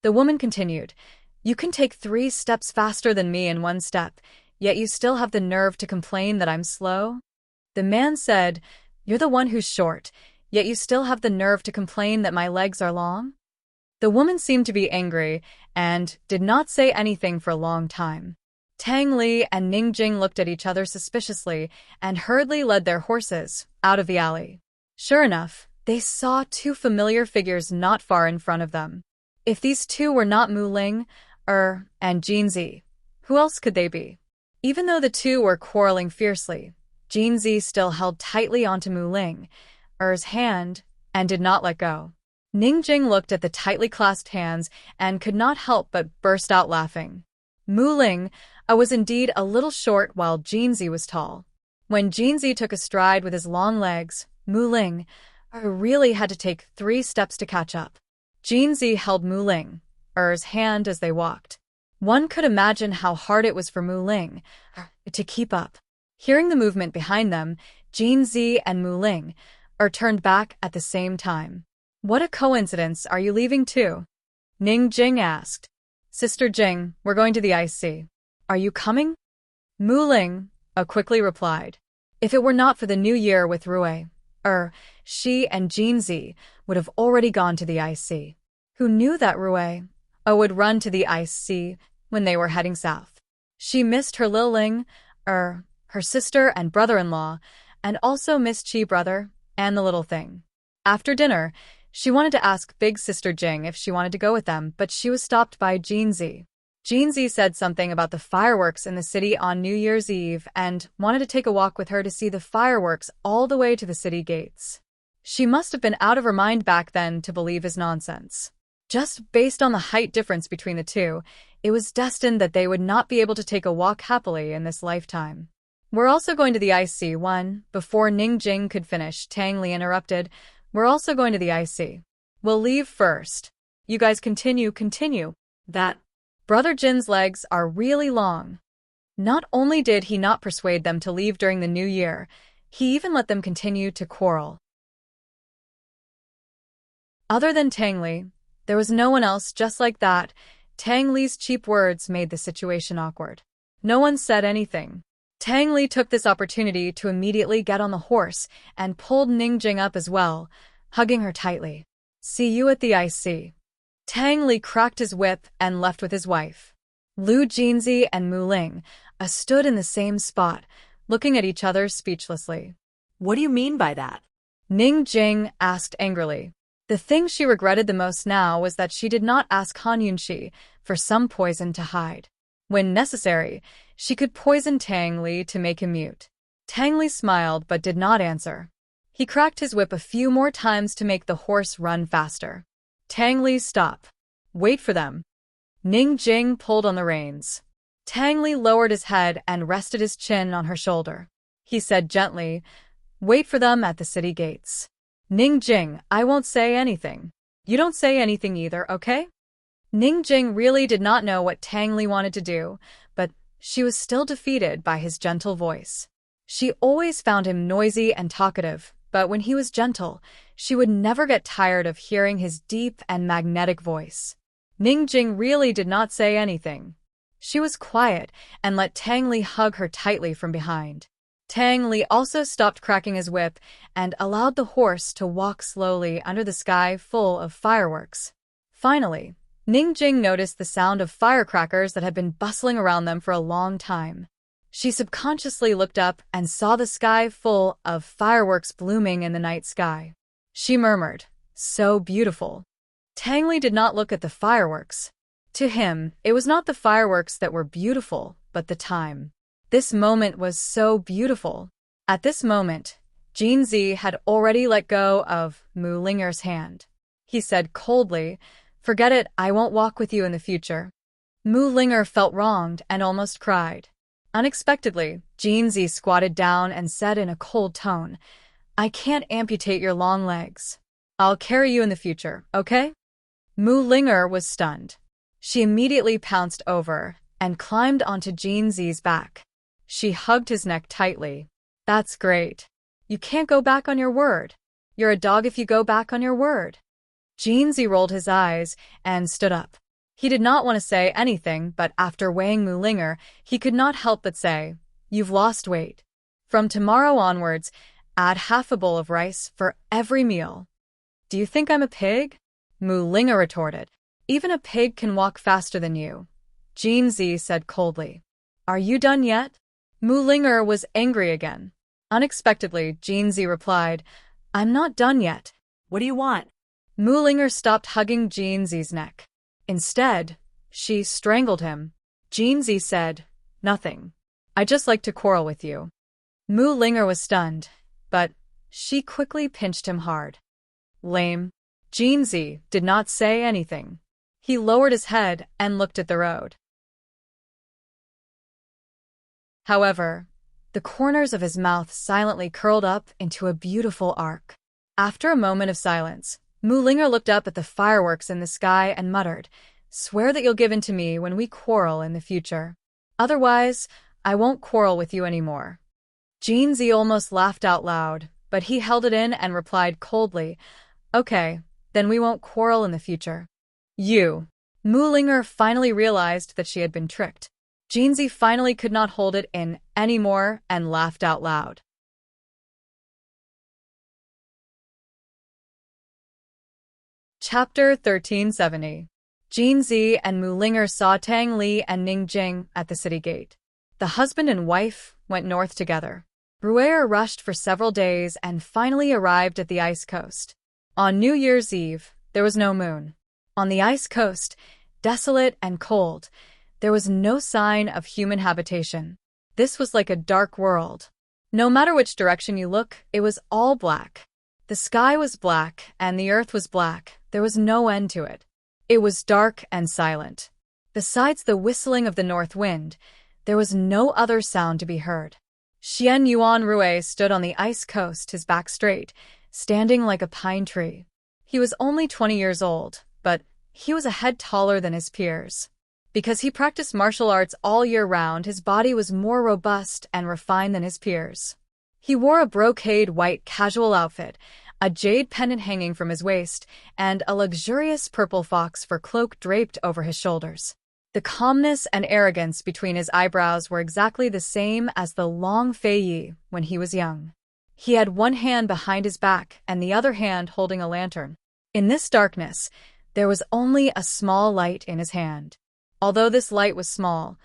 The woman continued, "You can take 3 steps faster than me in 1 step, yet you still have the nerve to complain that I'm slow." The man said, "You're the one who's short, yet you still have the nerve to complain that my legs are long." The woman seemed to be angry and did not say anything for a long time. Tang Li and Ningjing looked at each other suspiciously and hurriedly led their horses out of the alley. Sure enough, they saw 2 familiar figures not far in front of them. If these 2 were not Mu Ling, and Jinzi, who else could they be? Even though the 2 were quarreling fiercely, Jinzi still held tightly onto Mu Ling, hand, and did not let go. Ningjing looked at the tightly clasped hands and could not help but burst out laughing. Mu Ling was indeed a little short while Jinzi was tall. When Jinzi took a stride with his long legs, Mu Ling really had to take 3 steps to catch up. Jinzi held Mu Ling, hand as they walked. One could imagine how hard it was for Mu Ling to keep up. Hearing the movement behind them, Jinzi and Mu Ling turned back at the same time. "What a coincidence, are you leaving too?" Ningjing asked. Sister Jing, we're going to the ice sea. Are you coming? Mu Ling quickly replied. If it were not for the new year with Rui, she and Jinzi would have already gone to the ice sea. Who knew that Rui would run to the ice sea when they were heading south? She missed her Lil Ling, her sister and brother-in-law, and also missed Chi brother and the little thing. After dinner, she wanted to ask Big Sister Jing if she wanted to go with them, but she was stopped by Jinzi. Jinzi said something about the fireworks in the city on New Year's Eve and wanted to take a walk with her to see the fireworks all the way to the city gates. She must have been out of her mind back then to believe his nonsense. Just based on the height difference between the two, it was destined that they would not be able to take a walk happily in this lifetime. We're also going to the ice sea. Before Ning Jing could finish, Tang Li interrupted. We're also going to the ice sea. We'll leave first. You guys continue. That Brother Jin's legs are really long. Not only did he not persuade them to leave during the new year, he even let them continue to quarrel. Other than Tang Li, there was no one else just like that. Tang Li's cheap words made the situation awkward. No one said anything. Tang Li took this opportunity to immediately get on the horse and pulled Ning Jing up as well, hugging her tightly. See you at the ice sea. Tang Li cracked his whip and left with his wife. Lu Jinzi and Mu Ling stood in the same spot, looking at each other speechlessly. What do you mean by that? Ning Jing asked angrily. The thing she regretted the most now was that she did not ask Han Yunxi for some poison to hide. When necessary, she could poison Tang Li to make him mute. Tang Li smiled but did not answer. He cracked his whip a few more times to make the horse run faster. Tang Li, stop. Wait for them. Ning Jing pulled on the reins. Tang Li lowered his head and rested his chin on her shoulder. He said gently, wait for them at the city gates. Ning Jing, I won't say anything. You don't say anything either, okay? Ning Jing really did not know what Tang Li wanted to do, but she was still defeated by his gentle voice. She always found him noisy and talkative, but when he was gentle, she would never get tired of hearing his deep and magnetic voice. Ning Jing really did not say anything. She was quiet and let Tang Li hug her tightly from behind. Tang Li also stopped cracking his whip and allowed the horse to walk slowly under the sky full of fireworks. Finally, Ning Jing noticed the sound of firecrackers that had been bustling around them for a long time. She subconsciously looked up and saw the sky full of fireworks blooming in the night sky. She murmured, so beautiful. Tang Li did not look at the fireworks. To him, it was not the fireworks that were beautiful, but the time. This moment was so beautiful. At this moment, Jinzi had already let go of Mu Linger's hand. He said coldly, forget it, I won't walk with you in the future. Mu Linger felt wronged and almost cried. Unexpectedly, Jinzi squatted down and said in a cold tone, I can't amputate your long legs. I'll carry you in the future, okay? Mu Linger was stunned. She immediately pounced over and climbed onto Jinzi's back. She hugged his neck tightly. That's great. You can't go back on your word. You're a dog if you go back on your word. Jinzi rolled his eyes and stood up. He did not want to say anything, but after weighing Mu Linger, he could not help but say, you've lost weight. From tomorrow onwards, add half a bowl of rice for every meal. Do you think I'm a pig? Mu Linger retorted. Even a pig can walk faster than you. Jinzi said coldly. Are you done yet? Mu Linger was angry again. Unexpectedly, Jinzi replied, I'm not done yet. What do you want? Mu Linger stopped hugging Jinzi's neck. Instead, she strangled him. Jinzi said, nothing. I just like to quarrel with you. Mu Linger was stunned, but she quickly pinched him hard. Lame. Jinzi did not say anything. He lowered his head and looked at the road. However, the corners of his mouth silently curled up into a beautiful arc. After a moment of silence, Mu Linger looked up at the fireworks in the sky and muttered, swear that you'll give in to me when we quarrel in the future. Otherwise, I won't quarrel with you anymore. Jinzi almost laughed out loud, but he held it in and replied coldly, okay, then we won't quarrel in the future. You. Mulinger finally realized that she had been tricked. Jeansy finally could not hold it in anymore and laughed out loud. Chapter 1370. Jeansy and Mulinger saw Tang Li and Ning Jing at the city gate. The husband and wife went north together. Ruer rushed for several days and finally arrived at the ice coast. On New Year's Eve, there was no moon. On the ice coast, desolate and cold, there was no sign of human habitation. This was like a dark world. No matter which direction you look, it was all black. The sky was black and the earth was black. There was no end to it. It was dark and silent. Besides the whistling of the north wind, there was no other sound to be heard. Xian Yuan Rui stood on the ice coast, his back straight, standing like a pine tree. He was only 20 years old, but he was a head taller than his peers. Because he practiced martial arts all year round, his body was more robust and refined than his peers. He wore a brocade white casual outfit, a jade pendant hanging from his waist, and a luxurious purple fox fur cloak draped over his shoulders. The calmness and arrogance between his eyebrows were exactly the same as the long Fei Yi when he was young. He had one hand behind his back and the other hand holding a lantern. In this darkness, there was only a small light in his hand. Although this light was small,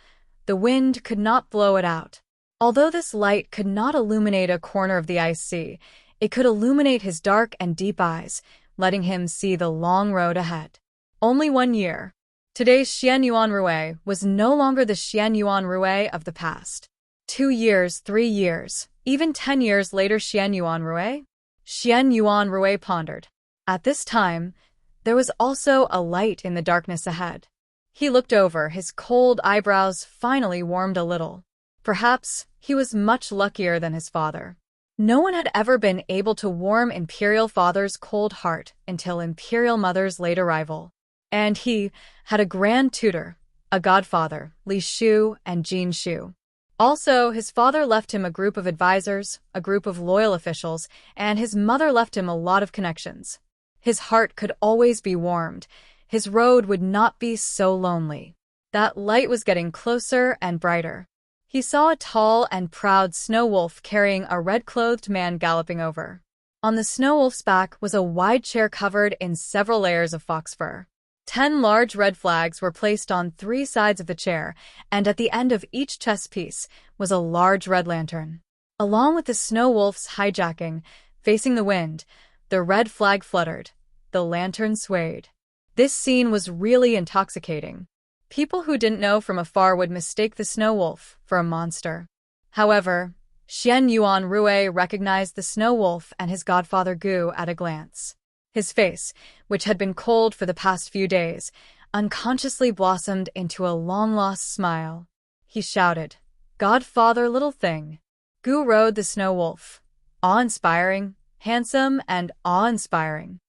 the wind could not blow it out. Although this light could not illuminate a corner of the ice sea, it could illuminate his dark and deep eyes, letting him see the long road ahead. Only 1 year. Today's Xian Yuan Rui was no longer the Xian Yuan Rui of the past. 2 years, 3 years, even 10 years later, Xian Yuan Rui? Xian Yuan Rui pondered. At this time, there was also a light in the darkness ahead. He looked over, his cold eyebrows finally warmed a little. Perhaps he was much luckier than his father. No one had ever been able to warm Imperial Father's cold heart until Imperial Mother's late arrival. And he had a grand tutor, a godfather, Li Shu and Jin Shu. Also, his father left him a group of advisors, a group of loyal officials, and his mother left him a lot of connections. His heart could always be warmed. His road would not be so lonely. That light was getting closer and brighter. He saw a tall and proud snow wolf carrying a red-clothed man galloping over. On the snow wolf's back was a wide chair covered in several layers of fox fur. 10 large red flags were placed on 3 sides of the chair, and at the end of each chess piece was a large red lantern. Along with the snow wolf's hijacking, facing the wind, the red flag fluttered. The lantern swayed. This scene was really intoxicating. People who didn't know from afar would mistake the snow wolf for a monster. However, Xian Yuan Rui recognized the snow wolf and his godfather Gu at a glance. His face, which had been cold for the past few days, unconsciously blossomed into a long-lost smile. He shouted, "Godfather, little thing." Gu rode the snow wolf. Awe-inspiring, handsome, and awe-inspiring.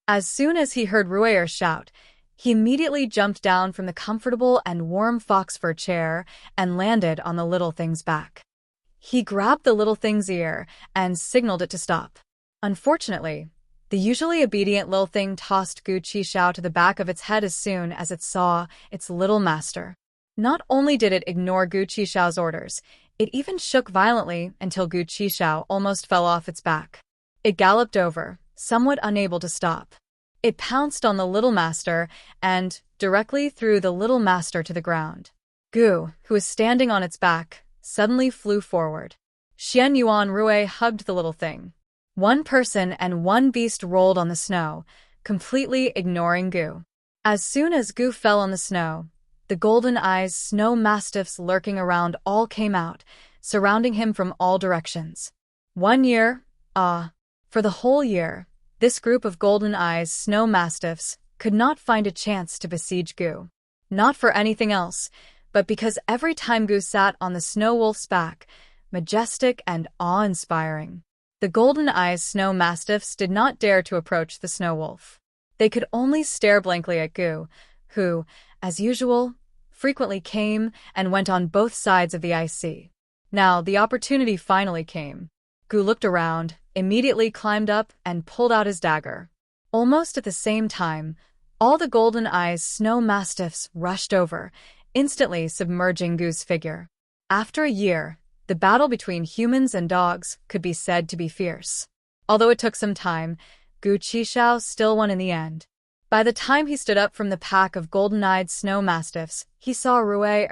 As soon as he heard Ruer shout, he immediately jumped down from the comfortable and warm fox fur chair and landed on the little thing's back. He grabbed the little thing's ear and signaled it to stop. Unfortunately, the usually obedient little thing tossed Gu Qishao to the back of its head as soon as it saw its little master. Not only did it ignore Gu Qishao's orders, it even shook violently until Gu Qishao almost fell off its back. It galloped over, somewhat unable to stop. It pounced on the little master and directly threw the little master to the ground. Gu, who was standing on its back, suddenly flew forward. Xian Yuan Rui hugged the little thing. One person and one beast rolled on the snow, completely ignoring Gu. As soon as Gu fell on the snow, the golden-eyed snow mastiffs lurking around all came out, surrounding him from all directions. 1 year, for the whole year, this group of golden-eyed snow mastiffs could not find a chance to besiege Gu. Not for anything else, but because every time Gu sat on the snow wolf's back, majestic and awe-inspiring, the golden-eyed snow mastiffs did not dare to approach the snow wolf. They could only stare blankly at Gu, who, as usual, frequently came and went on both sides of the ice sea. Now, the opportunity finally came. Gu looked around, immediately climbed up, and pulled out his dagger. Almost at the same time, All the Golden Eyes snow mastiffs rushed over, instantly submerging Gu's figure. After a year, the battle between humans and dogs could be said to be fierce. Although it took some time, Gu Qishao still won in the end. By the time he stood up from the pack of golden-eyed snow mastiffs, he saw Rui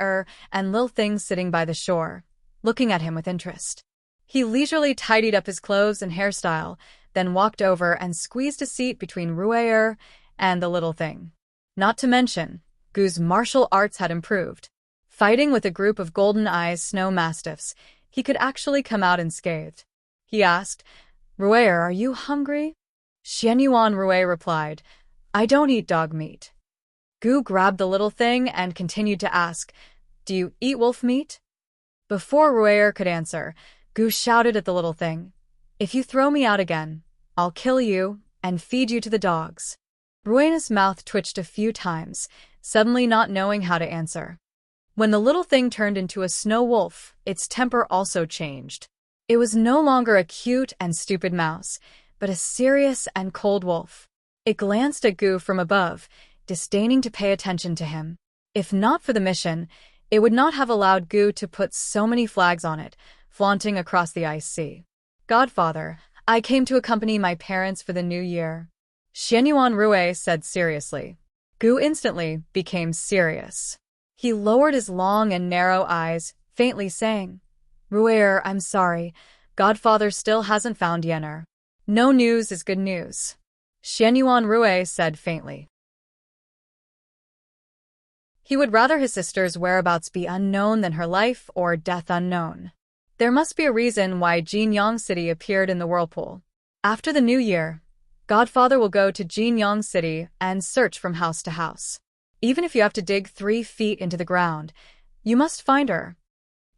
and Lil Thing sitting by the shore, looking at him with interest. He leisurely tidied up his clothes and hairstyle, then walked over and squeezed a seat between Rui and the little thing. Not to mention, Gu's martial arts had improved. Fighting with a group of Golden Eyes snow mastiffs, he could actually come out unscathed. He asked, "Rui, are you hungry?" Xianyuan Rui replied, "I don't eat dog meat." Gu grabbed the little thing and continued to ask, "Do you eat wolf meat?" Before Rui could answer, Gu shouted at the little thing, "If you throw me out again, I'll kill you and feed you to the dogs." Rui's mouth twitched a few times, suddenly not knowing how to answer. When the little thing turned into a snow wolf, its temper also changed. It was no longer a cute and stupid mouse, but a serious and cold wolf. It glanced at Gu from above, disdaining to pay attention to him. If not for the mission, it would not have allowed Gu to put so many flags on it, flaunting across the ice sea. "Godfather, I came to accompany my parents for the new year," Xianyuan Rui said seriously. Gu instantly became serious. He lowered his long and narrow eyes, faintly saying, "Rui, I'm sorry. Godfather still hasn't found Yenner." "No news is good news," Xianyuan Rui said faintly. He would rather his sister's whereabouts be unknown than her life or death unknown. There must be a reason why Jinyang City appeared in the whirlpool. After the new year, Godfather will go to Jinyang City and search from house to house. Even if you have to dig 3 feet into the ground, you must find her,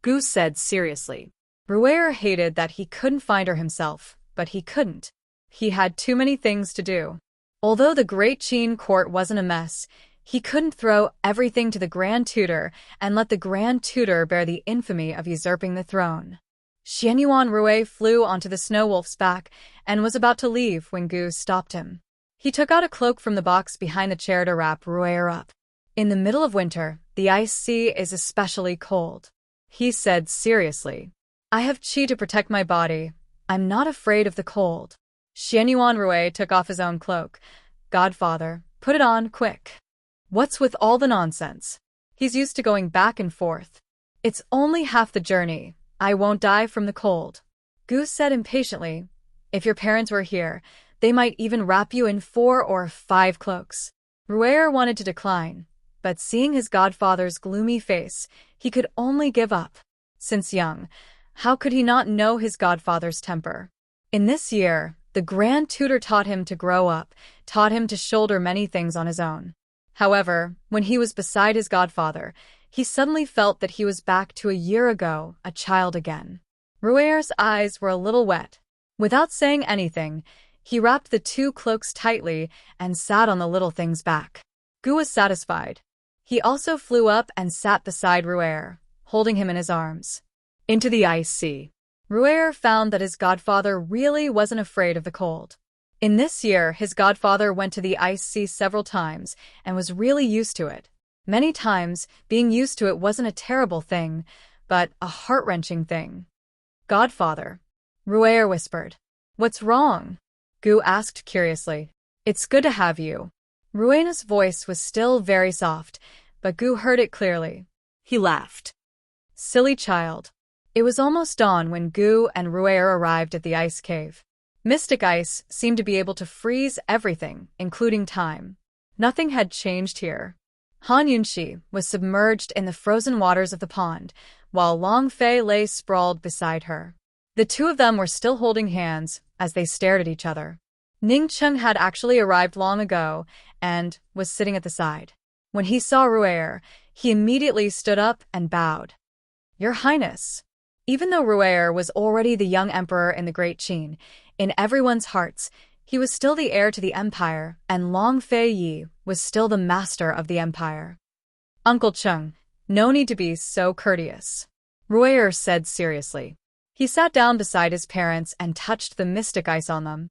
Gu said seriously. Rui hated that he couldn't find her himself, but he couldn't. He had too many things to do. Although the Great Qin court wasn't a mess, he couldn't throw everything to the Grand Tutor and let the Grand Tutor bear the infamy of usurping the throne. Xianyuan Rui flew onto the snow wolf's back and was about to leave when Gu stopped him. He took out a cloak from the box behind the chair to wrap Rui up. "In the middle of winter, the ice sea is especially cold," he said seriously. "I have qi to protect my body. I'm not afraid of the cold." Xianyuan Rui took off his own cloak. "Godfather, put it on, quick." "What's with all the nonsense?" He's used to going back and forth. "It's only half the journey. I won't die from the cold," Gu said impatiently. "If your parents were here, they might even wrap you in 4 or 5 cloaks." Rui wanted to decline, but seeing his godfather's gloomy face, he could only give up. Since young, how could he not know his godfather's temper? In this year, the Grand Tutor taught him to grow up, taught him to shoulder many things on his own. However, when he was beside his godfather, he suddenly felt that he was back to a year ago, a child again. Rui's eyes were a little wet. Without saying anything, he wrapped the 2 cloaks tightly and sat on the little thing's back. Gu was satisfied. He also flew up and sat beside Rui, holding him in his arms. Into the ice sea. Rui found that his godfather really wasn't afraid of the cold. In this year, his godfather went to the ice sea several times and was really used to it. Many times, being used to it wasn't a terrible thing, but a heart-wrenching thing. "Godfather," Rui whispered. "What's wrong?" Gu asked curiously. "It's good to have you." Rui's voice was still very soft, but Gu heard it clearly. He laughed. "Silly child." It was almost dawn when Gu and Rui arrived at the ice cave. Mystic ice seemed to be able to freeze everything, including time. Nothing had changed here. Han Yunxi was submerged in the frozen waters of the pond, while Long Fei lay sprawled beside her. The two of them were still holding hands as they stared at each other. Ning Cheng had actually arrived long ago and was sitting at the side. When he saw Rui, he immediately stood up and bowed. "Your Highness." Even though Rui was already the young emperor in the Great Qin, in everyone's hearts, he was still the heir to the empire, and Long Fei Yi was still the master of the empire. "Uncle Cheng, no need to be so courteous," Rui said seriously. He sat down beside his parents and touched the mystic ice on them.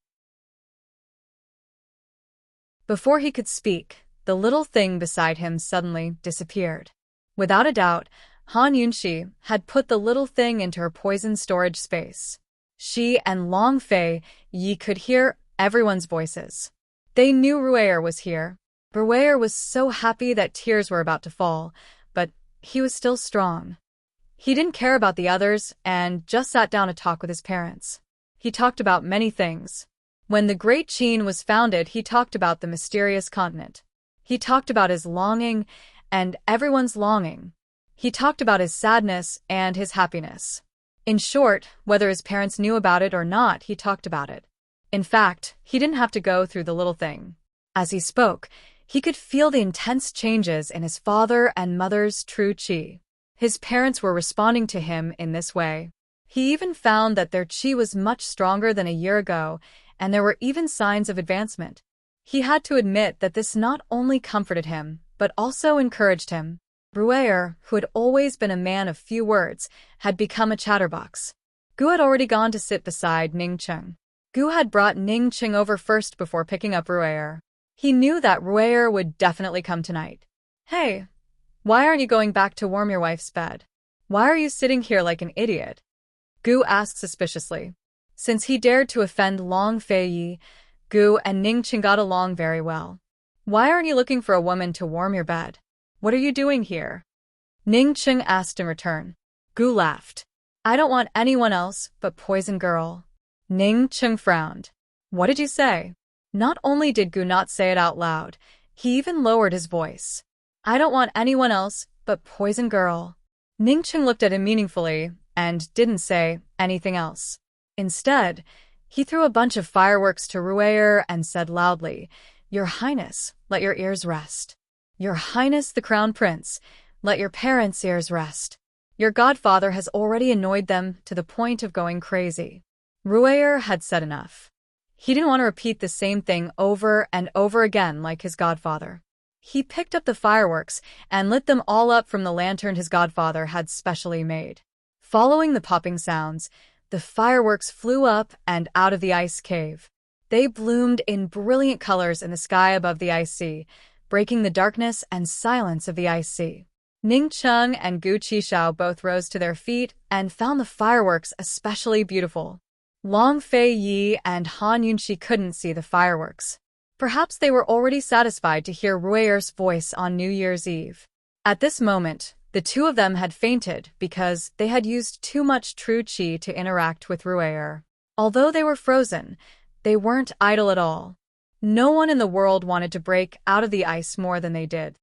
Before he could speak, the little thing beside him suddenly disappeared. Without a doubt, Han Yunxi had put the little thing into her poison storage space. She and Long Fei Yi could hear everyone's voices. They knew Ru'er was here. Ru'er was so happy that tears were about to fall, but he was still strong. He didn't care about the others and just sat down to talk with his parents. He talked about many things. When the Great Qin was founded, he talked about the mysterious continent. He talked about his longing and everyone's longing. He talked about his sadness and his happiness. In short, whether his parents knew about it or not, he talked about it. In fact, he didn't have to go through the little thing. As he spoke, he could feel the intense changes in his father and mother's true qi. His parents were responding to him in this way. He even found that their qi was much stronger than a year ago, and there were even signs of advancement. He had to admit that this not only comforted him, but also encouraged him. Ru'er, who had always been a man of few words, had become a chatterbox. Gu had already gone to sit beside Ning Cheng. Gu had brought Ning Cheng over first before picking up Ru'er. He knew that Ru'er would definitely come tonight. Hey, why aren't you going back to warm your wife's bed? Why are you sitting here like an idiot? Gu asked suspiciously. Since he dared to offend Long Fei Yi, Gu and Ning Cheng got along very well. Why aren't you looking for a woman to warm your bed? What are you doing here? Ning Cheng asked in return. Gu laughed. I don't want anyone else but Poison Girl. Ning Cheng frowned. What did you say? Not only did Gu not say it out loud, he even lowered his voice. I don't want anyone else but Poison Girl. Ning Cheng looked at him meaningfully and didn't say anything else. Instead, he threw a bunch of fireworks to Ru'er and said loudly, Your Highness, let your ears rest. Your Highness the Crown Prince, let your parents' ears rest. Your godfather has already annoyed them to the point of going crazy. Ru'er had said enough. He didn't want to repeat the same thing over and over again like his godfather. He picked up the fireworks and lit them all up from the lantern his godfather had specially made. Following the popping sounds, the fireworks flew up and out of the ice cave. They bloomed in brilliant colors in the sky above the ice sea, breaking the darkness and silence of the ice sea. Ning Cheng and Gu Qishao both rose to their feet and found the fireworks especially beautiful. Long Fei Yi and Han Yunxi couldn't see the fireworks. Perhaps they were already satisfied to hear Ru'er's voice on New Year's Eve. At this moment, the two of them had fainted because they had used too much true qi to interact with Ru'er. Although they were frozen, they weren't idle at all. No one in the world wanted to break out of the ice more than they did.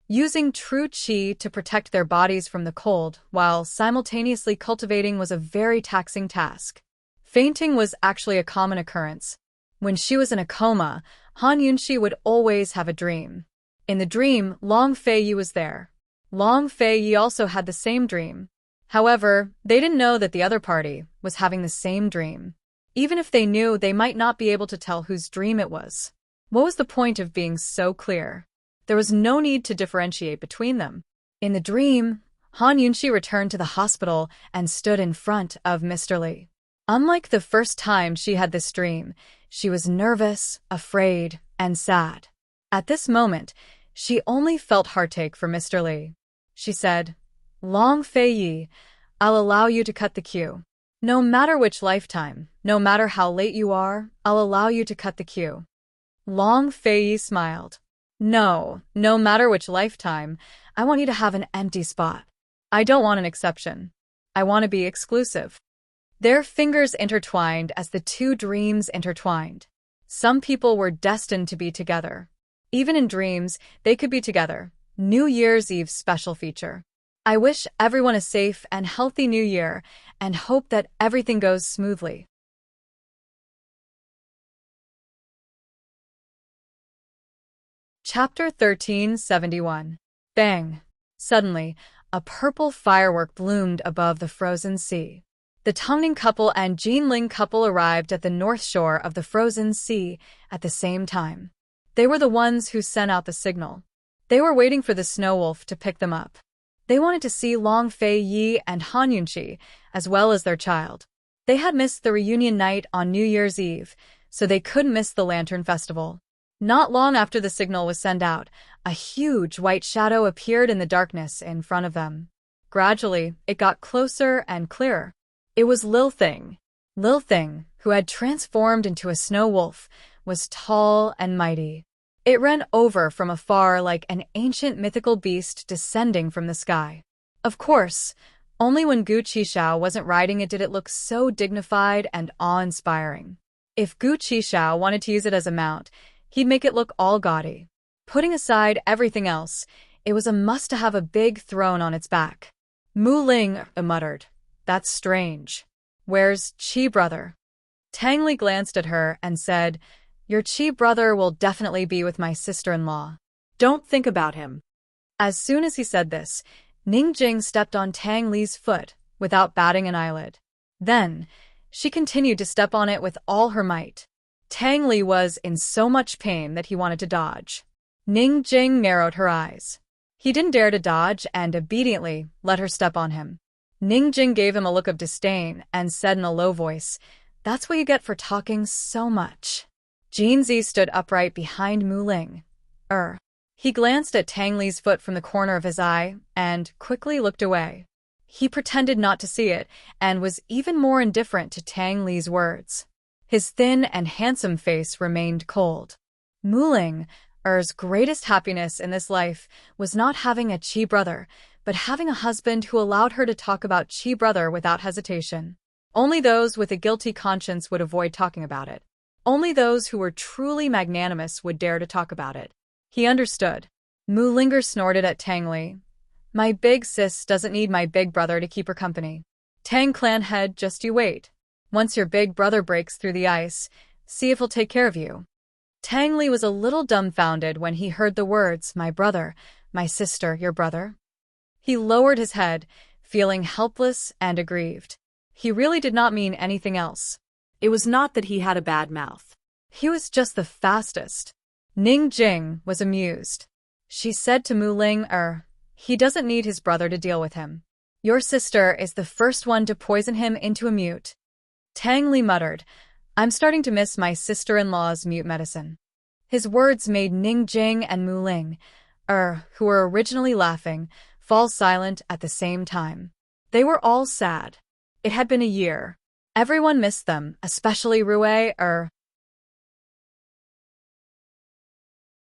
Using true qi to protect their bodies from the cold while simultaneously cultivating was a very taxing task. Fainting was actually a common occurrence. When she was in a coma, Han Yunxi would always have a dream. In the dream, Long Fei Yi was there. Long Fei Yi also had the same dream. However, they didn't know that the other party was having the same dream. Even if they knew, they might not be able to tell whose dream it was. What was the point of being so clear? There was no need to differentiate between them. In the dream, Han Yunxi returned to the hospital and stood in front of Mr. Li. Unlike the first time she had this dream, she was nervous, afraid, and sad. At this moment, she only felt heartache for Mr. Li. She said, Long Fei Yi, I'll allow you to cut the queue. No matter which lifetime, no matter how late you are, I'll allow you to cut the queue. Long Fei Yi smiled. No matter which lifetime, I want you to have an empty spot. I don't want an exception. I want to be exclusive. Their fingers intertwined as the two dreams intertwined. Some people were destined to be together. Even in dreams, they could be together. New Year's Eve special feature. I wish everyone a safe and healthy New Year and hope that everything goes smoothly. Chapter 1371. Bang! Suddenly, a purple firework bloomed above the frozen sea. The Tongning couple and Jinling couple arrived at the north shore of the frozen sea at the same time. They were the ones who sent out the signal. They were waiting for the snow wolf to pick them up. They wanted to see Long Fei Yi and Han Yunxi, as well as their child. They had missed the reunion night on New Year's Eve, so they couldn't miss the Lantern Festival. Not long after the signal was sent out, a huge white shadow appeared in the darkness in front of them. Gradually, it got closer and clearer. It was Lil Thing. Lil Thing, who had transformed into a snow wolf, was tall and mighty. It ran over from afar like an ancient mythical beast descending from the sky. Of course, only when Gu Qishao wasn't riding it did it look so dignified and awe-inspiring. If Gu Qishao wanted to use it as a mount, he'd make it look all gaudy. Putting aside everything else, it was a must to have a big throne on its back. Mu Ling muttered, "That's strange. Where's Qi brother?" Tang Li glanced at her and said, "Your Qi brother will definitely be with my sister-in-law. Don't think about him." As soon as he said this, Ning Jing stepped on Tang Li's foot without batting an eyelid. Then, she continued to step on it with all her might. Tang Li was in so much pain that he wanted to dodge. Ning Jing narrowed her eyes. He didn't dare to dodge and obediently let her step on him. Ning Jing gave him a look of disdain and said in a low voice, "That's what you get for talking so much." Jinzi stood upright behind Mu Ling. He glanced at Tang Li's foot from the corner of his eye and quickly looked away. He pretended not to see it and was even more indifferent to Tang Li's words. His thin and handsome face remained cold. Mu Ling's greatest happiness in this life was not having a Qi brother, but having a husband who allowed her to talk about Qi brother without hesitation. Only those with a guilty conscience would avoid talking about it. Only those who were truly magnanimous would dare to talk about it. He understood. Mu Linger snorted at Tang Li. "My big sis doesn't need my big brother to keep her company. Tang clan head, just you wait. Once your big brother breaks through the ice, see if he'll take care of you." Tang Li was a little dumbfounded when he heard the words, "My brother, my sister, your brother." He lowered his head, feeling helpless and aggrieved. He really did not mean anything else. It was not that he had a bad mouth. He was just the fastest. Ning Jing was amused. She said to Mu Ling, "He doesn't need his brother to deal with him. Your sister is the first one to poison him into a mute." Tang Li muttered, "I'm starting to miss my sister-in-law's mute medicine." His words made Ning Jing and Mu Ling, who were originally laughing, fall silent at the same time. They were all sad. It had been a year. Everyone missed them, especially Rue.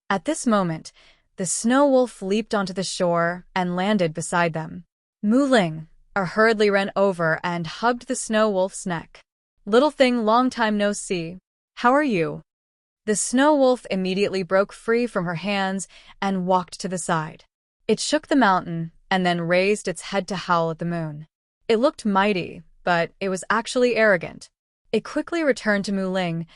At this moment, the snow wolf leaped onto the shore and landed beside them. Mu Ling hurriedly ran over and hugged the snow wolf's neck. "Little thing, long time no see. How are you?" The snow wolf immediately broke free from her hands and walked to the side. It shook the mountain and then raised its head to howl at the moon. It looked mighty, but it was actually arrogant. It quickly returned to Mu Ling's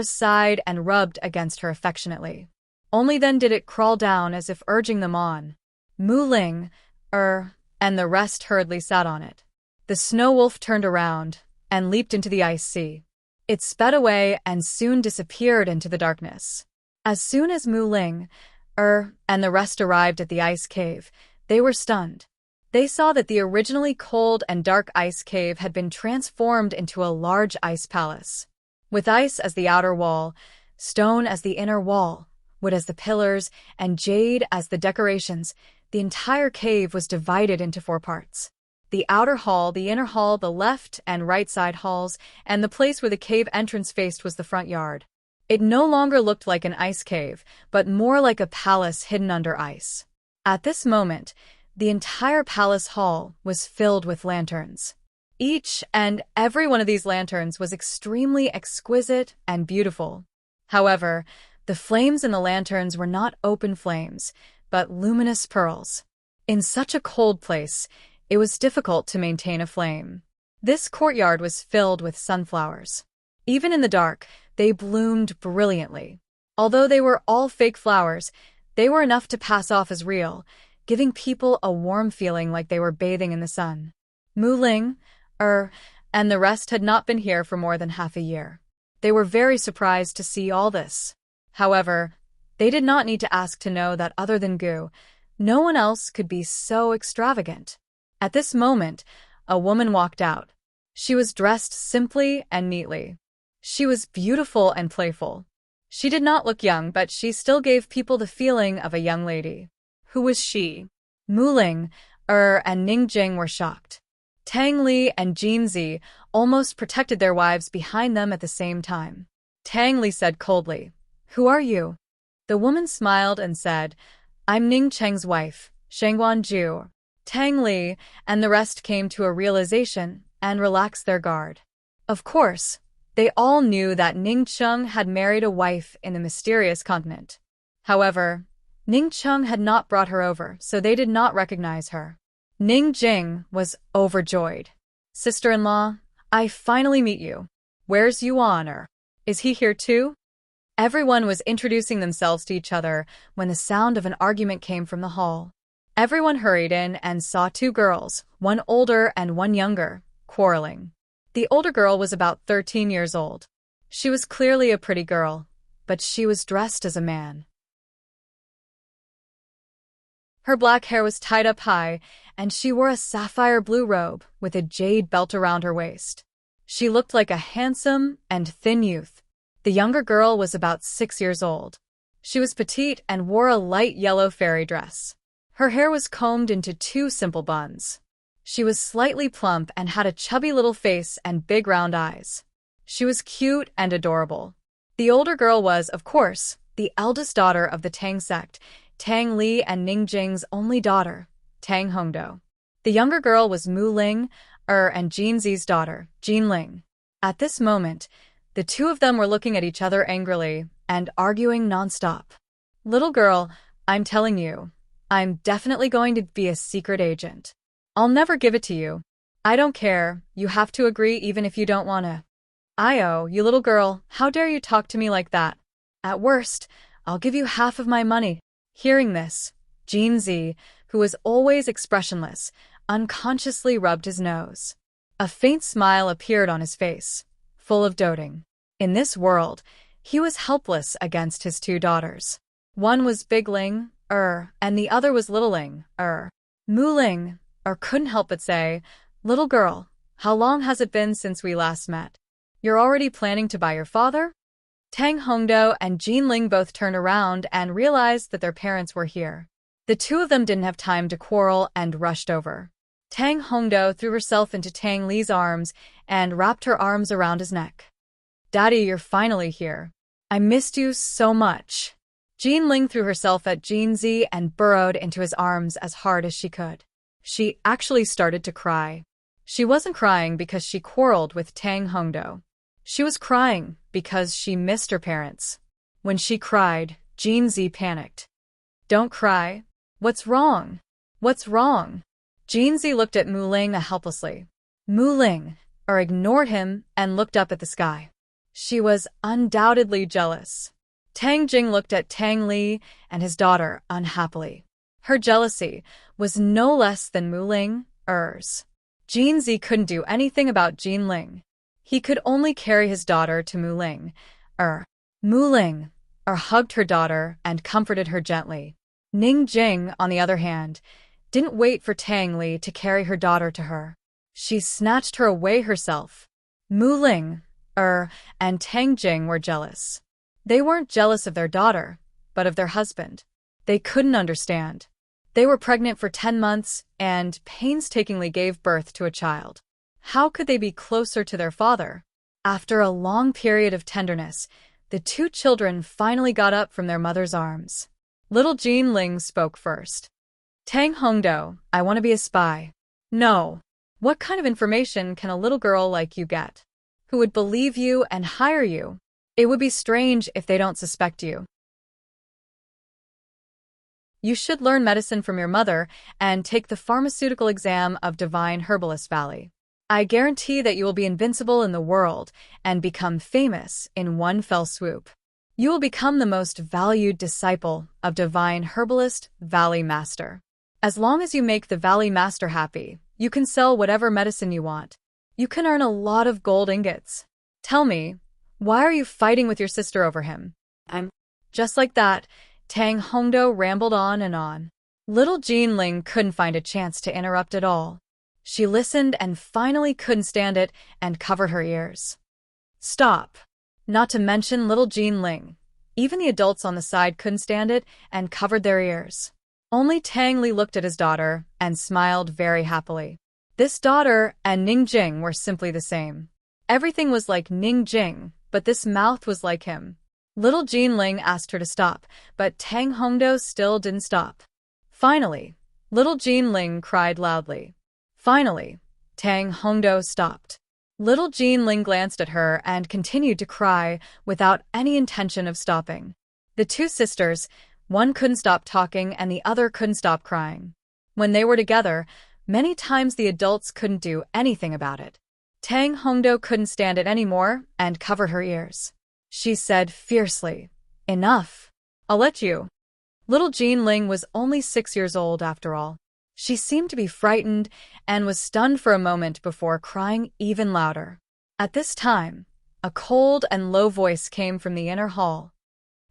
side and rubbed against her affectionately. Only then did it crawl down as if urging them on. Mu Ling, and the rest hurriedly sat on it. The snow wolf turned around and leaped into the ice sea. It sped away and soon disappeared into the darkness. As soon as Mu Ling, and the rest arrived at the ice cave, they were stunned. They saw that the originally cold and dark ice cave had been transformed into a large ice palace. With ice as the outer wall, stone as the inner wall, wood as the pillars, and jade as the decorations, the entire cave was divided into 4 parts. The outer hall, the inner hall, the left and right side halls, and the place where the cave entrance faced was the front yard. It no longer looked like an ice cave, but more like a palace hidden under ice. At this moment, the entire palace hall was filled with lanterns. Each and every one of these lanterns was extremely exquisite and beautiful. However, the flames in the lanterns were not open flames, but luminous pearls. In such a cold place, it was difficult to maintain a flame. This courtyard was filled with sunflowers. Even in the dark, they bloomed brilliantly. Although they were all fake flowers, they were enough to pass off as real, giving people a warm feeling like they were bathing in the sun. Mu Ling, and the rest had not been here for more than half a year. They were very surprised to see all this. However, they did not need to ask to know that other than Gu, no one else could be so extravagant. At this moment, a woman walked out. She was dressed simply and neatly. She was beautiful and playful. She did not look young, but she still gave people the feeling of a young lady. Who was she? Mu Ling, and Ning Jing were shocked. Tang Li and Jin Zi almost protected their wives behind them at the same time. Tang Li said coldly, "Who are you?" The woman smiled and said, "I'm Ning Cheng's wife, Shangguan Ju." Tang Li and the rest came to a realization and relaxed their guard. Of course, they all knew that Ning Cheng had married a wife in the mysterious continent. However, Ning Cheng had not brought her over, so they did not recognize her. Ning Jing was overjoyed. "Sister-in-law, I finally meet you. Where's Yuan? Is he here too?" Everyone was introducing themselves to each other when the sound of an argument came from the hall. Everyone hurried in and saw two girls, one older and one younger, quarreling. The older girl was about 13 years old. She was clearly a pretty girl, but she was dressed as a man. Her black hair was tied up high, and she wore a sapphire blue robe with a jade belt around her waist. She looked like a handsome and thin youth. The younger girl was about 6 years old. She was petite and wore a light yellow fairy dress. Her hair was combed into two simple buns. She was slightly plump and had a chubby little face and big round eyes. She was cute and adorable. The older girl was, of course, the eldest daughter of the Tang sect, Tang Li and Ning Jing's only daughter, Tang Hongdo. The younger girl was Mu Ling, and Jin Zi's daughter, Jin Ling. At this moment, the two of them were looking at each other angrily and arguing nonstop. "Little girl, I'm telling you, I'm definitely going to be a secret agent. I'll never give it to you. I don't care, you have to agree even if you don't wanna." You little girl, how dare you talk to me like that? At worst, I'll give you half of my money." Hearing this, Jin Zi, who was always expressionless, unconsciously rubbed his nose. A faint smile appeared on his face, full of doting. In this world, he was helpless against his two daughters. One was Big Ling, and the other was Little Ling, Mu Ling, couldn't help but say, "Little girl, how long has it been since we last met? You're already planning to buy your father?" Tang Hongdo and Jin Ling both turned around and realized that their parents were here. The two of them didn't have time to quarrel and rushed over. Tang Hongdo threw herself into Tang Li's arms and wrapped her arms around his neck. "Daddy, you're finally here. I missed you so much." Jin Ling threw herself at Jin Zi and burrowed into his arms as hard as she could. She actually started to cry. She wasn't crying because she quarreled with Tang Hongdo. She was crying because she missed her parents. When she cried, Jin Zi panicked. "Don't cry. What's wrong? What's wrong?" Jin Zi looked at Mu Ling helplessly. Mu Ling, ignored him and looked up at the sky. She was undoubtedly jealous. Tang Jing looked at Tang Li and his daughter unhappily. Her jealousy was no less than Mu Ling's. Jin Zi couldn't do anything about Jin Ling. He could only carry his daughter to Mu Ling. Mu Ling hugged her daughter and comforted her gently. Ning Jing, on the other hand, didn't wait for Tang Li to carry her daughter to her. She snatched her away herself. Mu Ling, and Tang Jing were jealous. They weren't jealous of their daughter, but of their husband. They couldn't understand. They were pregnant for 10 months and painstakingly gave birth to a child. How could they be closer to their father? After a long period of tenderness, the two children finally got up from their mother's arms. Little Jin Ling spoke first. "Tang Hongdo, I want to be a spy." "No. What kind of information can a little girl like you get? Who would believe you and hire you? It would be strange if they don't suspect you. You should learn medicine from your mother and take the pharmaceutical exam of Divine Herbalist Valley. I guarantee that you will be invincible in the world and become famous in one fell swoop. You will become the most valued disciple of Divine Herbalist Valley Master. As long as you make the Valley Master happy, you can sell whatever medicine you want. You can earn a lot of gold ingots. Tell me, why are you fighting with your sister over him?" Just like that, Tang Hongdo rambled on and on. Little Jin Ling couldn't find a chance to interrupt at all. She listened and finally couldn't stand it and covered her ears. "Stop. Not to mention little Jean Ling. Even the adults on the side couldn't stand it and covered their ears. Only Tang Li looked at his daughter and smiled very happily. This daughter and Ning Jing were simply the same. Everything was like Ning Jing, but this mouth was like him. Little Jean Ling asked her to stop, but Tang Hongdo still didn't stop. Finally, little Jean Ling cried loudly. Finally, Tang Hongdo stopped. Little Jean Ling glanced at her and continued to cry without any intention of stopping. The two sisters, one couldn't stop talking and the other couldn't stop crying. When they were together, many times the adults couldn't do anything about it. Tang Hongdo couldn't stand it anymore and covered her ears. She said fiercely, "Enough. I'll let you." Little Jean Ling was only 6 years old after all. She seemed to be frightened and was stunned for a moment before crying even louder. At this time, a cold and low voice came from the inner hall.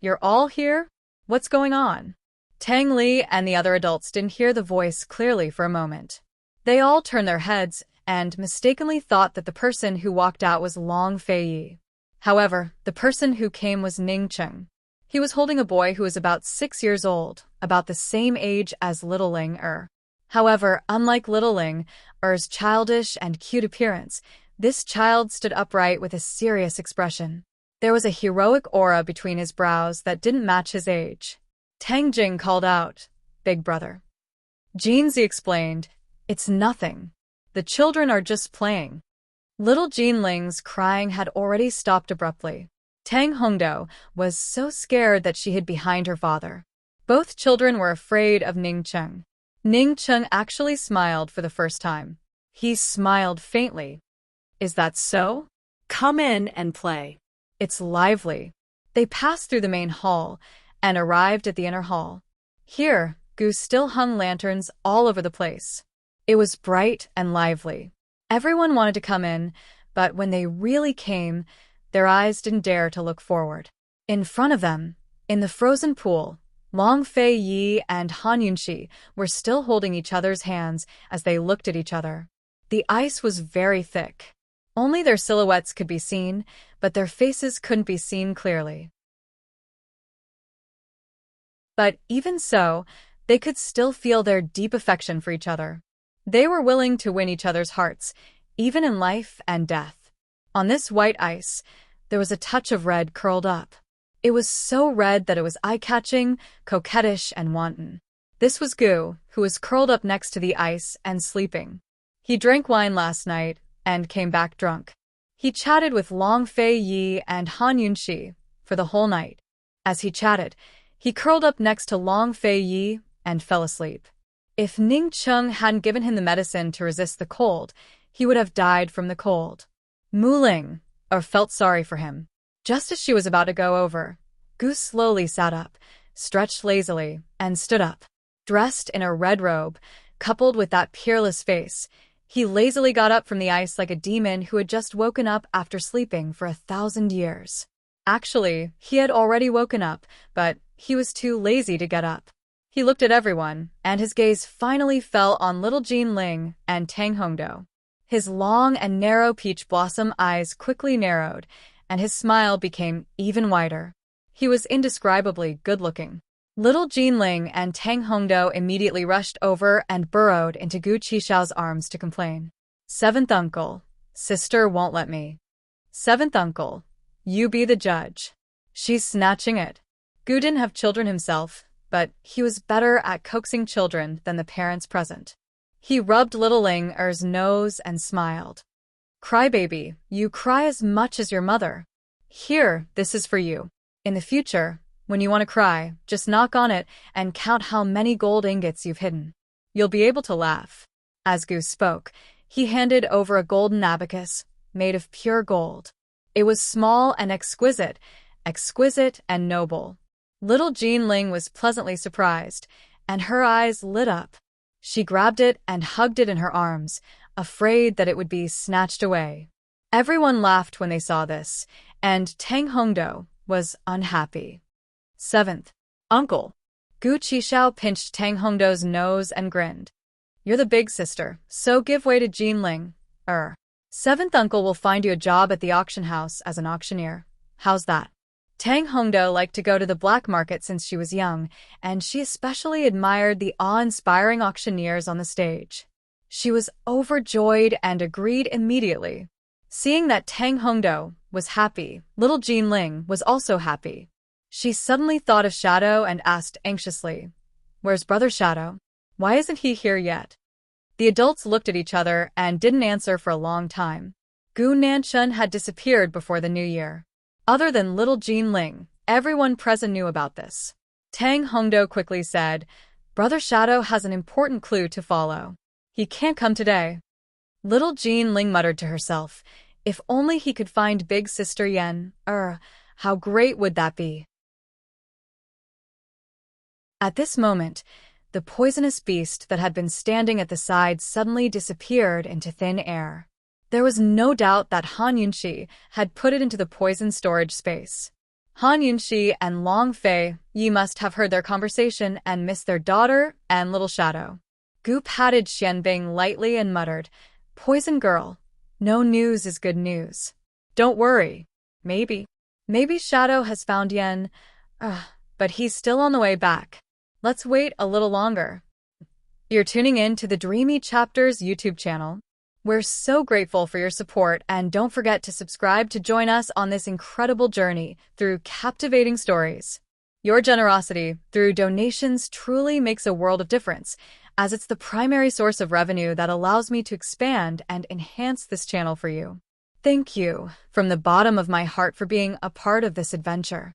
"You're all here? What's going on?" Tang Li and the other adults didn't hear the voice clearly for a moment. They all turned their heads and mistakenly thought that the person who walked out was Long Fei Yi. However, the person who came was Ning Cheng. He was holding a boy who was about 6 years old, about the same age as little Ling Er. However, unlike little Ling Er's childish and cute appearance, this child stood upright with a serious expression. There was a heroic aura between his brows that didn't match his age. Tang Jing called out, "Big brother." Jean Zi explained, "It's nothing. The children are just playing." Little Jean Ling's crying had already stopped abruptly. Tang Hongdo was so scared that she hid behind her father. Both children were afraid of Ning Cheng. Ning Cheng actually smiled for the first time. He smiled faintly. "Is that so? Come in and play." It's lively." They passed through the main hall and arrived at the inner hall. Here, Gu still hung lanterns all over the place. It was bright and lively. Everyone wanted to come in, but when they really came, their eyes didn't dare to look forward. In front of them, in the frozen pool, Long Fei Yi and Han Yunxi were still holding each other's hands as they looked at each other. The ice was very thick. Only their silhouettes could be seen, but their faces couldn't be seen clearly. But even so, they could still feel their deep affection for each other. They were willing to win each other's hearts, even in life and death. On this white ice, there was a touch of red curled up. It was so red that it was eye-catching, coquettish, and wanton. This was Gu, who was curled up next to the ice and sleeping. He drank wine last night and came back drunk. He chatted with Long Fei Yi and Han Yunxi for the whole night. As he chatted, he curled up next to Long Fei Yi and fell asleep. If Ning Cheng hadn't given him the medicine to resist the cold, he would have died from the cold. Mu Ling felt sorry for him. Just as she was about to go over, Gu slowly sat up, stretched lazily, and stood up. Dressed in a red robe, coupled with that peerless face, he lazily got up from the ice like a demon who had just woken up after sleeping for 1,000 years. Actually, he had already woken up, but he was too lazy to get up. He looked at everyone, and his gaze finally fell on little Jean Ling and Tang Hongdo. His long and narrow peach blossom eyes quickly narrowed, and his smile became even wider. He was indescribably good-looking. Little Jean Ling and Tang Hongdo immediately rushed over and burrowed into Gu Qixiao's arms to complain. "Seventh uncle, sister won't let me. Seventh uncle, you be the judge. She's snatching it." Gu didn't have children himself, but he was better at coaxing children than the parents present. He rubbed little Ling Er's nose and smiled. "Crybaby, you cry as much as your mother. Here, this is for you. In the future, when you want to cry, just knock on it and count how many gold ingots you've hidden. You'll be able to laugh." As Gu spoke, he handed over a golden abacus, made of pure gold. It was small and exquisite and noble. Little Jean Ling was pleasantly surprised, and her eyes lit up. She grabbed it and hugged it in her arms, afraid that it would be snatched away. Everyone laughed when they saw this, and Tang Hongdo was unhappy. "Seventh uncle." Gu Qixiao pinched Tang Hongdo's nose and grinned. "You're the big sister, so give way to Jean Ling. Seventh uncle will find you a job at the auction house as an auctioneer. How's that? Tang Hongdo liked to go to the black market since she was young, and she especially admired the awe-inspiring auctioneers on the stage. She was overjoyed and agreed immediately. Seeing that Tang Hongdo was happy, little Jean Ling was also happy. She suddenly thought of Shadow and asked anxiously, "Where's Brother Shadow? Why isn't he here yet?" The adults looked at each other and didn't answer for a long time. Gu Nanchun had disappeared before the new year. Other than little Jean Ling, everyone present knew about this. Tang Hongdo quickly said, "Brother Shadow has an important clue to follow. He can't come today." Little Jean Ling muttered to herself, "If only he could find Big Sister Yen, how great would that be?" At this moment, the poisonous beast that had been standing at the side suddenly disappeared into thin air. There was no doubt that Han Yunxi had put it into the poison storage space. Han Yunxi and Long Fei Yi must have heard their conversation and missed their daughter and little Shadow. Gu patted Xianbing lightly and muttered, "Poison girl, no news is good news. Don't worry. Maybe Shadow has found Yen, but he's still on the way back. Let's wait a little longer." You're tuning in to the Dreamy Chapters YouTube channel. We're so grateful for your support, and don't forget to subscribe to join us on this incredible journey through captivating stories. Your generosity through donations truly makes a world of difference, as it's the primary source of revenue that allows me to expand and enhance this channel for you. Thank you from the bottom of my heart for being a part of this adventure.